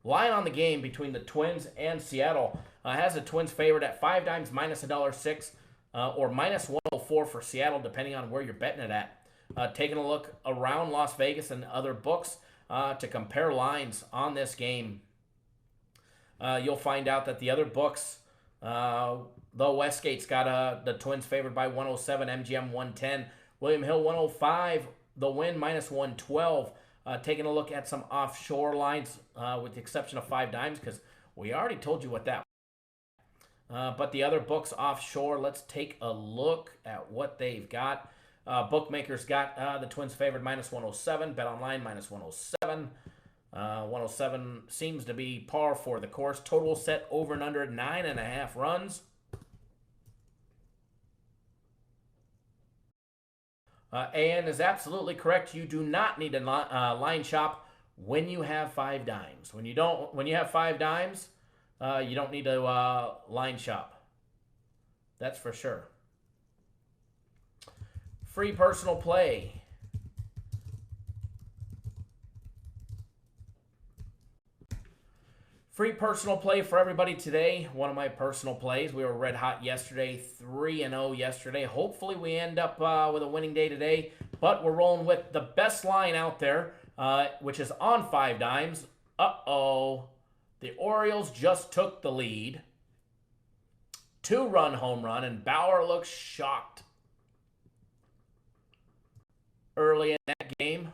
Line on the game between the Twins and Seattle has the Twins favored at 5 dimes minus $1.06 or minus 104 for Seattle, depending on where you're betting it at. Taking a look around Las Vegas and other books to compare lines on this game, you'll find out that the other books, though Westgate's got the Twins favored by 107, MGM 110, William Hill 105, the win minus 112. Taking a look at some offshore lines with the exception of 5 dimes, because we already told you what that was. But the other books offshore, let's take a look at what they've got. Bookmakers got the Twins favored minus 107, Bet Online minus 107. 107 seems to be par for the course. Total set over and under 9.5 runs. AN is absolutely correct. You do not need a line shop when you have 5 dimes. When you have 5 dimes, you don't need a line shop. That's for sure. Free personal play. Free personal play for everybody today. One of my personal plays. We were red hot yesterday, 3-0 yesterday. Hopefully we end up with a winning day today. But we're rolling with the best line out there, which is on 5 dimes. Uh-oh. The Orioles just took the lead. 2-run home run, and Bauer looks shocked. Early in that game.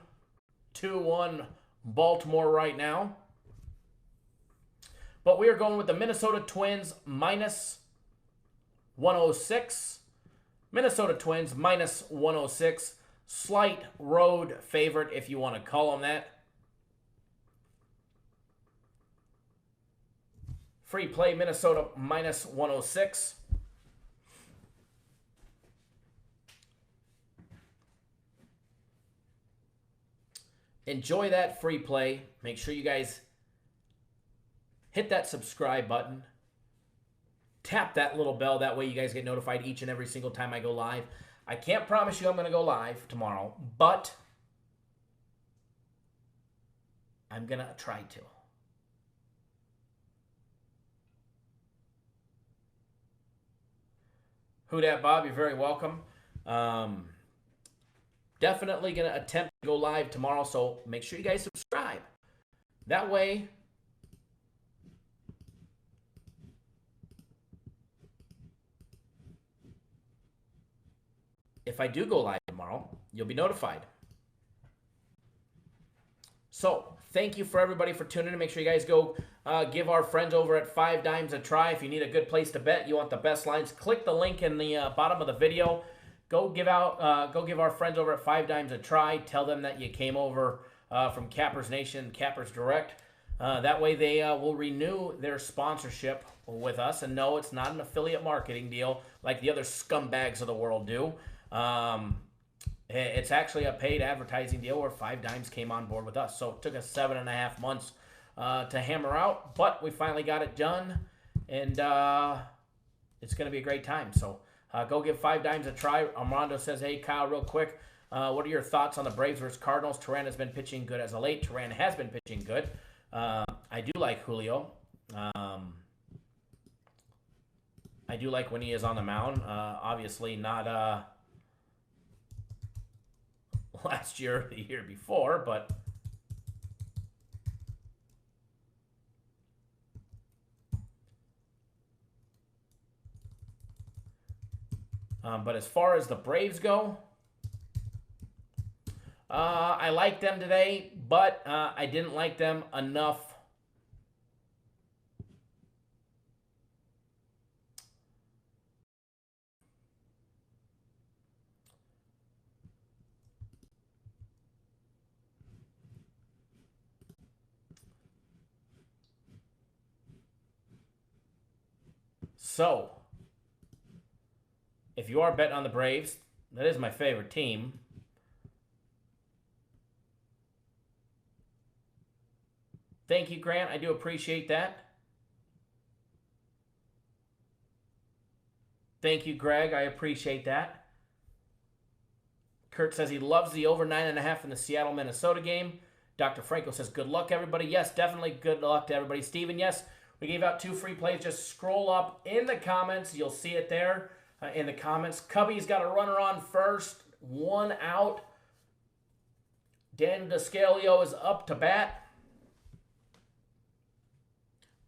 2-1 Baltimore right now. But we are going with the Minnesota Twins minus 106. Minnesota Twins minus 106. Slight road favorite, if you want to call them that. Free play Minnesota minus 106. Enjoy that free play. Make sure you guys hit that subscribe button. Tap that little bell. That way you guys get notified each and every single time I go live. I can't promise you I'm going to go live tomorrow, but I'm going to try to. Who dat, Bob? You're very welcome. Definitely going to attempt to go live tomorrow, so make sure you guys subscribe. That way, if I do go live tomorrow, you'll be notified. So, thank you for everybody for tuning in. Make sure you guys go give our friends over at 5 dimes a try. If you need a good place to bet, you want the best lines, click the link in the bottom of the video. Go give our friends over at 5 dimes a try. Tell them that you came over from Cappers Nation, Cappers Direct. That way they will renew their sponsorship with us. And no, it's not an affiliate marketing deal like the other scumbags of the world do. It's actually a paid advertising deal where Five Dimes came on board with us. So it took us 7.5 months to hammer out, but we finally got it done, and it's going to be a great time. So go give Five Dimes a try. Armando says, hey, Kyle, real quick, what are your thoughts on the Braves versus Cardinals? Turan has been pitching good as of late. Turan has been pitching good. I do like Julio. I do like when he is on the mound. Obviously not last year or the year before, but as far as the Braves go, I like them today, but I didn't like them enough. So, if you are betting on the Braves, that is my favorite team. Thank you, Grant. I do appreciate that. Thank you, Greg. I appreciate that. Kurt says he loves the over 9.5 in the Seattle-Minnesota game. Dr. Franco says, good luck, everybody. Yes, definitely good luck to everybody. Steven, yes, we gave out 2 free plays. Just scroll up in the comments. You'll see it there in the comments. Cubby's got a runner on first. 1 out. Dan Descalio is up to bat.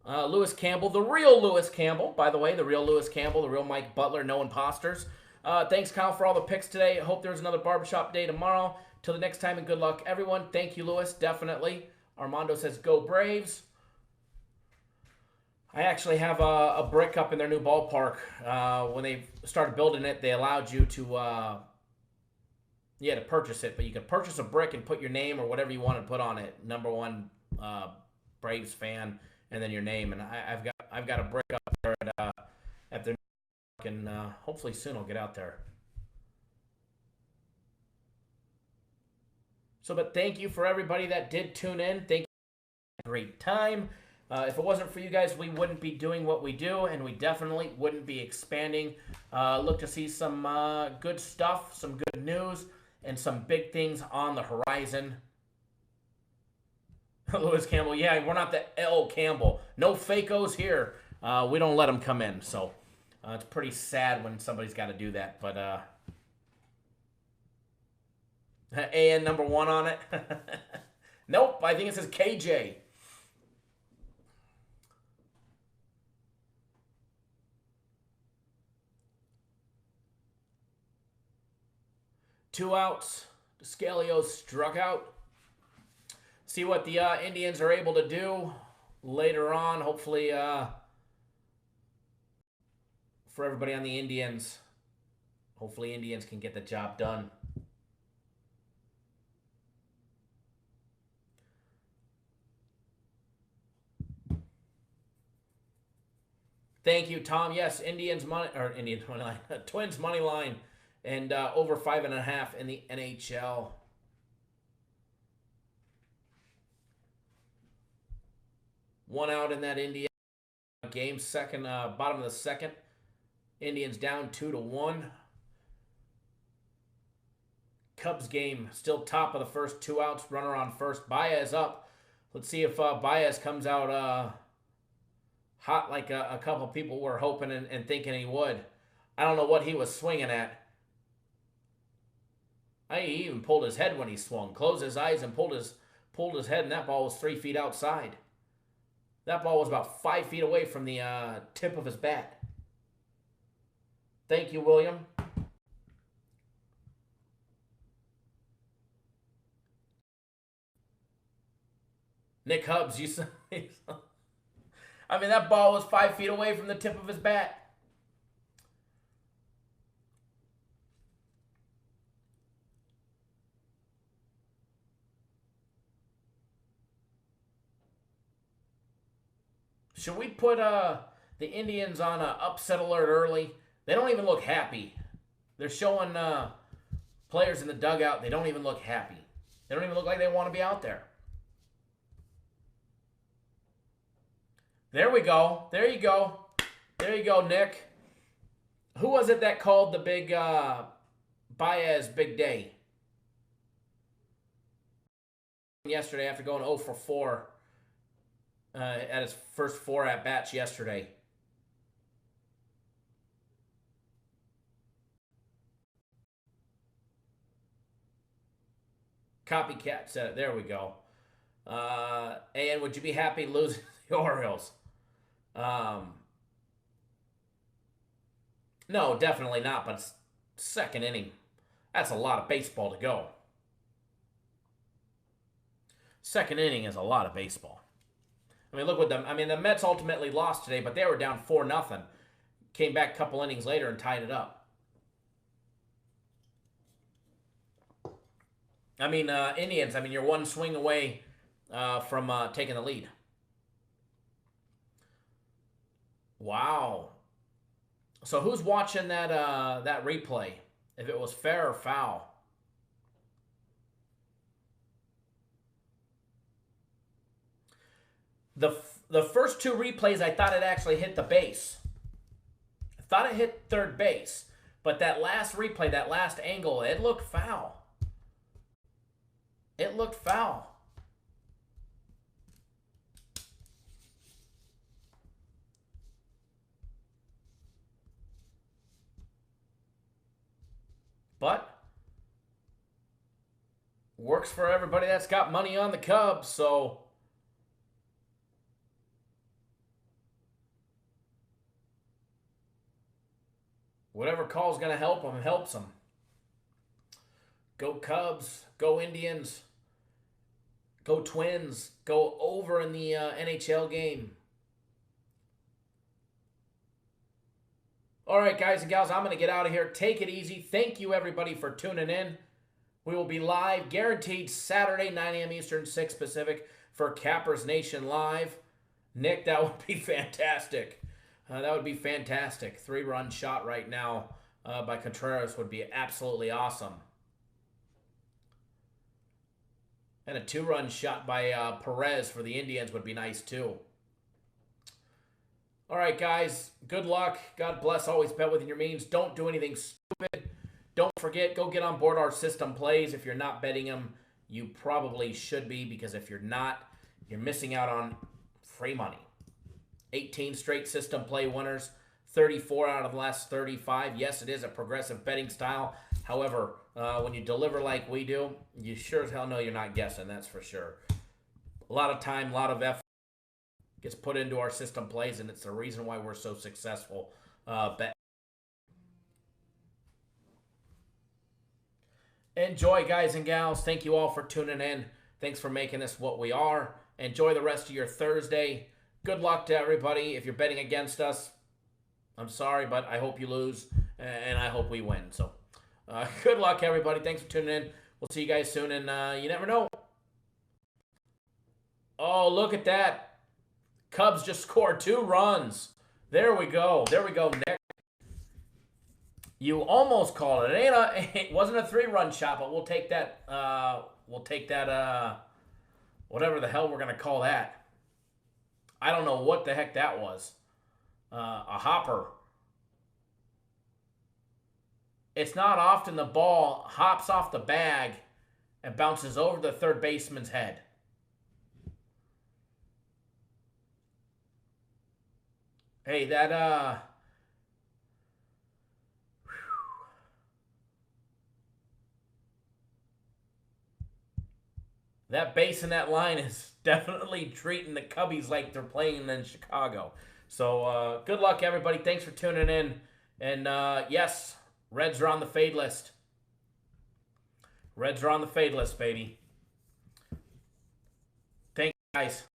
Lewis Campbell, the real Lewis Campbell, by the way, the real Lewis Campbell, the real Mike Butler, no imposters. Thanks, Kyle, for all the picks today. Hope there's another barbershop day tomorrow. Till the next time, and good luck, everyone. Thank you, Lewis, definitely. Armando says, go Braves. I actually have a brick up in their new ballpark. When they started building it, they allowed you to, to purchase it. But you could purchase a brick and put your name or whatever you want to put on it. Number 1 Braves fan. And then your name, and I've got a brick up there at their, and hopefully soon I'll get out there. So, but thank you for everybody that did tune in. Thank you. Great time. If it wasn't for you guys, we wouldn't be doing what we do, and we definitely wouldn't be expanding. Look to see some good stuff, some good news, and some big things on the horizon. Lewis Campbell, yeah, we're not the L. Campbell. No fakos here. We don't let them come in, so it's pretty sad when somebody's got to do that. But AN number 1 on it. Nope, I think it says KJ. Two outs. Descalio struck out. See what the Indians are able to do later on. Hopefully, for everybody on the Indians, hopefully Indians can get the job done. Thank you, Tom. Yes, Indians money line, Twins money line, and over 5.5 in the NHL. One out in that Indian game, bottom of the second. Indians down 2-1. Cubs game, still top of the first, 2 outs, runner on first. Baez up. Let's see if Baez comes out hot like a couple people were hoping and thinking he would. I don't know what he was swinging at. He even pulled his head when he swung. Closed his eyes and pulled his head, and that ball was 3 feet outside. That ball was about 5 feet away from the tip of his bat. Thank you, William. Nick Hubbs, you saw. I mean, that ball was 5 feet away from the tip of his bat. Should we put the Indians on upset alert early? They don't even look happy. They're showing players in the dugout. They don't even look happy. They don't even look like they want to be out there. There we go. There you go. There you go, Nick. Who was it that called the big Baez big day? Yesterday after going 0 for 4 at his first 4 at-bats yesterday. Copycat said it. There we go. And would you be happy losing the Orioles? No, definitely not, but it's second inning. That's a lot of baseball to go. Second inning is a lot of baseball. I mean, look what them. I mean, the Mets ultimately lost today, but they were down 4-0. Came back a couple innings later and tied it up. I mean, Indians, I mean, you're one swing away from taking the lead. Wow. So who's watching that replay? If it was fair or foul? The first 2 replays, I thought it actually hit the base. I thought it hit third base. But that last replay, that last angle, it looked foul. It looked foul. But works for everybody that's got money on the Cubs, so whatever call's going to help them helps them. Go Cubs, go Indians, go Twins, go over in the NHL game. All right, guys and gals, I'm going to get out of here. Take it easy. Thank you, everybody, for tuning in. We will be live, guaranteed, Saturday, 9 a.m. Eastern, 6 Pacific, for Cappers Nation Live. Nick, that would be fantastic. That would be fantastic. 3-run shot right now by Contreras would be absolutely awesome. And a 2-run shot by Perez for the Indians would be nice, too. All right, guys. Good luck. God bless. Always bet within your means. Don't do anything stupid. Don't forget, go get on board our system plays. If you're not betting them, you probably should be, because if you're not, you're missing out on free money. 18 straight system play winners, 34 out of the last 35. Yes, it is a progressive betting style. However, when you deliver like we do, you sure as hell know you're not guessing, that's for sure. A lot of time, a lot of effort gets put into our system plays, and it's the reason why we're so successful. Enjoy, guys and gals. Thank you all for tuning in. Thanks for making this what we are. Enjoy the rest of your Thursday. Good luck to everybody. If you're betting against us, I'm sorry, but I hope you lose, and I hope we win. So, good luck, everybody. Thanks for tuning in. We'll see you guys soon, and you never know. Oh, look at that. Cubs just scored 2 runs. There we go. There we go, Nick. You almost called it. It wasn't a 3-run shot, but we'll take that. Whatever the hell we're going to call that. I don't know what the heck that was. A hopper. It's not often the ball hops off the bag and bounces over the third baseman's head. Hey, that base in that line is definitely treating the Cubbies like they're playing in Chicago. So, good luck, everybody. Thanks for tuning in. And, yes, Reds are on the fade list. Reds are on the fade list, baby. Thanks, guys.